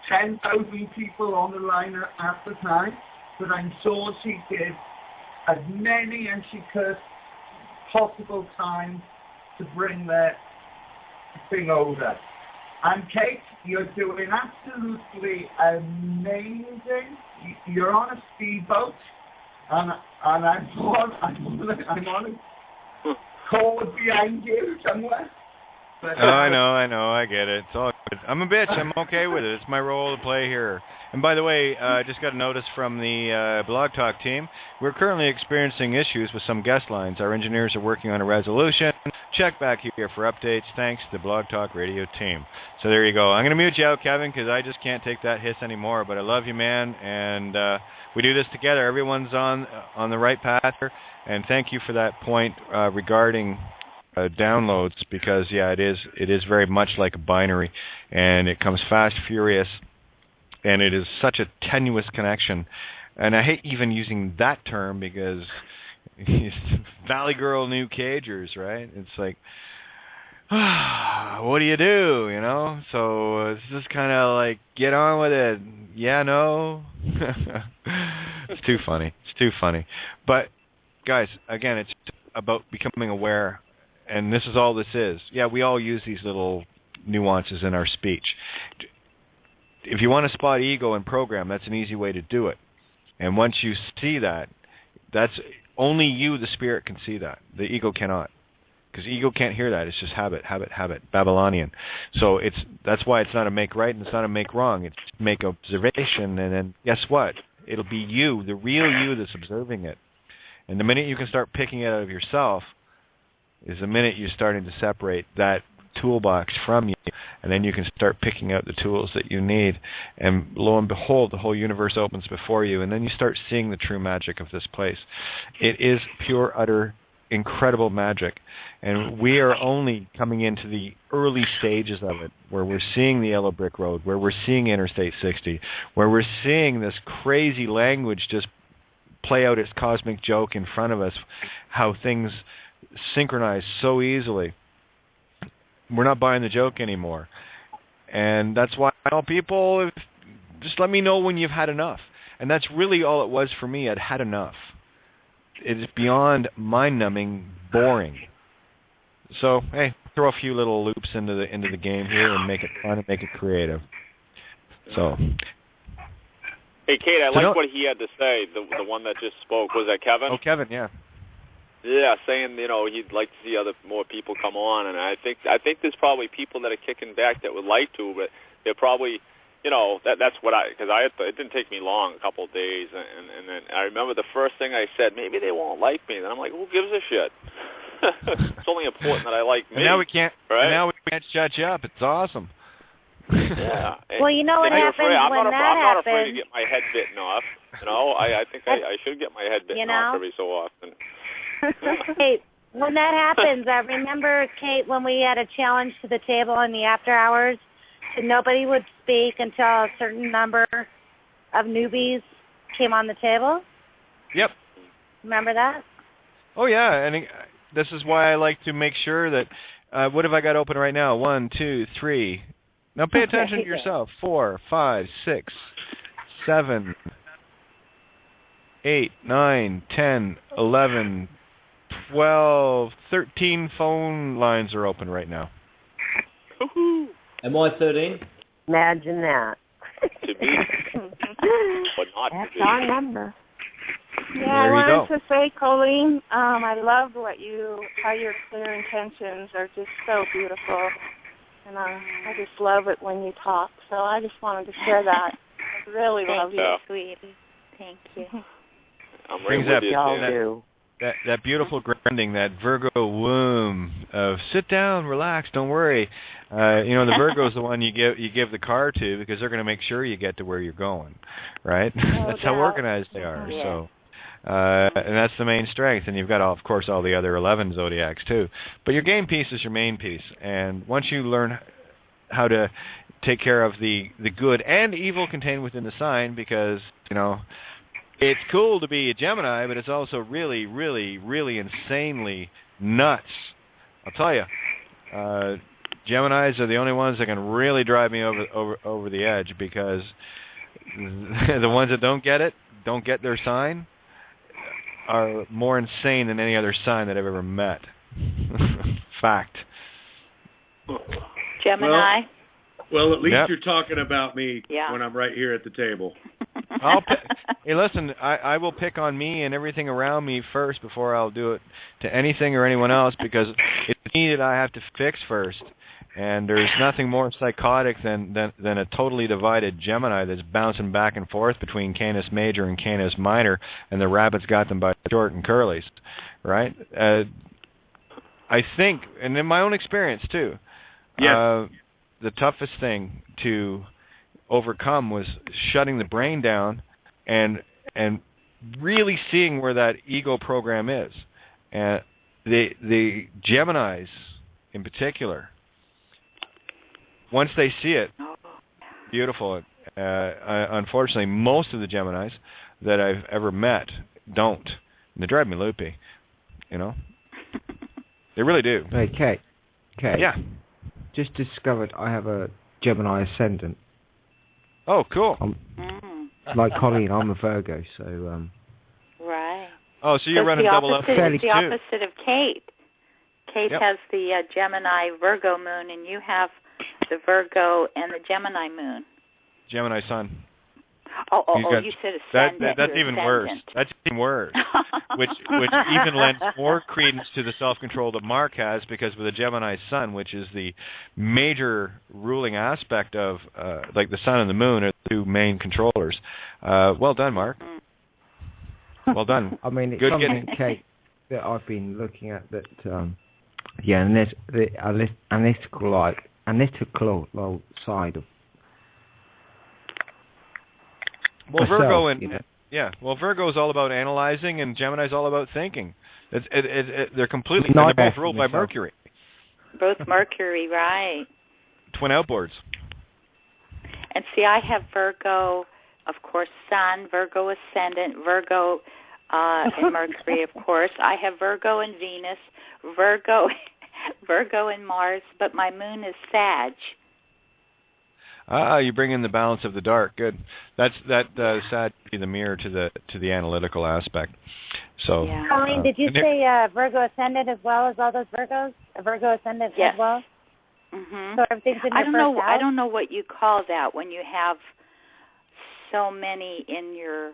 10,000 people on the line at the time, but I'm sure she did as many as she could possible time to bring that thing over. And Kate, you're doing absolutely amazing. You're on a speedboat, and I'm on a cord behind you somewhere. But, I know, I get it. It's all good. I'm a bitch. I'm okay with it. It's my role to play here. And by the way, I just got a notice from the Blog Talk team. We're currently experiencing issues with some guest lines. Our engineers are working on a resolution. Check back here for updates. Thanks to the Blog Talk radio team. So there you go. I'm going to mute you out, Kevin, because I just can't take that hiss anymore. But I love you, man, and we do this together. Everyone's on the right path here. And thank you for that point regarding downloads, because it is very much like a binary, and it comes fast, furious, and it is such a tenuous connection. And I hate even using that term, because Valley Girl, New Cagers, right? It's like, what do you do, So it's just kind of like, get on with it. Yeah, no. It's too funny. But guys, again, it's about becoming aware. And this is all this is. Yeah, we all use these little nuances in our speech. If you want to spot ego and program, that's an easy way to do it. And once you see that, that's only you, the spirit, can see that. The ego cannot. because ego can't hear that. It's just habit, Babylonian. So that's why it's not a make right and it's not a make wrong. It's make observation, and then guess what? It'll be you, the real you, that's observing it. And the minute you can start picking it out of yourself is the minute you're starting to separate that toolbox from you, and then you can start picking out the tools that you need, and lo and behold, the whole universe opens before you, and then you start seeing the true magic of this place. It is pure, utter, incredible magic, and we are only coming into the early stages of it, where we're seeing the yellow brick road, where we're seeing Interstate 60, where we're seeing this crazy language just play out its cosmic joke in front of us, how things synchronize so easily. We're not buying the joke anymore. And that's why I tell people, just let me know when you've had enough. And that's really all it was for me. I'd had enough. It is beyond mind-numbing, boring. So, hey, throw a few little loops into the game here and make it fun and make it creative. So. Hey, Kate, I like what he had to say, the one that just spoke. Was that Kevin? Oh, Kevin, yeah. Yeah, saying, he'd like to see more people come on, and I think there's probably people that are kicking back that would like to, but they're probably, that's what because it didn't take me long, a couple of days, and then I remember the first thing I said, maybe they won't like me, then I'm like, who gives a shit? It's only important that I like me. And now we can't. Right? And now we can't shut you up. It's awesome. Yeah. Well, you know what happens when that happens. I'm not afraid to get my head bitten off. I think I should get my head bitten off every so often. Hey, when that happens, I remember, Kate, when we had a challenge to the table in the after hours, that nobody would speak until a certain number of newbies came on the table? Yep. Remember that? Oh, yeah, and this is why I like to make sure that, what have I got open right now? 1, 2, 3. Now pay attention to yourself. 4, 5, 6, 7, 8, 9, 10, 11, 12, 13 phone lines are open right now. Am I 13? Imagine that. To be. But not That's to be. our number. Yeah, I wanted to say, Colleen, I love how your clear intentions are just so beautiful. And I just love it when you talk. So I just wanted to share that. I really love you. Sweetie. Thank you. I'm right with you. That beautiful grounding, that Virgo womb of sit down, relax, don't worry. The Virgo is the one you give the car to because they're going to make sure you get to where you're going, right? That's how organized they are. Yeah. So, and that's the main strength. And you've got, of course, all the other 11 zodiacs too. But your game piece is your main piece. And once you learn how to take care of the good and evil contained within the sign, because it's cool to be a Gemini, but it's also really, really, really insanely nuts. I'll tell you, Geminis are the only ones that can really drive me over the edge, because the ones that don't get their sign, are more insane than any other sign that I've ever met. Fact. Gemini. Well, at least you're talking about me when I'm right here at the table. Hey, listen, I will pick on me and everything around me first before I'll do it to anything or anyone else, because it's me that I have to fix first. And there's nothing more psychotic than a totally divided Gemini that's bouncing back and forth between Canis Major and Canis Minor, and the rabbit's got them by short and curlies, right? I think, and in my own experience too, the toughest thing to overcome was shutting the brain down and really seeing where that ego program is. And the Geminis in particular, once they see it, beautiful. Unfortunately, most of the Geminis that I've ever met don't. And they drive me loopy, They really do. Hey, Kate. Yeah. Just discovered I have a Gemini ascendant. Oh, cool. Like Colleen, I'm a Virgo, so... Right. Oh, so you're running double up. It's the opposite of Kate. Kate has the Gemini Virgo moon, and you have the Virgo and the Gemini moon. Gemini sun. You said ascendant. That's even worse. That's even worse. which even lends more credence to the self-control that Mark has, because with a Gemini sun, which is the major ruling aspect of, like the sun and the moon are the two main controllers. Well done, Mark. Well done. I mean, it's good something, Kate, that I've been looking at that, and there's the analytical side of. Well, myself, Virgo and Virgo is all about analyzing, and Gemini is all about thinking. They're completely. They're both ruled by Mercury. Both Mercury, right? Twin outboards. And see, I have Virgo, of course, Sun, Virgo ascendant, Virgo and Mercury, of course. I have Virgo and Venus, Virgo and Mars, but my moon is Sag. You bring in the balance of the dark. Good. That Sag be the mirror to the analytical aspect. So, Colleen, did you say Virgo ascendant as well as all those Virgos? A Virgo ascendant as well. Mm-hmm. So everything's in your first house? I don't know what you call that when you have so many in your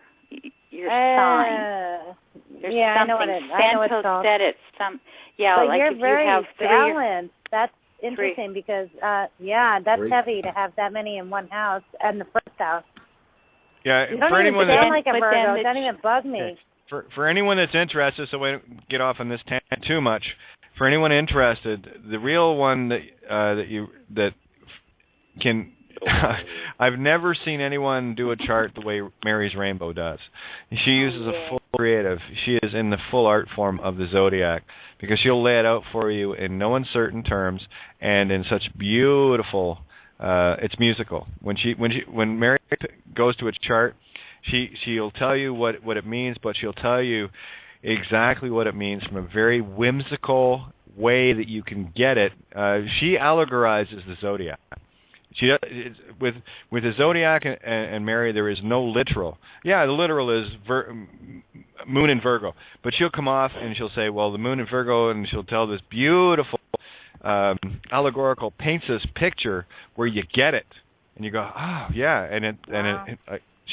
sign. There's I know what it's called. Said it some. Yeah, but like you're if very you have balanced. That's interesting because that's heavy to have that many in one house and the first house. Yeah, you don't for even anyone sound like a Virgo. It doesn't even bug me. Okay. For anyone that's interested, so we don't get off on this tangent too much. For anyone interested, the real one that can I've never seen anyone do a chart the way Mary's Rainbow does. She uses a full creative. She is in the full art form of the zodiac, because she'll lay it out for you in no uncertain terms and in such beautiful. It's musical. When Mary goes to a chart, she'll tell you what it means, but she'll tell you exactly what it means from a very whimsical way that you can get it. She allegorizes the zodiac. With the zodiac and Mary, there is no literal. Yeah, the literal is moon in Virgo, but she'll come off and she'll say, well, the moon in Virgo, and she'll tell this beautiful allegorical, paints this picture where you get it, and you go, oh yeah,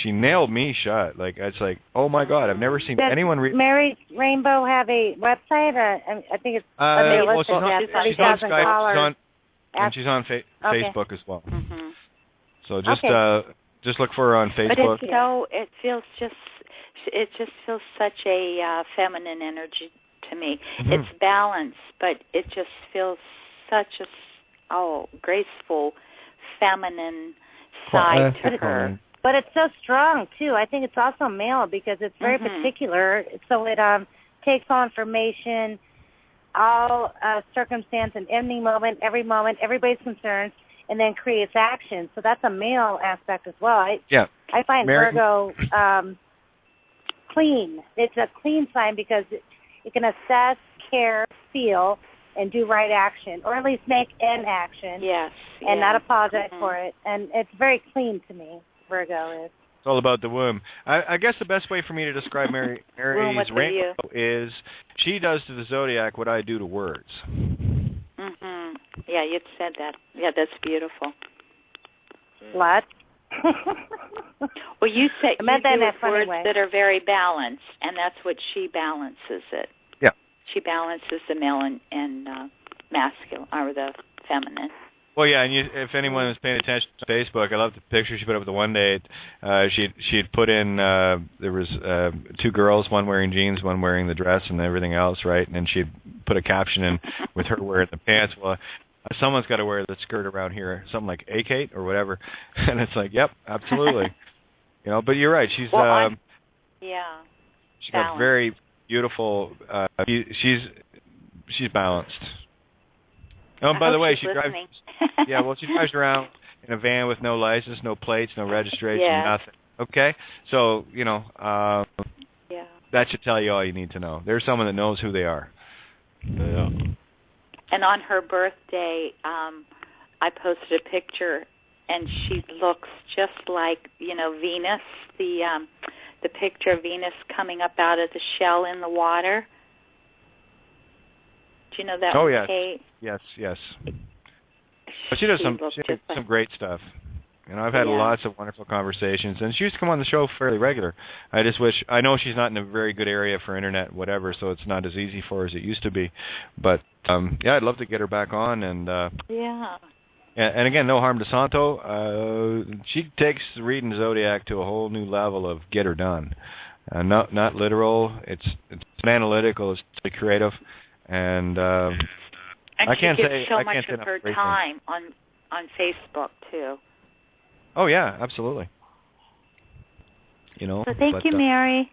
she nailed me shut. Like, it's like, oh my God, I've never seen anyone read. Mary's Rainbow have a website? I think it's she's on Skype, and she's on Facebook as well. Mm-hmm. So just look for her on Facebook. But it just feels such a feminine energy to me. Mm-hmm. It's balanced, but it just feels such a graceful, feminine side to her. But it's so strong, too. I think it's also male because it's very particular. So it takes all information, all circumstance, and any moment, everybody's concerns, and then creates action. So that's a male aspect as well. I find Virgo clean. It's a clean sign because it can assess, care, feel, and do right action, or at least make an action. Yes. And not apologize for it. And it's very clean to me. Virgo is. It's all about the womb. I guess the best way for me to describe Mary's Rainbow is she does to the zodiac what I do to words. Mm-hmm. Yeah, you'd said that. Yeah, that's beautiful. What? Well, you said I meant that in a funny words way. that are very balanced, and that's what she balances it. Yeah. She balances the male and masculine, or the feminine. Well, yeah, and if anyone was paying attention to Facebook, I love the picture she put up the one day. She'd put in there was two girls, one wearing jeans, one wearing the dress, and everything else, right? And then she'd put a caption in with her wearing the pants. Well, someone's got to wear the skirt around here, something like Kate or whatever. And it's like, yep, absolutely. But you're right. She's she's got very beautiful. She's balanced. Oh, and by the way, she drives. Yeah, well, she drives around in a van with no license, no plates, no registration, nothing. Okay, so that should tell you all you need to know. There's someone that knows who they are. Yeah. And on her birthday, I posted a picture, and she looks just like Venus. The picture of Venus coming up out of the shell in the water. Do you know that? Oh, yes. Kate? Yes. But she does some great stuff. I've had lots of wonderful conversations, and she used to come on the show fairly regular. I just wish, I know she's not in a very good area for internet, whatever, so it's not as easy for her as it used to be. But I'd love to get her back on, and and again, no harm to Santo. She takes reading Zodiac to a whole new level of get her done. Not literal. It's analytical. It's creative, and I can't she say gives so I much can't say of enough her great time on Facebook too. Oh yeah, absolutely. So thank you, Mary.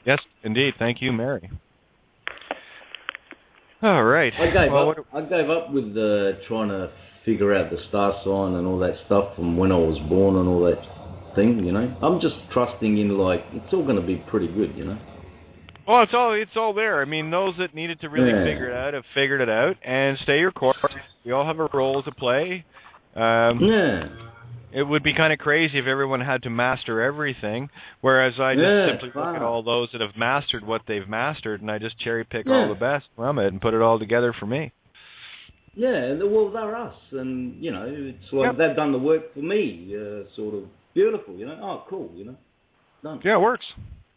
Yes, indeed. Thank you, Mary. All right. I gave up with trying to figure out the star sign and all that stuff from when I was born and all that thing, I'm just trusting in, it's all going to be pretty good, Well, it's all there. I mean, those that needed to really figure it out have figured it out, and stay your course. We all have a role to play. It would be kind of crazy if everyone had to master everything, whereas I just simply look at all those that have mastered what they've mastered, and I just cherry pick all the best from it and put it all together for me. Yeah, well, they're us, and, it's like they've done the work for me, sort of beautiful, Oh, cool, Done. Yeah, it works.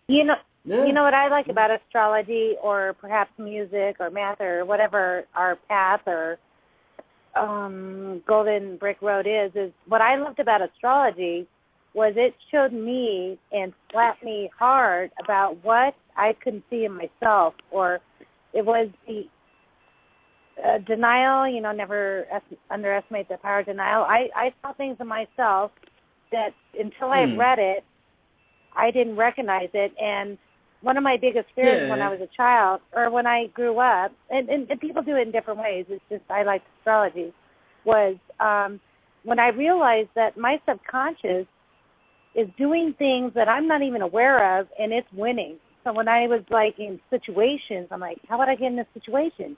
You know what I like about astrology, or perhaps music or math or whatever our path or golden brick road is what I loved about astrology was it showed me and slapped me hard about what I couldn't see in myself, or it was the denial, never underestimate the power of denial. I saw things in myself that until I read it, I didn't recognize it. And one of my biggest fears when I was a child, or when I grew up, and people do it in different ways, it's just I like astrology, was when I realized that my subconscious is doing things that I'm not even aware of, and it's winning. So when I was in situations, I'm like, how would I get in this situation?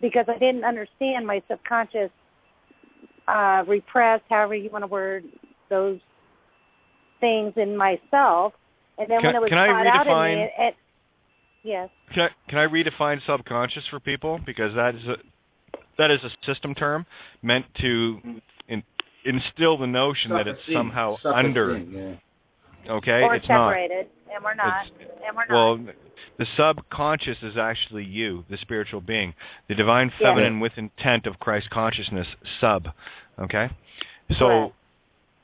Because I didn't understand my subconscious repressed, however you want to word those things in myself. And then when it was brought out in me, yes. Can I redefine subconscious for people? Because that is a system term meant to instill the notion that it's somehow under. Okay, or it's separated, not. And we're not. Well, the subconscious is actually you, the spiritual being, the divine feminine with intent of Christ consciousness, sub. Okay, so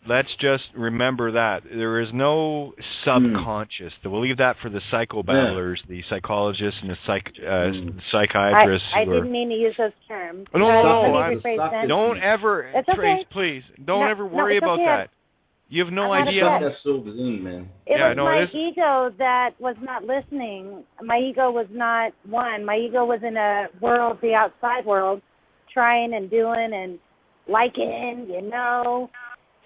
let's just remember that there is no subconscious. We'll leave that for the psychobabblers, the psychologists, and the psychiatrists. I didn't mean to use those terms. No, don't ever, Trace, please, don't ever worry about that. You have no idea. It was my ego that was not listening. My ego was not one. My ego was in a world, the outside world, trying and doing and liking,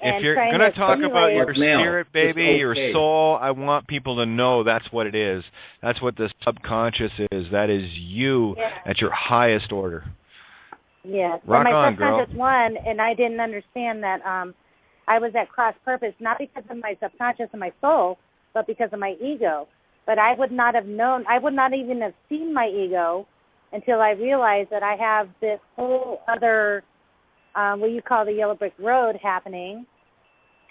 If you're going to talk about your spirit, baby, your soul, I want people to know that's what it is. That's what the subconscious is. That is you at your highest order. Yes. Rock and my on, girl. subconscious won, and I didn't understand that I was at cross purpose, not because of my subconscious and my soul, but because of my ego. But I would not have known, I would not even have seen my ego until I realized that I have this whole other, what you call the yellow brick road happening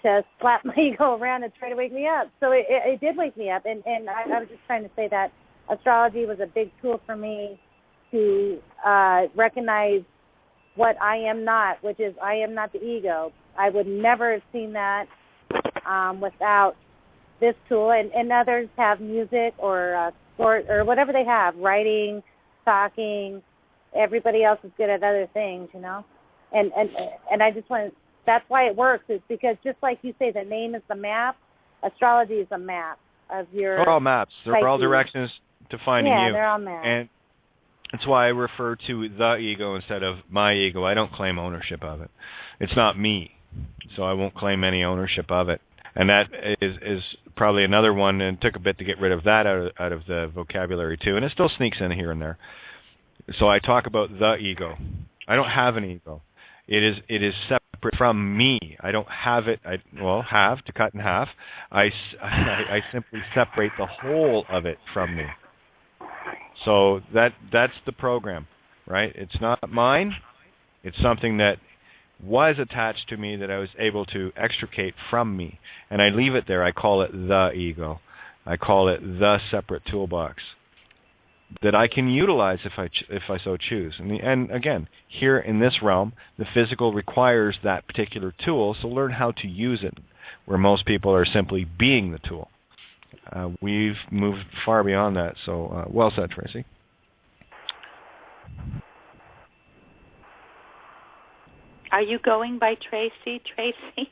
to slap my ego around and try to wake me up. So it did wake me up, and I was just trying to say that astrology was a big tool for me to recognize what I am not, which is I am not the ego. I would never have seen that without this tool, and others have music or sport or whatever they have, writing, talking. Everybody else is good at other things, and I just want to, that's why it works, is because just like you say, the name is the map, astrology is a map of your They're all maps. They're all directions to finding you. Yeah, they're all maps. And that's why I refer to the ego instead of my ego. I don't claim ownership of it. It's not me, so I won't claim any ownership of it. And that is probably another one, and it took a bit to get rid of that out of the vocabulary too, and it still sneaks in here and there. So I talk about the ego. I don't have an ego. It is separate from me. I don't have it. Have to cut in half. I simply separate the whole of it from me. So that's the program, right? It's not mine. It's something that was attached to me that I was able to extricate from me. And I leave it there. I call it the ego. I call it the separate toolbox that I can utilize if I so choose. And again, here in this realm, the physical requires that particular tool, so learn how to use it, where most people are simply being the tool. We've moved far beyond that, so well said, Tracy. Are you going by Tracy? Tracy?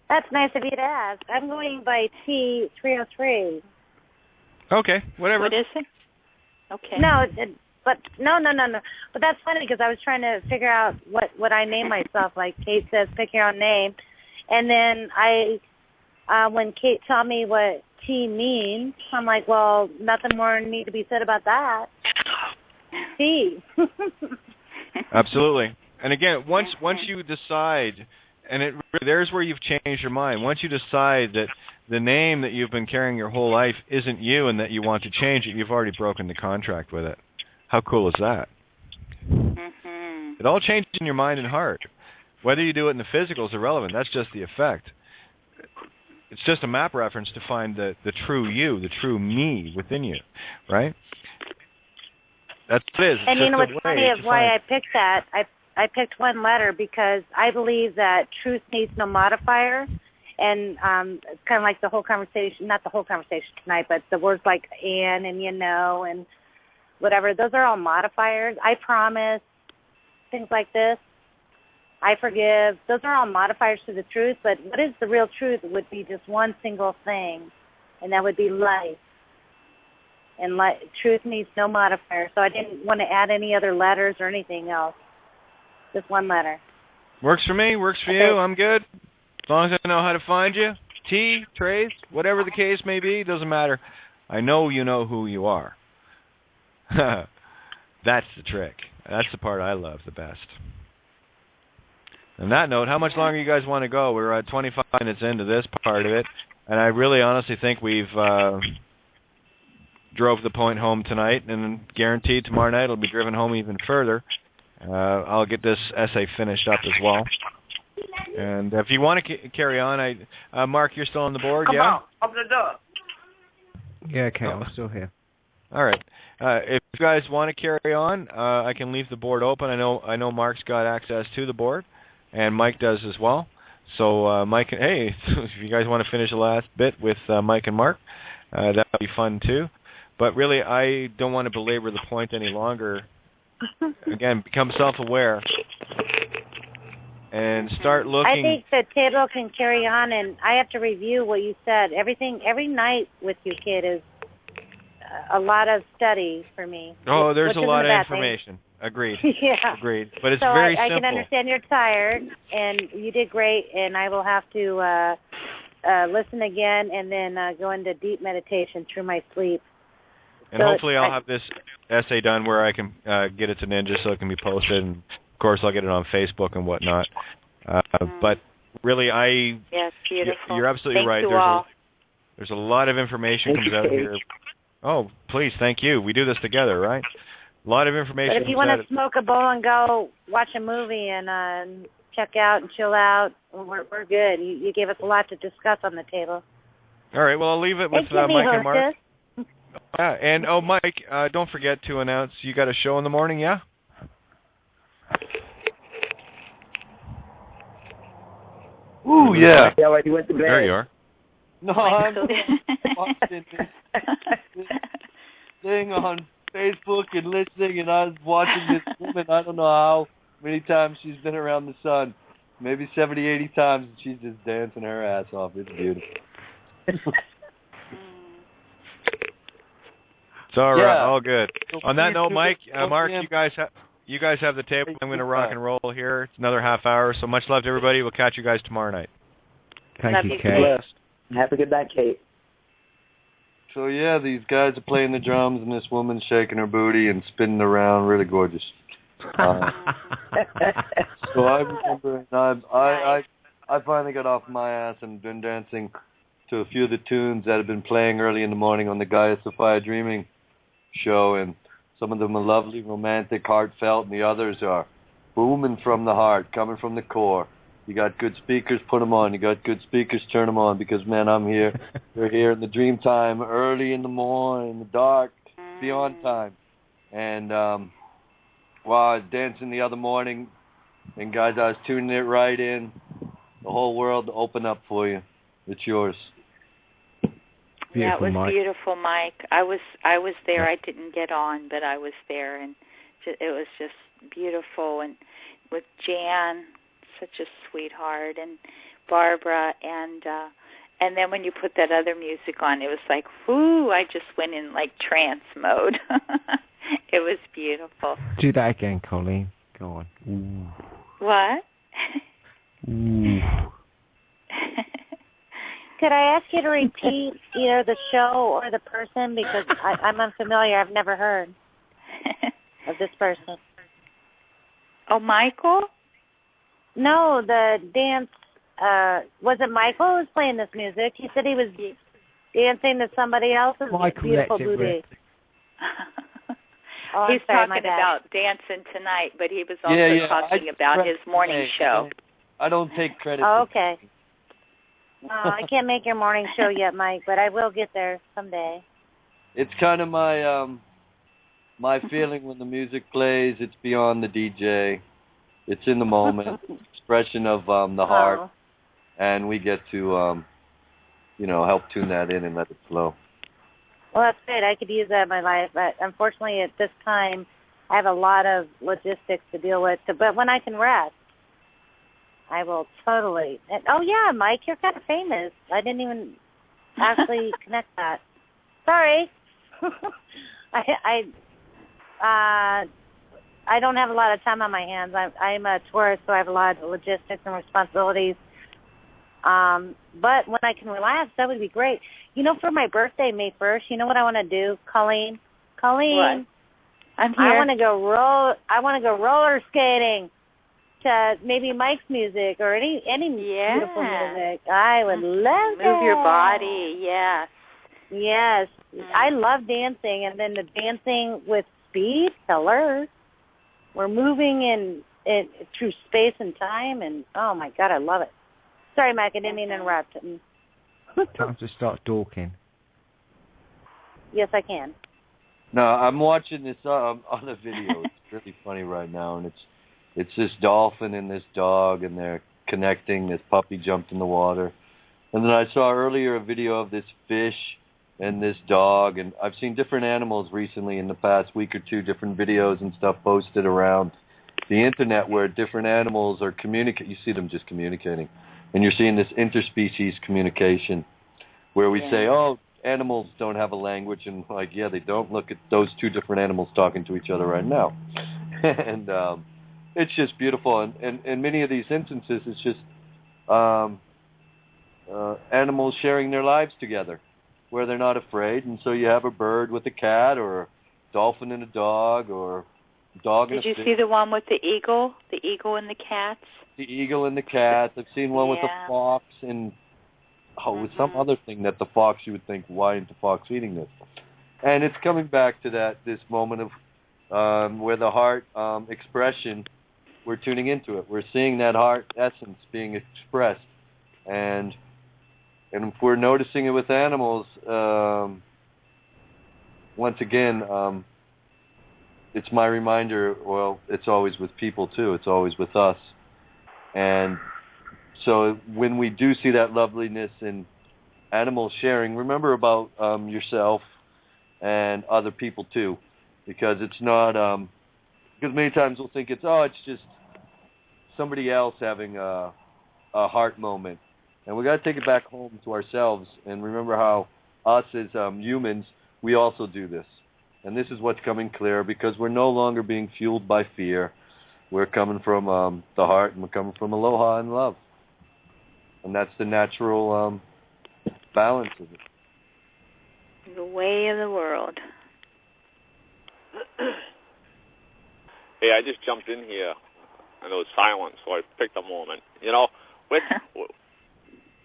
That's nice of you to ask. I'm going by T303. Okay, whatever. What is it? Okay. No. But that's funny because I was trying to figure out what I name myself. Like Kate says, pick your own name. And then when Kate told me what T means, I'm like, well, nothing more need to be said about that. T. Absolutely. And again, once you decide, and there's where you've changed your mind. Once you decide that the name that you've been carrying your whole life isn't you and that you want to change it, you've already broken the contract with it. How cool is that? Mm-hmm. It all changes in your mind and heart. Whether you do it in the physical is irrelevant. That's just the effect. It's just a map reference to find the true you, the true me within you, right? That's what it is. And you know what's funny of why I picked that? I picked one letter because I believe that truth needs no modifier. And it's kind of like the whole conversation, not the whole conversation tonight, but the words like and you know and whatever, those are all modifiers. I promise, things like this. I forgive. Those are all modifiers to the truth, but what is the real truth would be just one single thing, and that would be life. And truth needs no modifier, so I didn't want to add any other letters or anything else. Just one letter. Works for me, works for you. I'm good. As long as I know how to find you. T, Trace, whatever the case may be, doesn't matter. I know you know who you are. That's the trick. That's the part I love the best. On that note, how much longer you guys want to go? We're at 25 minutes into this part of it, and I really honestly think we've drove the point home tonight, and guaranteed tomorrow night it'll be driven home even further. I'll get this essay finished up as well. And if you want to carry on, Mark, you're still on the board, Come yeah? on, open the door. Yeah, okay, I'm still here. All right. If you guys want to carry on, I can leave the board open. I know Mark's got access to the board, and Mike does as well. So Mike, hey, if you guys want to finish the last bit with Mike and Mark, that would be fun too. But really, I don't want to belabor the point any longer. Again, become self-aware and start looking. I think the table can carry on, and I have to review what you said. Every night with you, kid, is a lot of study for me. Oh, there's a lot of information. Agreed. Yeah. Agreed. But it's so very I simple. can understand you're tired, and you did great, and I will have to listen again and then go into deep meditation through my sleep. And so hopefully I'll have this essay done where I can get it to Ninja so it can be posted, and of course I'll get it on Facebook and whatnot. But really, yes, beautiful. You're absolutely Thank right. You all. There's a lot of information comes out here. Oh, please, thank you. We do this together, right? A lot of information. But if you want to smoke a bowl and go watch a movie and check out and chill out, we're good. You gave us a lot to discuss on the table. All right, well, I'll leave it with Mike and Mark. And, Mike, don't forget to announce you got a show in the morning, yeah? Ooh, yeah. Yeah, already went to bed. There you are. No, I'm watching this thing on Facebook and listening, and I was watching this woman. I don't know how many times she's been around the sun. Maybe 70, 80 times, and she's just dancing her ass off. It's beautiful. It's all right, all good. So on that note, Mike, Mark, PM. you guys have the table. I'm going to rock and roll here. It's another half hour, so much love to everybody. We'll catch you guys tomorrow night. Thank you, Kate. Have a good night, Kate. So, yeah, these guys are playing the drums, and this woman's shaking her booty and spinning around. Really gorgeous. So I remember, and I finally got off my ass and been dancing to a few of the tunes that had been playing early in the morning on the Gaia Sophia Dreaming show, and Some of them are lovely, romantic, heartfelt, and the others are booming from the heart, coming from the core. You got good speakers, put them on. You got good speakers, turn them on, because, man, I'm here. We're here in the dream time, early in the morning, in the dark, beyond time. And while I was dancing the other morning, and, guys, I was tuning it right in. The whole world open up for you. It's yours. Yeah, it was beautiful, Mike. I was there. I didn't get on, but I was there, and it was just beautiful. And with Jan, such a sweetheart, and Barbara, and then when you put that other music on, it was like, whoo! I just went in like trance mode. It was beautiful. Do that again, Colleen. Go on. Ooh. What? Ooh. Could I ask you to repeat either the show or the person, because I'm unfamiliar. I've never heard of this person. Oh, Michael? No, the dance. Was it Michael who was playing this music? He said he was dancing to somebody else's beautiful booty. Oh, he's talking about dancing tonight, but he was also talking about his morning show. I don't take credit. Oh, okay. I can't make your morning show yet, Mike, but I will get there someday. It's kind of my feeling when the music plays. It's beyond the DJ. It's in the moment, expression of the heart, and we get to, help tune that in and let it flow. Well, that's great. I could use that in my life, but unfortunately at this time I have a lot of logistics to deal with. But when I can rest, I will totally. And, oh, yeah, Mike, you're kind of famous. I didn't even actually connect that. Sorry. I don't have a lot of time on my hands. I'm a tourist, so I have a lot of logistics and responsibilities. But when I can relax, that would be great. For my birthday, May 1st, you know what I want to do, Colleen? What? I'm here. I want to go roller skating to maybe Mike's music or any beautiful music. I would love Move your body, yes. Yes. I love dancing, and then the dancing with speed, hello. We're moving in through space and time, and oh my God, I love it. Sorry, Mike, I didn't mean to interrupt. Time to start talking. Yes, I can. No, I'm watching this other video. It's really funny right now, and it's this dolphin and this dog, and they're connecting. This puppy jumped in the water. And then I saw earlier a video of this fish and this dog, and I've seen different animals recently in the past week or two, different videos and stuff posted around the internet where different animals are communicating. You see them just communicating. And you're seeing this interspecies communication where we say, oh, animals don't have a language, and like, yeah, they don't. Look at those two different animals talking to each other right now. And it's just beautiful. And in many of these instances, it's just animals sharing their lives together where they're not afraid. And so you have a bird with a cat, or a dolphin and a dog, or a dog and a fish. Did you see the one with the eagle and the cats? The eagle and the cats. I've seen one with a fox and with some other thing that the fox, you would think, why isn't the fox eating this? And it's coming back to this moment of where the heart expression, we're tuning into it. We're seeing that heart essence being expressed. And if we're noticing it with animals, once again, it's my reminder, well, it's always with people too. It's always with us. And so when we do see that loveliness in animal sharing, remember about yourself and other people too, because it's not, because many times we'll think it's just somebody else having a heart moment. And we got to take it back home to ourselves and remember how us as humans, we also do this. And this is what's coming clear, because we're no longer being fueled by fear. We're coming from the heart, and we're coming from aloha and love. And that's the natural balance of it. The way of the world. Hey, I just jumped in here. I know it's silent, so I picked a moment.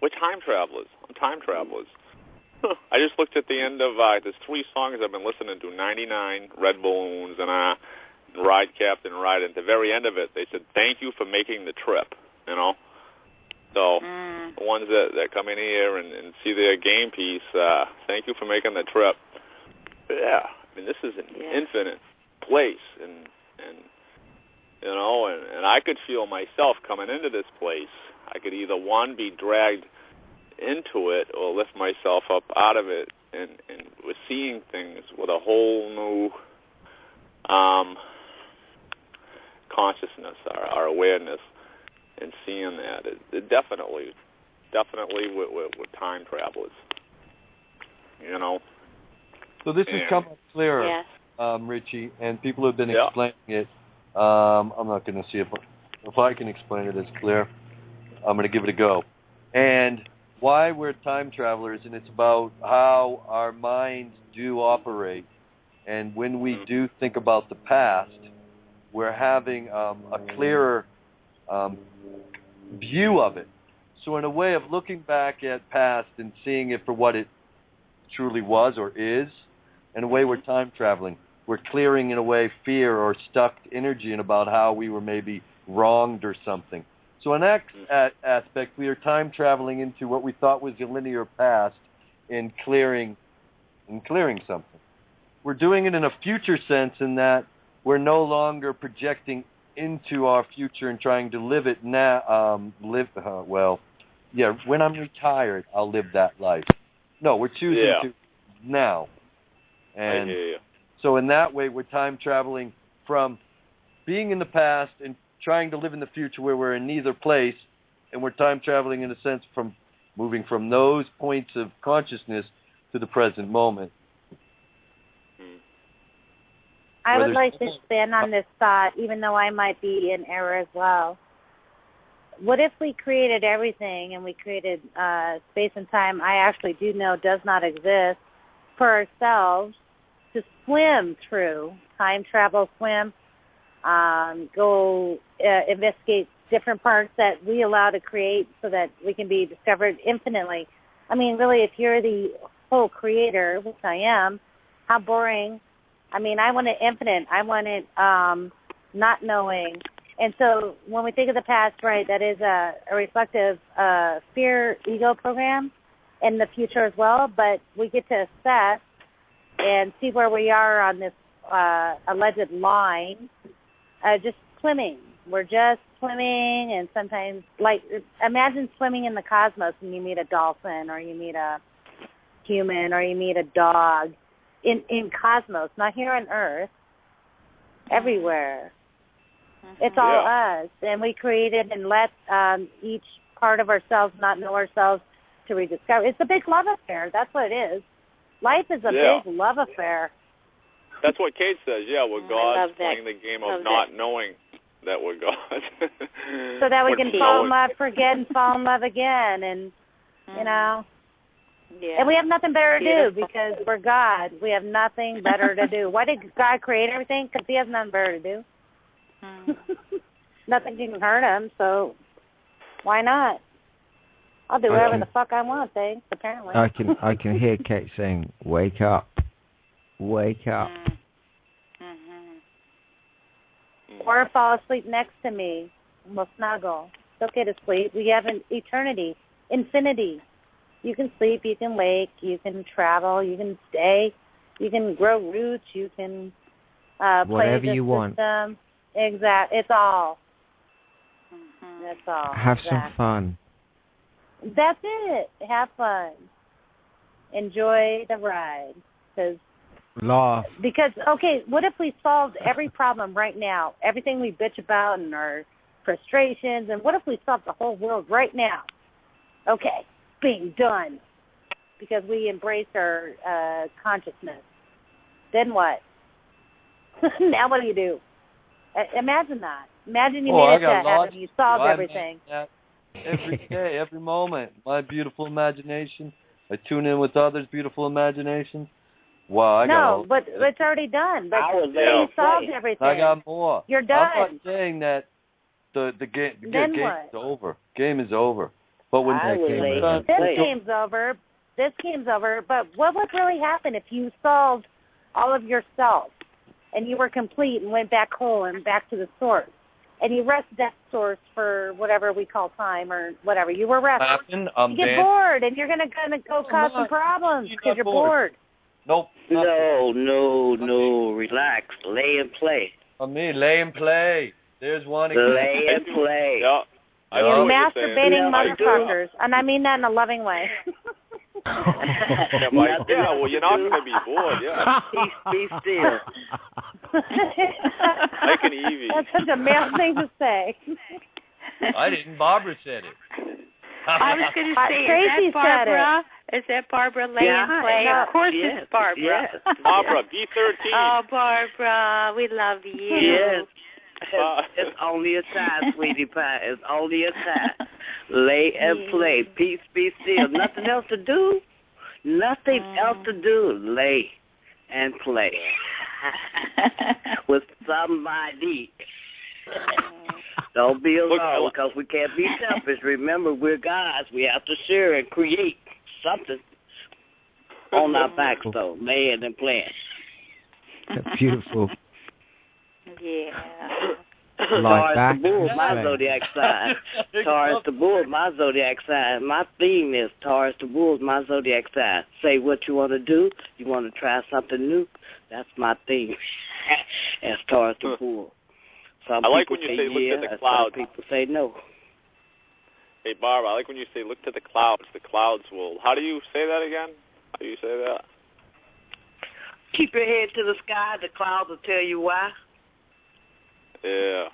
We're time travelers. I'm time travelers. I just looked at the end of, there's 3 songs I've been listening to, 99, Red Balloons, and Ride Captain Ride. At the very end of it, they said, thank you for making the trip, you know. So the ones that come in here and see their game piece, thank you for making the trip. Yeah, I mean, this is an infinite place, and you know, and I could feel myself coming into this place. I could either, one, be dragged into it or lift myself up out of it, and we're seeing things with a whole new consciousness, our awareness, and seeing that. It definitely with time travelers, you know. So this has come up clearer, Richie, and people have been explaining it. I'm not going to see if I can explain it as clear. I'm going to give it a go. And why we're time travelers, and it's about how our minds do operate. And when we do think about the past, we're having a clearer view of it. So in a way of looking back at past and seeing it for what it truly was or is, in a way we're time traveling. We're clearing, in a way, fear or stuck energy in about how we were maybe wronged or something. So in that aspect, we are time traveling into what we thought was a linear past and clearing something. We're doing it in a future sense in that we're no longer projecting into our future and trying to live it now. When I'm retired, I'll live that life. No, we're choosing to now. And I hear you. So in that way, we're time traveling from being in the past and trying to live in the future where we're in neither place, and we're time traveling in a sense from moving from those points of consciousness to the present moment. I would like to expand on this thought, even though I might be in error as well. What if we created everything and we created space and time I actually do know does not exist for ourselves to swim through, time travel, swim, go investigate different parts that we allow to create so that we can be discovered infinitely. I mean, really, if you're the whole creator, which I am, how boring. I mean, I want it infinite. I want it not knowing. And so when we think of the past, right, that is a reflective fear ego program in the future as well, but we get to assess and see where we are on this alleged line, just swimming. We're just swimming, and sometimes, like, imagine swimming in the cosmos and you meet a dolphin or you meet a human or you meet a dog in cosmos, not here on Earth, everywhere. It's all us, and we created and let each part of ourselves not know ourselves to rediscover. It's a big love affair. That's what it is. Life is a big love affair. That's what Kate says. Yeah, we're gods playing the game of not knowing that we're gods. So that we can fall in love, forget, and fall in love again, and you know. Yeah. And we have nothing better to do because we're God. We have nothing better to do. Why did God create everything? Because He has nothing better to do. Nothing can hurt Him, so why not? I'll do whatever the fuck I want, thanks, apparently. I can hear Kate saying, wake up. Wake up. Or fall asleep next to me. We'll snuggle. It's okay to sleep. We have an eternity, infinity. You can sleep, you can wake, you can travel, you can stay, you can grow roots, you can play whatever the you system. want. Exactly. It's all. That's all. Have some fun. That's it. Have fun. Enjoy the ride. Laugh. Because, okay, what if we solved every problem right now? Everything we bitch about and our frustrations, and what if we solved the whole world right now? Okay, being done. Because we embrace our consciousness. Then what? Now what do you do? Imagine that. Imagine you made it to heaven. You solved everything. Every day, every moment. My beautiful imagination. I tune in with others' beautiful imaginations. Wow, but it's already done. But you solved everything. I got more. You're done. I'm not saying that the game is over. Game is over. But when this game's over, this game's over, but what would really happen if you solved all of yourself and you were complete and went back home and back to the source? And you rest that source for whatever we call time or whatever. You were resting. You get bored, and you're going to go cause some problems because you're bored. Nope. No. Relax. Lay and play. Me, lay and play. There's one again. Lay and play. Yeah. You masturbating motherfuckers. And I mean that in a loving way. Well, you're not going to be bored, yeah. Be still. Like an Evie. That's such a male thing to say. I didn't. Barbara said it. I was going to say, Tracy is that Barbara? Is that Barbara lay and play? No. Of course it's Barbara. Yes. Barbara, B13. Oh, Barbara, we love you. Yes. It's only a time, sweetie pie. It's only a time. Lay and play. Peace, be still. Nothing else to do. Nothing else to do. Lay and play with somebody. Don't be alone because we can't be selfish. Remember, we're gods. We have to share and create something on our backs, though. Laying and playing. Beautiful. Yeah. Taurus the Bull, my zodiac sign. Taurus the Bull, my zodiac sign. My theme is Taurus the Bull, my zodiac sign. Say what you want to do. You want to try something new. That's my theme. As Taurus the Bull. Some I like people when you say say look to the clouds. Some people say no. Hey, Barbara, I like when you say look to the clouds. The clouds will. How do you say that again? How do you say that? Keep your head to the sky. The clouds will tell you why. Yeah.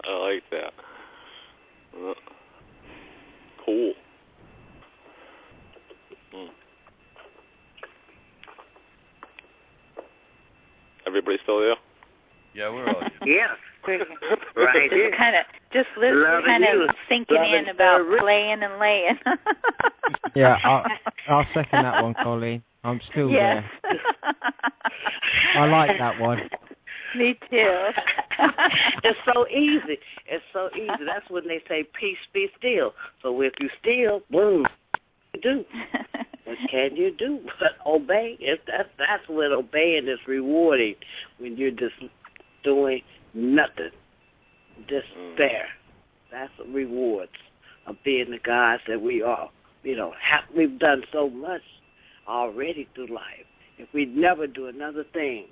I like that. Cool. Everybody still there? Yeah, we're all here. Yeah. Right here. Just thinking in about playing and laying. Yeah, I'll second that one, Colleen. I'm still there. I like that one. Me too. It's so easy. It's so easy. That's when they say peace, be still. So if you still, boom, you do. What can you do but obey? That's when obeying is rewarding. When you're just doing nothing, just there. That's the rewards of being the gods that we are. We've done so much already through life. If we never do another thing,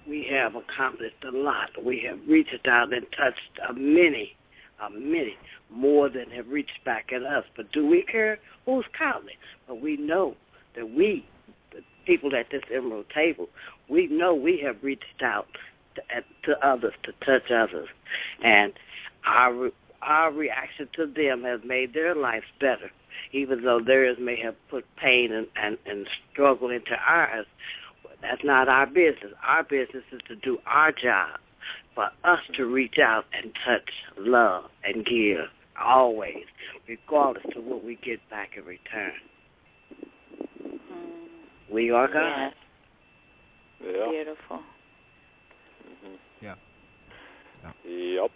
we have accomplished a lot. We have reached out and touched many more than have reached back at us. But do we care? Who's counting? But we know that we, the people at this Emerald table, we know we have reached out to others, to touch others. And our reaction to them has made their lives better, even though theirs may have put pain and struggle into ours. That's not our business. Our business is to do our job, for us to reach out and touch, love, and give, always, regardless of what we get back in return. We are God. Yeah. Beautiful. Yeah. Yep.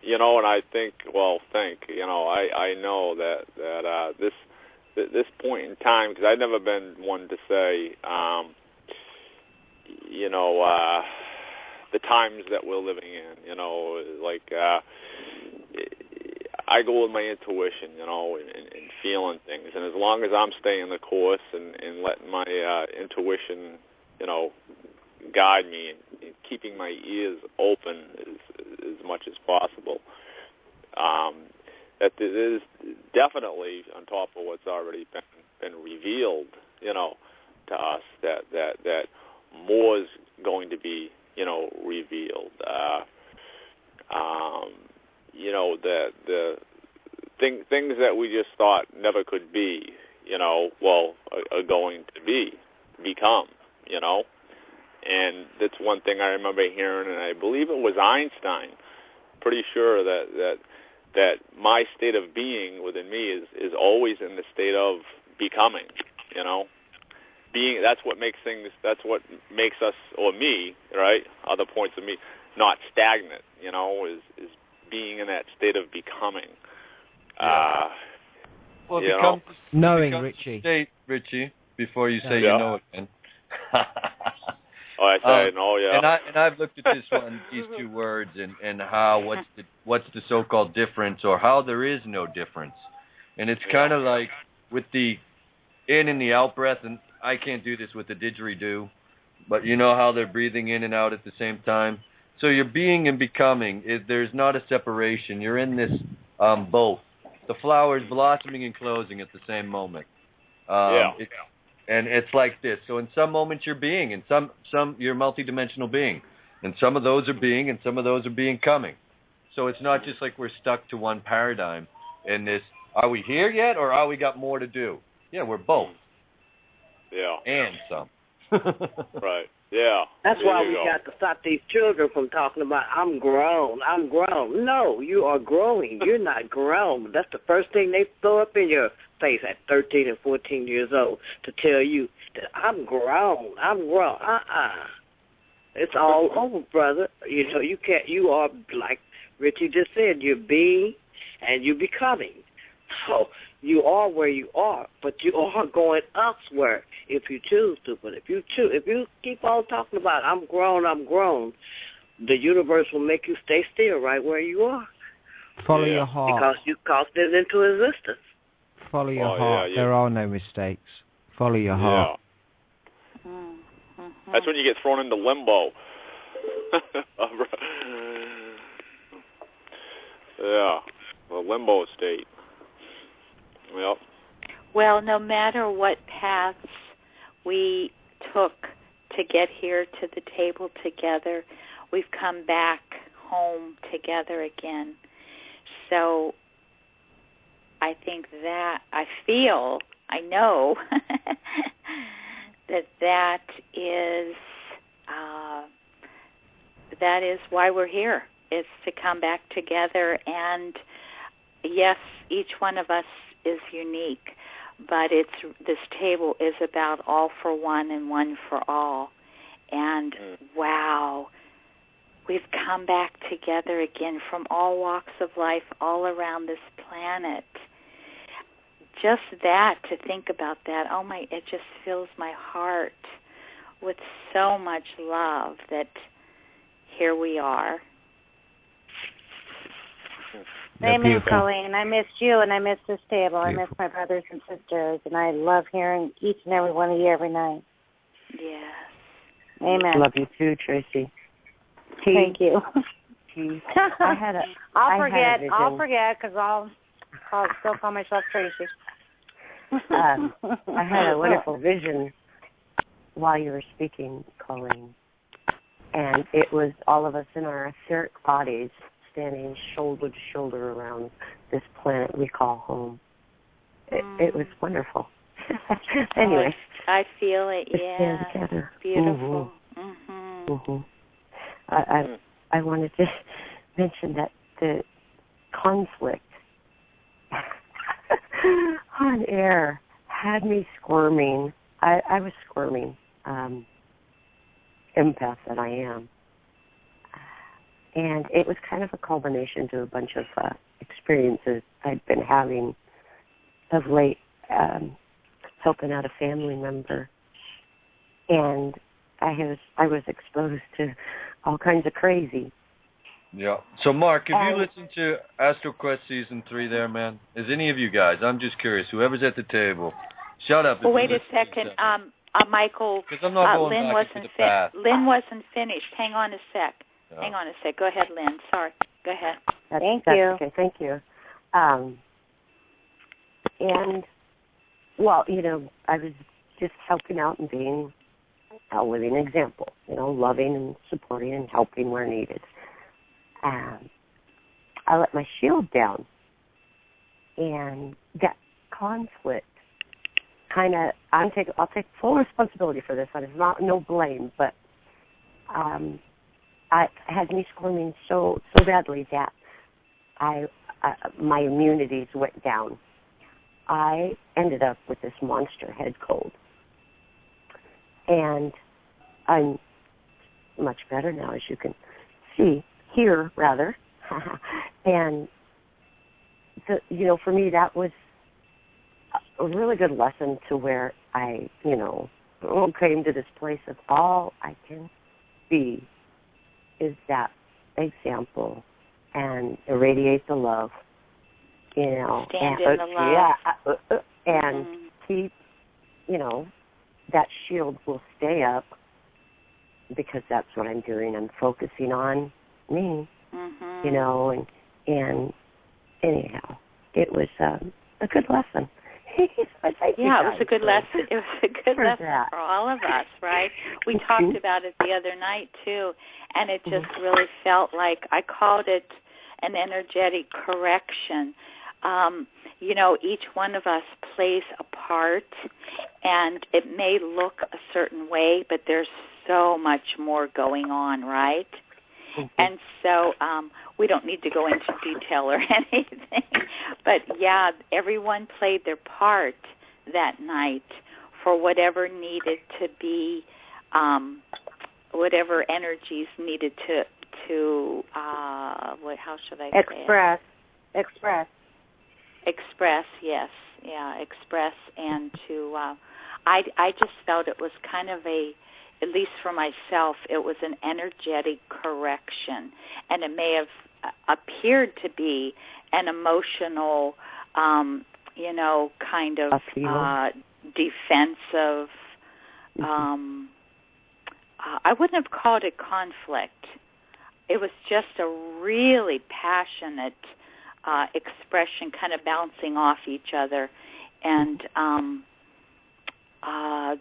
And I think, I know that this point in time, because I've never been one to say, the times that we're living in, I go with my intuition, and feeling things. And as long as I'm staying the course and letting my intuition, guide me and keeping my ears open as much as possible, that there is definitely, on top of what's already been revealed, to us, that more is going to be, revealed. That the things that we just thought never could be, are going to become, And that's one thing I remember hearing, and I believe it was Einstein. Pretty sure that my state of being within me is always in the state of becoming, Being, that's what makes us, or me, right, other points of me, not stagnant, is being in that state of becoming. Well, it becomes Richie. State, Richie, before you say you know again. Oh, I say no, yeah. And I've looked at this one, these two words, and how what's the so-called difference, or how there is no difference, and it's kind of like with the in and the out breath, and I can't do this with the didgeridoo, but you know how they're breathing in and out at the same time. So you're being and becoming. There's not a separation. You're in this both. The flower is blossoming and closing at the same moment. And it's like this. So in some moments you're being, and some you're a multidimensional being, and some of those are being, and some of those are becoming. So it's not just like we're stuck to one paradigm. In this, are we here yet, or are we got more to do? Yeah, we're both. Yeah. And some. Right. Yeah. That's why we got to stop these children from talking about, I'm grown. No, you are growing. You're not grown. That's the first thing they throw up in your face at 13 and 14 years old, to tell you that I'm grown. It's all over, brother. You know, you are, like Richie just said, you're being and you're becoming. So you are where you are, but you are going elsewhere if you choose to. But if you keep on talking about I'm grown, the universe will make you stay still right where you are. Follow your heart. Because you caused it into existence. Follow your heart. There are no mistakes. Follow your heart. That's when you get thrown into limbo. Yeah, the limbo state. Yep. Well, no matter what paths we took to get here to the table together, we've come back home together again. So I think that, I know that is why we're here. It's to come back together, and yes, each one of us is unique, but this table is about all for one and one for all. And wow, we've come back together again from all walks of life all around this planet. Just that, to think about that, it just fills my heart with so much love that here we are. Amen, Colleen. I missed you, and I missed this table. I miss my brothers and sisters, and I love hearing each and every one of you every night. Yes. Amen. Love you too, Tracy. Thank you. I'll forget, because I'll still call myself Tracy. I had a wonderful vision while you were speaking, Colleen, and it was all of us in our etheric bodies standing shoulder to shoulder around this planet we call home. It was wonderful. Anyway. I feel it, stand together. Beautiful. I wanted to mention that the conflict on air had me squirming. I was squirming, empath that I am. And it was kind of a culmination to a bunch of experiences I'd been having of late, helping out a family member. And I was exposed to all kinds of crazy. Yeah. So, Mark, have you listened to Astro Quest Season 3 there, man? Is any of you guys? I'm just curious. Whoever's at the table, shut up. Well, wait a second. Michael, because I'm not going Lynn back into the past. Lynn wasn't finished. Hang on a sec. No. Hang on a sec. Go ahead, Lynn. Sorry. Go ahead. Thank you. Okay, thank you. And, well, I was just helping out and being a living example, loving and supporting and helping where needed. I let my shield down, and that conflict I'll take full responsibility for this. It's not no blame, but it had me squirming so badly that my immunities went down. I ended up with this monster head cold, and I'm much better now, as you can hear rather. And for me, that was a really good lesson to where I, came to this place of all I can be is that example and irradiate the love, Stand in the love. Yeah, and keep, that shield will stay up because that's what I'm doing. I'm focusing on me, and anyhow, it was a good lesson. It was a good lesson. It was a good lesson for all of us, right? We talked about it the other night, too, and it just really felt like I called it an energetic correction. Each one of us plays a part, and it may look a certain way, but there's so much more going on, right? And so we don't need to go into detail or anything. But, yeah, everyone played their part that night for whatever needed to be, whatever energies needed to how should I say it? Express, yes. Yeah, express and to, I just felt it was kind of at least for myself, it was an energetic correction. And it may have appeared to be an emotional, kind of defensive, I wouldn't have called it conflict. It was just a really passionate expression kind of bouncing off each other. And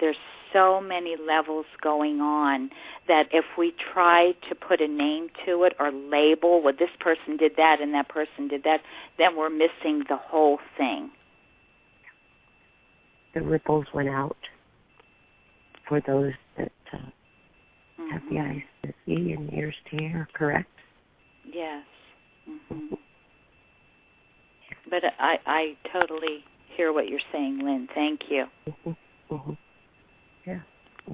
there's so many levels going on that if we try to put a name to it or label, well, this person did that and that person did that, then we're missing the whole thing. The ripples went out for those that have the eyes to see and ears to hear, correct? Yes. But I totally hear what you're saying, Lynn. Thank you. Yeah.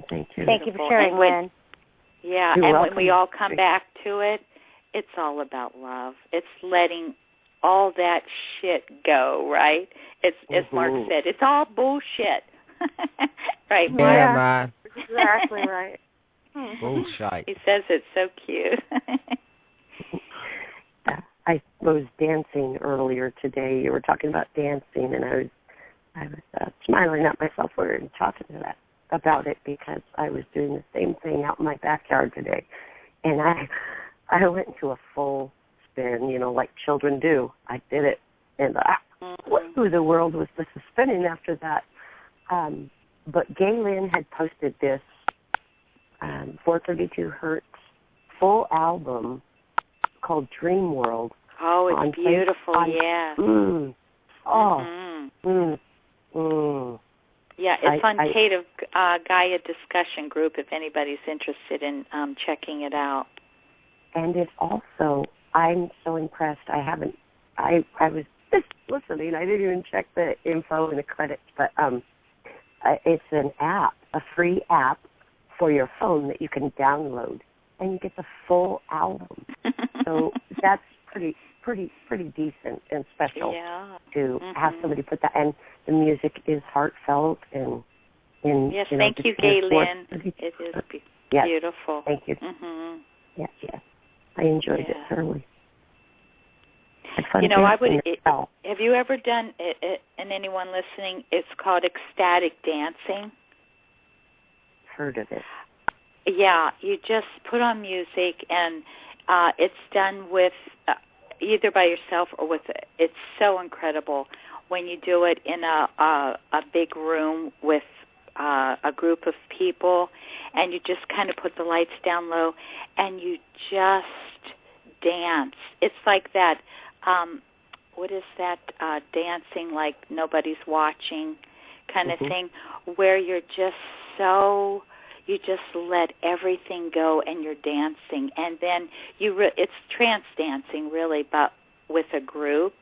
Thank you. Thank you for sharing, Lynn. Yeah, You're and welcome. when we all come back to it, it's all about love. It's letting all that shit go, right? It's as Mark said, it's all bullshit. Right, Mark? Yeah, man. Exactly right. Bullshit. He says it's so cute. I was dancing earlier today. You were talking about dancing, and I was smiling at myself when we were talking about it because I was doing the same thing out in my backyard today, and I went into a full spin, like children do. I did it, and what through the world was this spinning after that? But Galen had posted this 432 Hertz full album called Dream World. Oh, it's beautiful, yeah. Yeah, it's on Kate of Gaia discussion group if anybody's interested in checking it out. And it also, I'm so impressed. I was just listening. I didn't even check the info and the credits, but it's an app, a free app for your phone that you can download, and you get the full album. So that's pretty decent and special to have somebody put that. And the music is heartfelt and yes, thank you, Galen. It is beautiful. Thank you. Yes, I enjoyed it thoroughly. Have you ever done it, and anyone listening, it's called ecstatic dancing? Heard of it. Yeah, you just put on music, and it's done with either by yourself or with. It's so incredible when you do it in a big room with a group of people, and you just kind of put the lights down low, and you just dance. It's like that. What is that? Dancing like nobody's watching, kind of thing, where you're just so. You just let everything go and you're dancing. And then it's trance dancing, really, but with a group.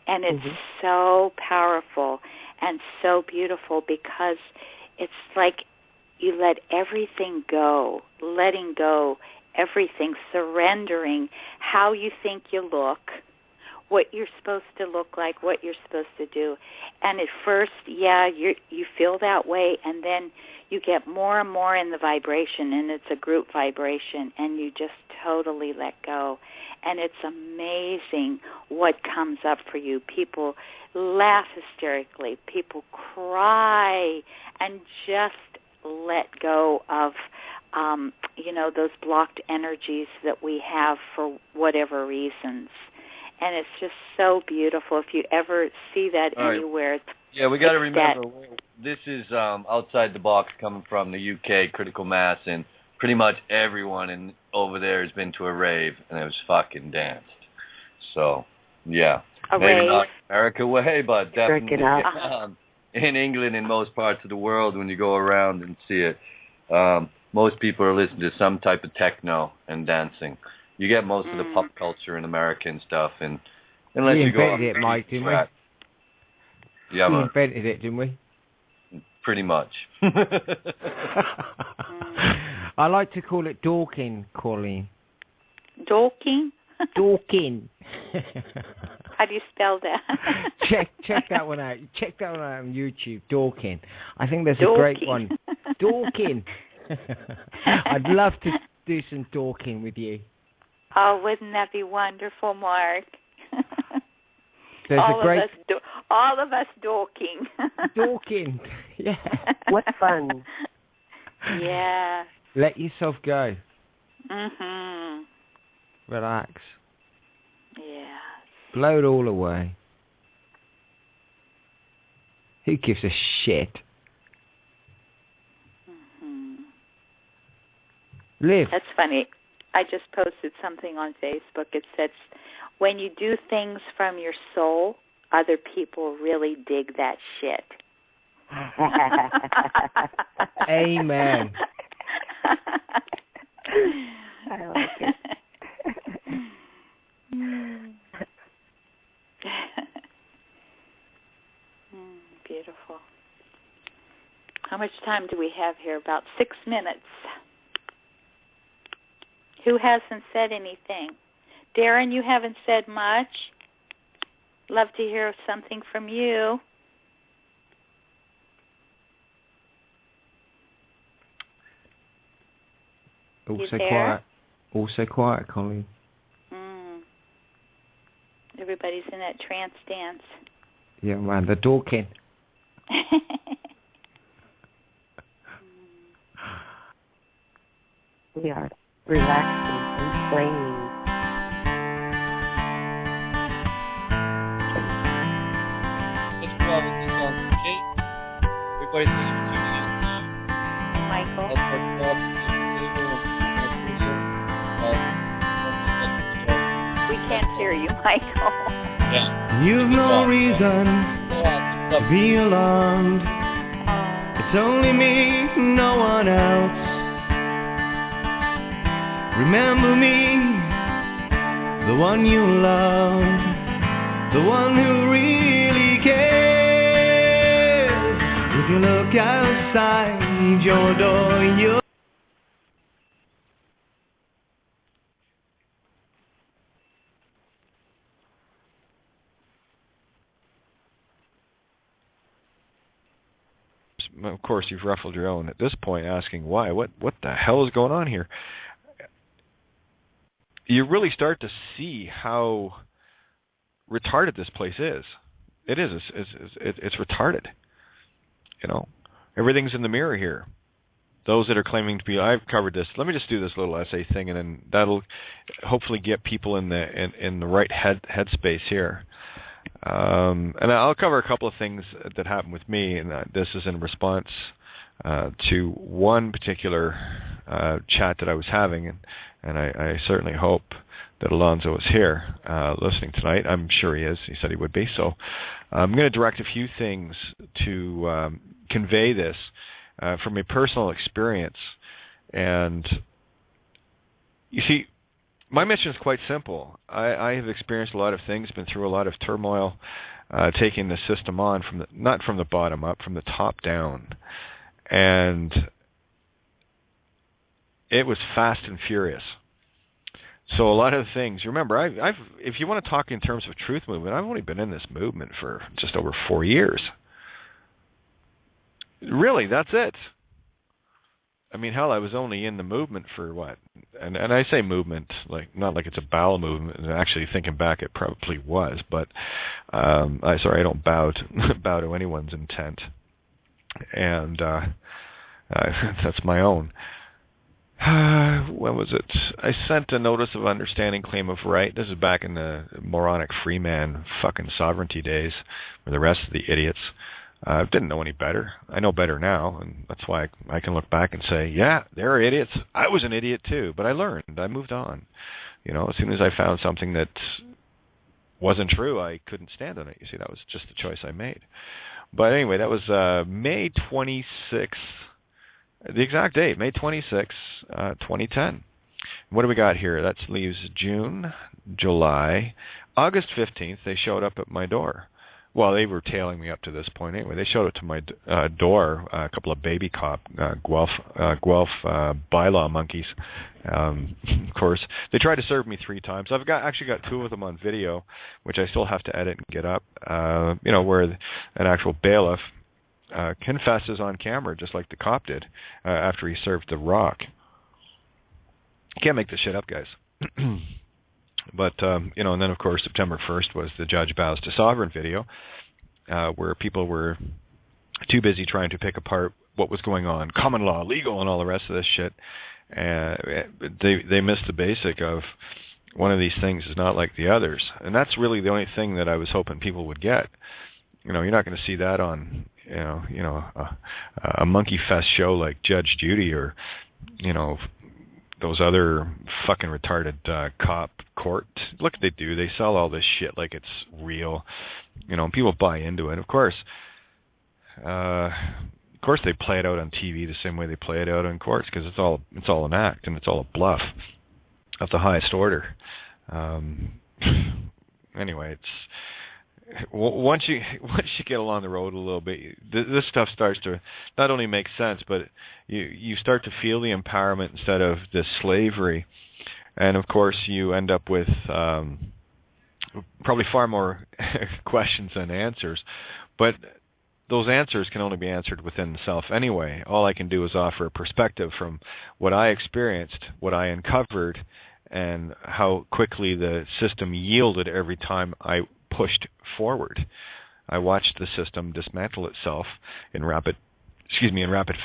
And it's so powerful and so beautiful because it's like you let everything go, letting go, everything, surrendering how you think you look, what you're supposed to look like, what you're supposed to do. And at first, you feel that way, and then you get more and more in the vibration, and it's a group vibration, and you just totally let go. And it's amazing what comes up for you. People laugh hysterically. People cry and just let go of, those blocked energies that we have for whatever reasons. And it's just so beautiful. If you ever see that anywhere. Yeah, we got to remember, this is outside the box coming from the UK, critical mass, and pretty much everyone over there has been to a rave, and it was fucking danced. So, yeah. Maybe not America way, but definitely in England and most parts of the world, when you go around and see it, most people are listening to some type of techno and dancing. You get most of the pop culture in America and stuff, and unless you go up, it, Mike, didn't we? Yeah, we invented it, didn't we? Pretty much. I like to call it dorking, Colleen. Dorking? Dorking. How do you spell that? check that one out. Check that one out on YouTube. Dorking. I think there's a great one. Dorking. I'd love to do some dorking with you. Oh, wouldn't that be wonderful, Mark? There's all of us dorking. Dorking. Yeah. What fun. Yeah. Let yourself go. Mhm. Relax. Yeah. Blow it all away. Who gives a shit? Live. That's funny. I just posted something on Facebook. It says, when you do things from your soul, other people really dig that shit. Amen. I like it. Beautiful. How much time do we have here? About 6 minutes. Who hasn't said anything? Darren, you haven't said much. Love to hear something from you. Also quiet, Colleen. Everybody's in that trance dance. Yeah, man, they're talking. We are relaxing and playing. Let's probably this on Kate. Everybody thanks for tuning in. Michael. We can't hear you, Michael. Yeah. You've no reason to be alarmed. It's only me, no one else. Remember me, the one you love, the one who really cares. If you look outside your door, you'll of course, you've ruffled your own at this point, asking why. What the hell is going on here? You really start to see how retarded this place is. It is. It's retarded. You know, everything's in the mirror here. Those that are claiming to be, I've covered this. Let me just do this little essay thing, and then that'll hopefully get people in the right headspace here. And I'll cover a couple of things that happened with me, and this is in response to one particular chat that I was having, and I certainly hope that Alonzo is here listening tonight. I'm sure he is. He said he would be. So I'm going to direct a few things to convey this from a personal experience. And you see, my mission is quite simple. I have experienced a lot of things, been through a lot of turmoil, taking the system on not from the bottom up, from the top down. And it was fast and furious. So a lot of things. Remember, I've if you want to talk in terms of truth movement, I've only been in this movement for just over 4 years. Really, that's it. I mean, hell, I was only in the movement for what? And I say movement, like not like it's a bowel movement. And actually, thinking back, it probably was. But I don't bow to anyone's intent, and that's my own. When was it? I sent a notice of understanding, claim of right. This is back in the moronic freeman fucking sovereignty days, where the rest of the idiots didn't know any better. I know better now, and that's why I can look back and say, yeah, they're idiots. I was an idiot too, but I learned. I moved on. You know, as soon as I found something that wasn't true, I couldn't stand on it. You see, that was just the choice I made. But anyway, that was May 26th. The exact date, May 26, 2010. What do we got here? That leaves June, July, August 15th. They showed up at my door. Well, they were tailing me up to this point anyway. They showed up to my door, a couple of baby cop Guelph bylaw monkeys. Of course, they tried to serve me 3 times. I've actually got 2 of them on video, which I still have to edit and get up. Where an actual bailiff confesses on camera, just like the cop did after he served the rock. You can't make this shit up, guys. But, and then, of course, September 1st was the Judge Bows to Sovereign video, where people were too busy trying to pick apart what was going on, common law, legal, and all the rest of this shit. They missed the basic of one of these things is not like the others. And that's really the only thing that I was hoping people would get. You're not going to see that on, a monkey fest show like Judge Judy or, those other fucking retarded cop court. Look what they do. They sell all this shit like it's real, and people buy into it. Of course, they play it out on TV the same way they play it out in courts because it's all an act and it's all a bluff of the highest order. Anyway, it's once you get along the road a little bit, this stuff starts to not only make sense, but you start to feel the empowerment instead of the slavery. And of course, you end up with probably far more questions than answers. But those answers can only be answered within the self anyway. All I can do is offer a perspective from what I experienced, what I uncovered, and how quickly the system yielded every time I pushed forward. I watched the system dismantle itself in rapid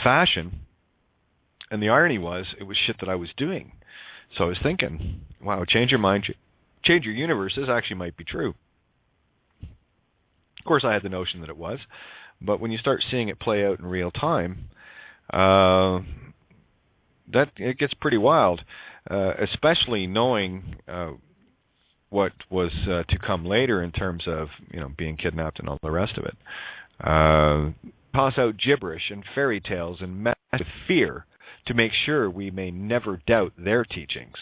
fashion. And the irony was, it was shit that I was doing. So I was thinking, wow, change your mind, change your universe. This actually might be true. Of course, I had the notion that it was. But when you start seeing it play out in real time, that it gets pretty wild, especially knowing what was to come later in terms of being kidnapped and all the rest of it. Toss out gibberish and fairy tales and massive fear to make sure we may never doubt their teachings.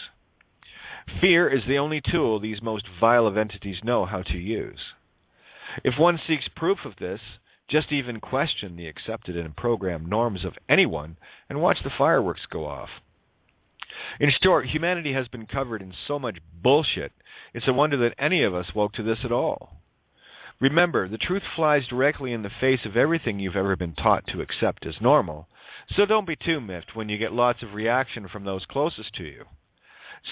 Fear is the only tool these most vile of entities know how to use. If one seeks proof of this, just even question the accepted and programmed norms of anyone and watch the fireworks go off. In short, humanity has been covered in so much bullshit, it's a wonder that any of us woke to this at all. Remember, the truth flies directly in the face of everything you've ever been taught to accept as normal, so don't be too miffed when you get lots of reaction from those closest to you.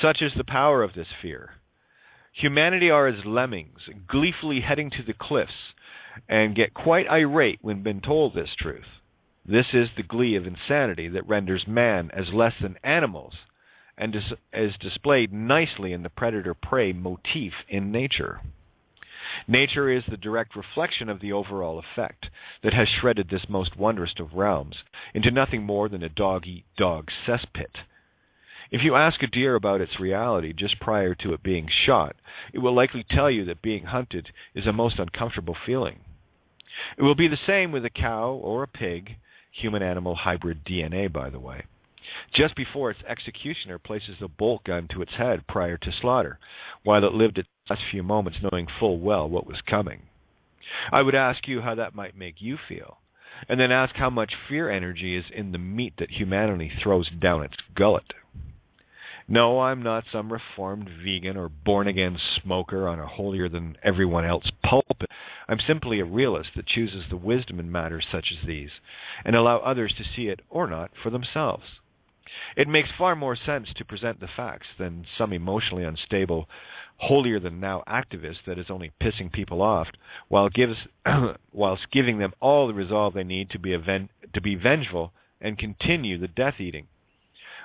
Such is the power of this fear. Humanity are as lemmings, gleefully heading to the cliffs, and get quite irate when been told this truth. This is the glee of insanity that renders man as less than animals, and is displayed nicely in the predator-prey motif in nature. Nature is the direct reflection of the overall effect that has shredded this most wondrous of realms into nothing more than a dog-eat-dog cesspit. If you ask a deer about its reality just prior to it being shot, it will likely tell you that being hunted is a most uncomfortable feeling. It will be the same with a cow or a pig, human-animal hybrid DNA, by the way, just before its executioner places a bolt gun to its head prior to slaughter, while it lived its last few moments knowing full well what was coming. I would ask you how that might make you feel, and then ask how much fear energy is in the meat that humanity throws down its gullet. No, I'm not some reformed vegan or born-again smoker on a holier-than-everyone-else pulpit. I'm simply a realist that chooses the wisdom in matters such as these, and allow others to see it or not for themselves. It makes far more sense to present the facts than some emotionally unstable, holier-than-thou activist that is only pissing people off, whilst giving them all the resolve they need to be vengeful and continue the death-eating.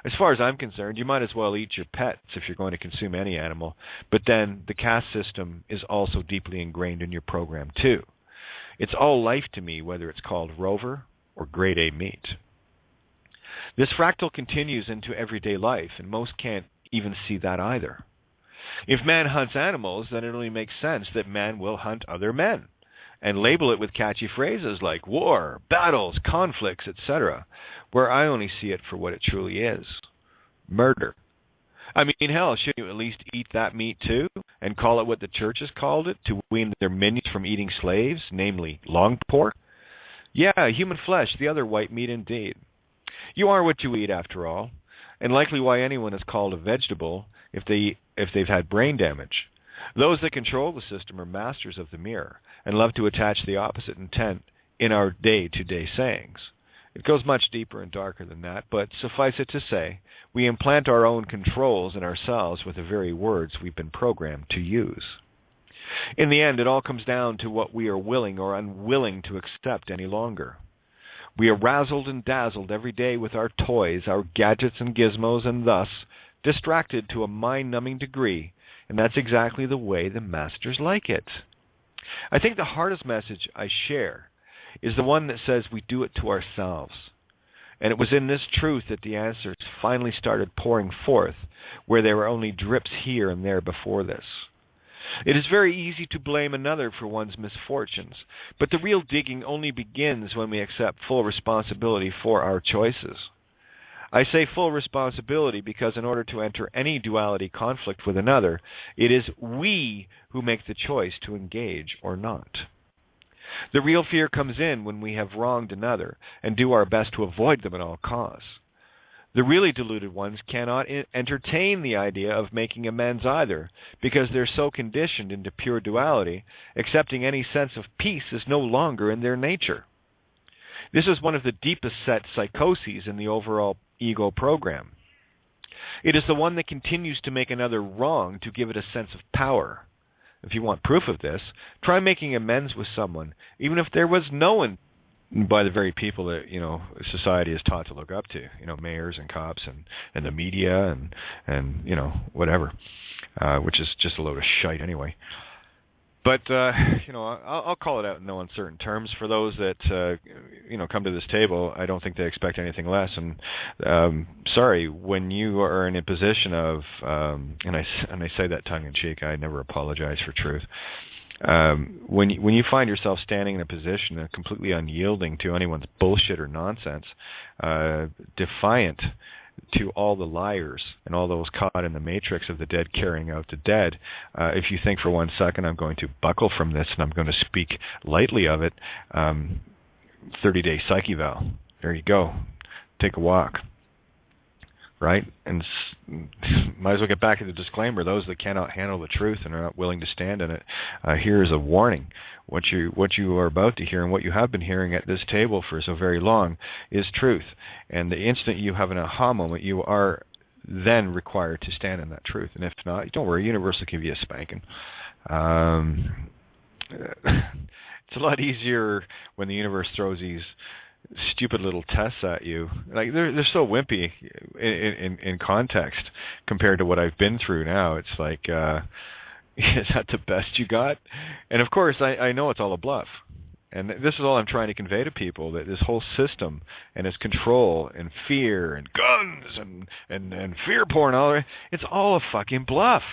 As far as I'm concerned, you might as well eat your pets if you're going to consume any animal, but then the caste system is also deeply ingrained in your program too. It's all life to me, whether it's called rover or grade A meat. This fractal continues into everyday life, and most can't even see that either. If man hunts animals, then it only makes sense that man will hunt other men, and label it with catchy phrases like war, battles, conflicts, etc., where I only see it for what it truly is: murder. I mean, hell, shouldn't you at least eat that meat too, and call it what the churches called it, to wean their minions from eating slaves, namely long pork? Yeah, human flesh, the other white meat indeed. You are what you eat, after all, and likely why anyone is called a vegetable if they've had brain damage. Those that control the system are masters of the mirror and love to attach the opposite intent in our day-to-day sayings. It goes much deeper and darker than that, but suffice it to say, we implant our own controls in ourselves with the very words we've been programmed to use. In the end, it all comes down to what we are willing or unwilling to accept any longer. We are razzled and dazzled every day with our toys, our gadgets and gizmos, and thus distracted to a mind-numbing degree, and that's exactly the way the masters like it. I think the hardest message I share is the one that says we do it to ourselves. And it was in this truth that the answers finally started pouring forth, where there were only drips here and there before this. It is very easy to blame another for one's misfortunes, but the real digging only begins when we accept full responsibility for our choices. I say full responsibility because in order to enter any duality conflict with another, it is we who make the choice to engage or not. The real fear comes in when we have wronged another and do our best to avoid them at all costs. The really deluded ones cannot entertain the idea of making amends either, because they're so conditioned into pure duality, accepting any sense of peace is no longer in their nature. This is one of the deepest set psychoses in the overall ego program. It is the one that continues to make another wrong to give it a sense of power. If you want proof of this, try making amends with someone, even if there was no one by the very people that, society is taught to look up to, mayors and cops and the media and whatever, which is just a load of shite anyway. But, I'll call it out in no uncertain terms. For those that, come to this table, I don't think they expect anything less. And, sorry, when you are in a position of, and I say that tongue-in-cheek, I never apologize for truth. When you find yourself standing in a position completely unyielding to anyone's bullshit or nonsense, defiant to all the liars and all those caught in the matrix of the dead carrying out the dead, if you think for 1 second I'm going to buckle from this and I'm going to speak lightly of it, 30-day psyche val. There you go. Take a walk. Right? And might as well get back to the disclaimer. Those that cannot handle the truth and are not willing to stand in it, here is a warning. What you are about to hear and what you have been hearing at this table for so very long is truth. And the instant you have an aha moment, you are then required to stand in that truth. And if not, don't worry, universe will give you a spanking. It's a lot easier when the universe throws these stupid little tests at you. Like they're so wimpy in context compared to what I've been through now. It's like, is that the best you got? And of course, I know it's all a bluff. And this is all I'm trying to convey to people, that this whole system and its control and fear and guns and fear porn, it's all a fucking bluff.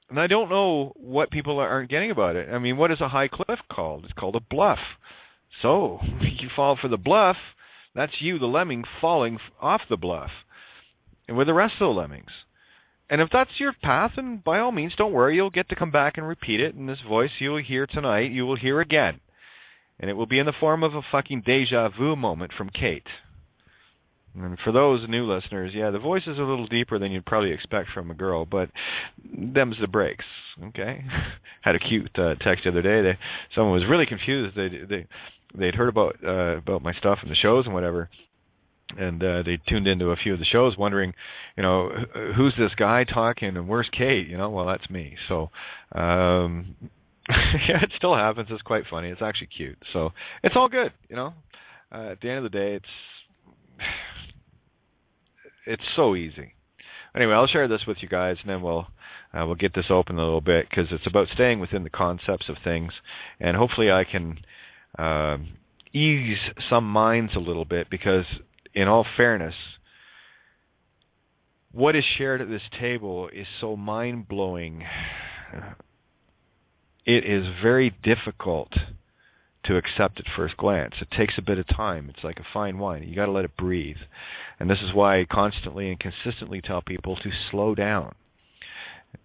And I don't know what people aren't getting about it. I mean, what is a high cliff called? It's called a bluff. So, if you fall for the bluff, that's you, the lemming, falling off the bluff. And with the rest of the lemmings. And if that's your path, then by all means, don't worry, you'll get to come back and repeat it. And this voice you will hear tonight, you will hear again. And it will be in the form of a fucking deja vu moment from Kate. And for those new listeners, yeah, the voice is a little deeper than you'd probably expect from a girl, but them's the breaks, okay? Had a cute text the other day. Someone was really confused. They'd heard about my stuff in the shows and whatever, and they tuned into a few of the shows wondering, who's this guy talking and where's Kate? Well, that's me. So, yeah, it still happens. It's quite funny. It's actually cute. So it's all good, At the end of the day, it's so easy. Anyway, I'll share this with you guys, and then we'll get this open a little bit, because it's about staying within the concepts of things, and hopefully I can ease some minds a little bit, because in all fairness, what is shared at this table is so mind-blowing. It is very difficult to accept at first glance. It takes a bit of time. It's like a fine wine. You got to let it breathe. And this is why I constantly and consistently tell people to slow down.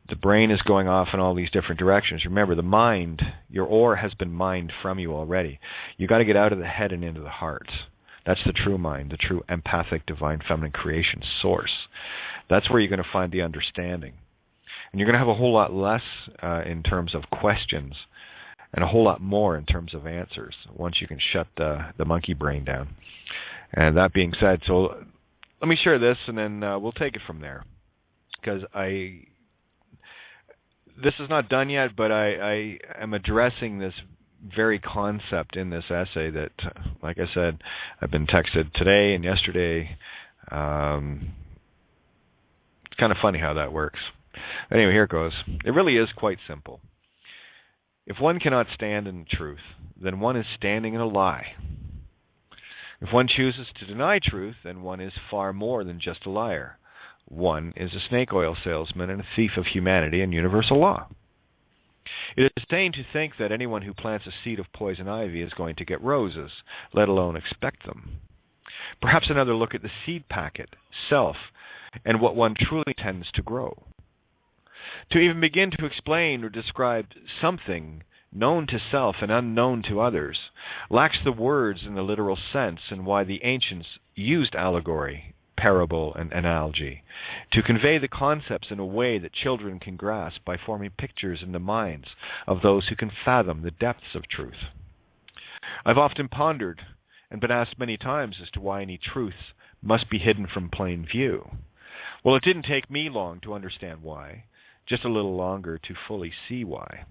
The brain is going off in all these different directions. Remember, the mind, your ore has been mined from you already. You got to get out of the head and into the heart. That's the true mind, the true empathic, divine, feminine creation source. That's where you're going to find the understanding. And you're going to have a whole lot less in terms of questions, and a whole lot more in terms of answers once you can shut the monkey brain down. And that being said, so let me share this, and then we'll take it from there. Because this is not done yet, but I am addressing this very concept in this essay that, like I said, I've been texted today and yesterday. It's kind of funny how that works. Anyway, here it goes. It really is quite simple. If one cannot stand in truth, then one is standing in a lie. If one chooses to deny truth, then one is far more than just a liar. One is a snake oil salesman and a thief of humanity and universal law. It is insane to think that anyone who plants a seed of poison ivy is going to get roses, let alone expect them. Perhaps another look at the seed packet, self, and what one truly tends to grow. To even begin to explain or describe something known to self and unknown to others lacks the words in the literal sense, and why the ancients used allegory, parable, and analogy to convey the concepts in a way that children can grasp by forming pictures in the minds of those who can fathom the depths of truth. I've often pondered and been asked many times as to why any truths must be hidden from plain view. Well, it didn't take me long to understand why, just a little longer to fully see why.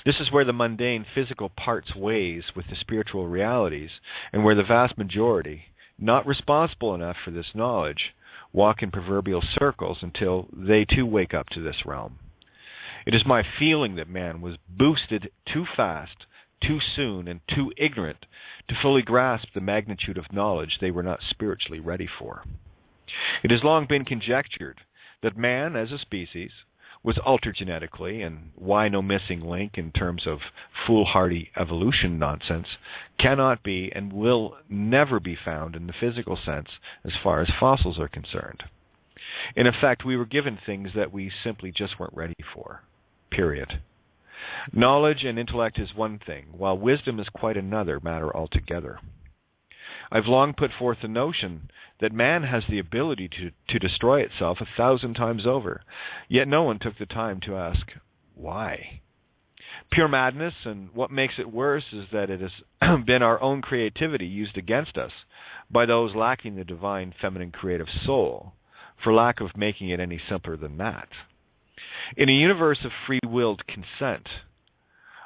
This is where the mundane physical parts ways with the spiritual realities, and where the vast majority, not responsible enough for this knowledge, walk in proverbial circles until they too wake up to this realm. It is my feeling that man was boosted too fast, too soon, and too ignorant to fully grasp the magnitude of knowledge they were not spiritually ready for. It has long been conjectured that man, as a species, was altered genetically, and why no missing link in terms of foolhardy evolution nonsense cannot be and will never be found in the physical sense as far as fossils are concerned. In effect, we were given things that we simply just weren't ready for. Period. Knowledge and intellect is one thing, while wisdom is quite another matter altogether. I've long put forth the notion that man has the ability to destroy itself 1,000 times over, yet no one took the time to ask, why? Pure madness, and what makes it worse is that it has been our own creativity used against us by those lacking the divine feminine creative soul, for lack of making it any simpler than that. In a universe of free-willed consent,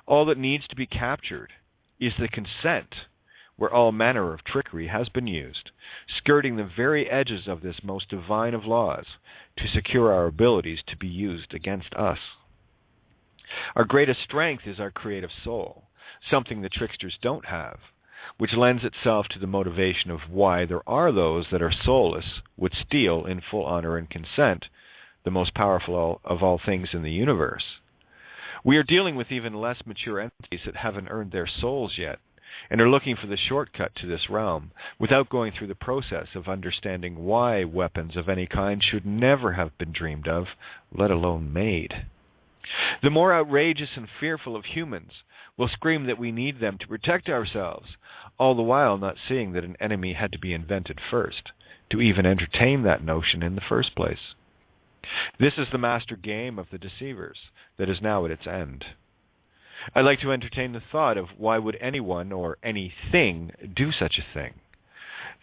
all that needs to be captured is the consent where all manner of trickery has been used, skirting the very edges of this most divine of laws to secure our abilities to be used against us. Our greatest strength is our creative soul, something the tricksters don't have, which lends itself to the motivation of why there are those that are soulless would steal in full honor and consent the most powerful of all things in the universe. We are dealing with even less mature entities that haven't earned their souls yet, and are looking for the shortcut to this realm without going through the process of understanding why weapons of any kind should never have been dreamed of, let alone made. The more outrageous and fearful of humans will scream that we need them to protect ourselves, all the while not seeing that an enemy had to be invented first, to even entertain that notion in the first place. This is the master game of the deceivers that is now at its end. I like to entertain the thought of why would anyone or anything do such a thing.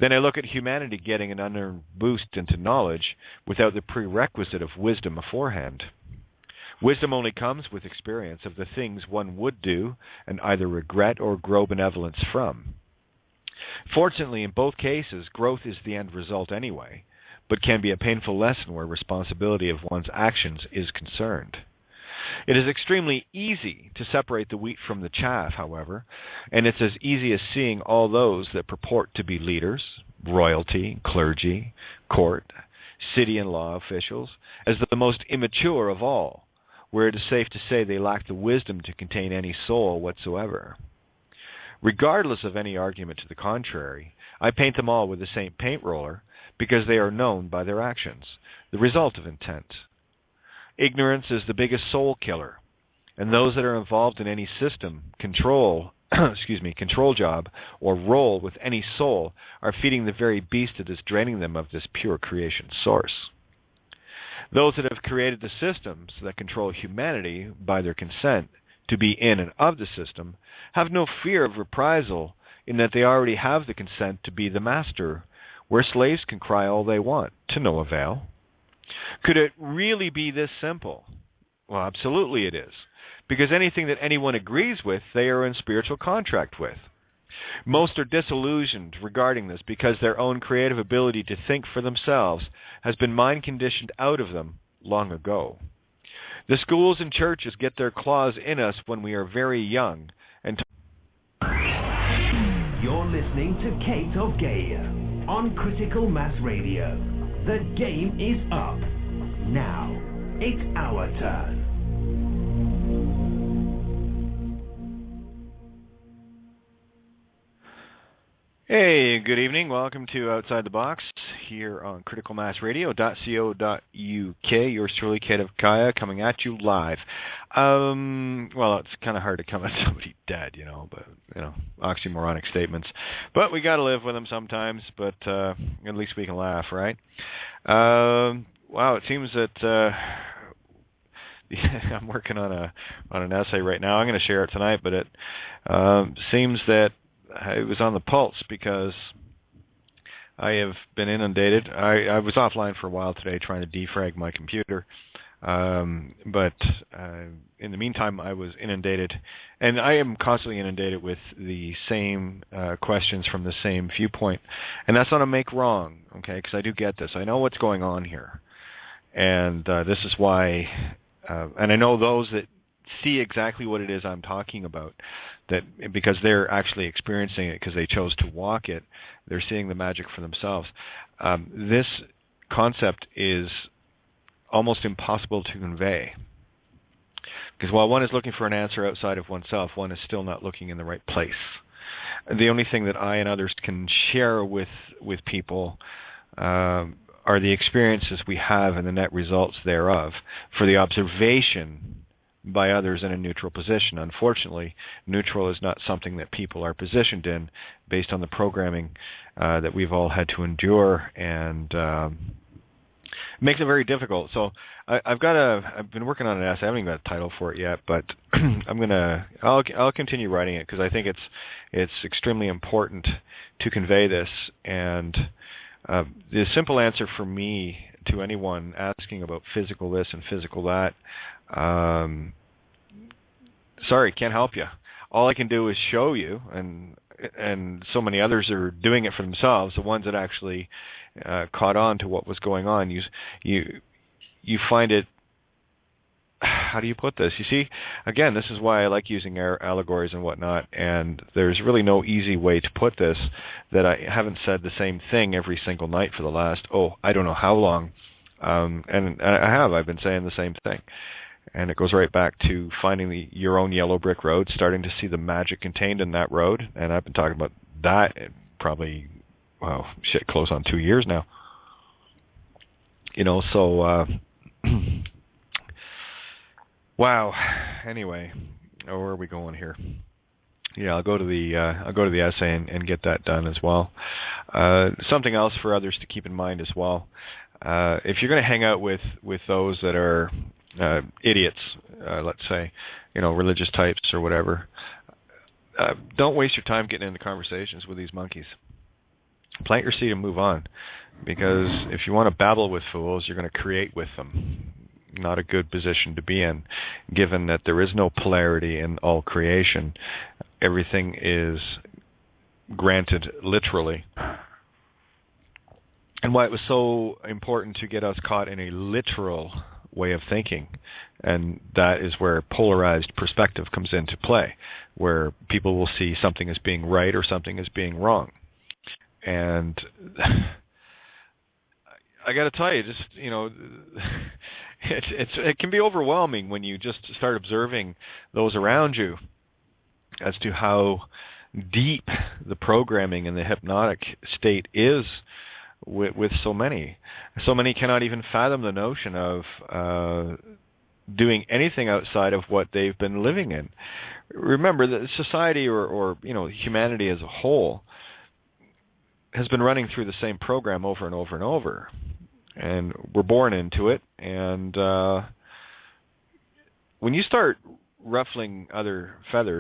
Then I look at humanity getting an unearned boost into knowledge without the prerequisite of wisdom aforehand. Wisdom only comes with experience of the things one would do and either regret or grow benevolence from. Fortunately, in both cases, growth is the end result anyway, but can be a painful lesson where responsibility of one's actions is concerned. It is extremely easy to separate the wheat from the chaff, however, and it's as easy as seeing all those that purport to be leaders, royalty, clergy, court, city and law officials, as the most immature of all, where it is safe to say they lack the wisdom to contain any soul whatsoever. Regardless of any argument to the contrary, I paint them all with the same paint roller because they are known by their actions, the result of intent. Ignorance is the biggest soul killer, and those that are involved in any system, control job, or role with any soul are feeding the very beast that is draining them of this pure creation source. Those that have created the systems that control humanity by their consent to be in and of the system have no fear of reprisal in that they already have the consent to be the master, where slaves can cry all they want, to no avail. Could it really be this simple? Well, absolutely it is, because anything that anyone agrees with, they are in spiritual contract with. Most are disillusioned regarding this because their own creative ability to think for themselves has been mind-conditioned out of them long ago. The schools and churches get their claws in us when we are very young. You're listening to Kate of Gaia on Critical Mass Radio. The game is up. Now, it's our turn. Hey, good evening. Welcome to Outside the Box here on criticalmassradio.co.uk. Yours truly, Kate of Gaia, coming at you live. Well, it's kind of hard to come at somebody dead, oxymoronic statements. But we got to live with them sometimes, but at least we can laugh, right? Wow, it seems that I'm working on an essay right now. I'm going to share it tonight, but it seems that it was on the pulse because I have been inundated. I was offline for a while today trying to defrag my computer, but in the meantime I was inundated, and I am constantly inundated with the same questions from the same viewpoint, and that's not a make wrong, okay, because I do get this. I know what's going on here, and this is why, and I know those that see exactly what it is I'm talking about, that because they're actually experiencing it because they chose to walk it, they're seeing the magic for themselves. This concept is almost impossible to convey, because while one is looking for an answer outside of oneself, one is still not looking in the right place. The only thing that I and others can share with people are the experiences we have and the net results thereof for the observation by others in a neutral position. Unfortunately, neutral is not something that people are positioned in based on the programming that we've all had to endure, and it makes it very difficult. So I've been working on an essay. I haven't even got a title for it yet, but I'll continue writing it because I think it's extremely important to convey this. And the simple answer for me to anyone asking about physical this and physical that, sorry, can't help you. All I can do is show you, and so many others are doing it for themselves. The ones that actually caught on to what was going on, you find it. How do you put this? You see, again, this is why I like using allegories and whatnot. And there's really no easy way to put this that I haven't said the same thing every single night for the last I don't know how long. And I've been saying the same thing. And it goes right back to finding your own yellow brick road, starting to see the magic contained in that road. And I've been talking about that probably, close on 2 years now. So, wow. Anyway, where are we going here? Yeah, I'll go to the essay and get that done as well. Something else for others to keep in mind as well. If you're going to hang out with those that are idiots, let's say, religious types or whatever, don't waste your time getting into conversations with these monkeys. Plant your seed and move on, because if you want to babble with fools, you're going to create with them. Not a good position to be in, given that there is no polarity in all creation. Everything is granted literally. And why it was so important to get us caught in a literal way of thinking, and that is where polarized perspective comes into play, where people will see something as being right or something as being wrong. And I got to tell you, just it can be overwhelming when you just start observing those around you as to how deep the programming in the hypnotic state is with so many. So many cannot even fathom the notion of doing anything outside of what they've been living in. Remember that society or humanity as a whole has been running through the same program over and over and over. And we're born into it. And when you start ruffling other feathers,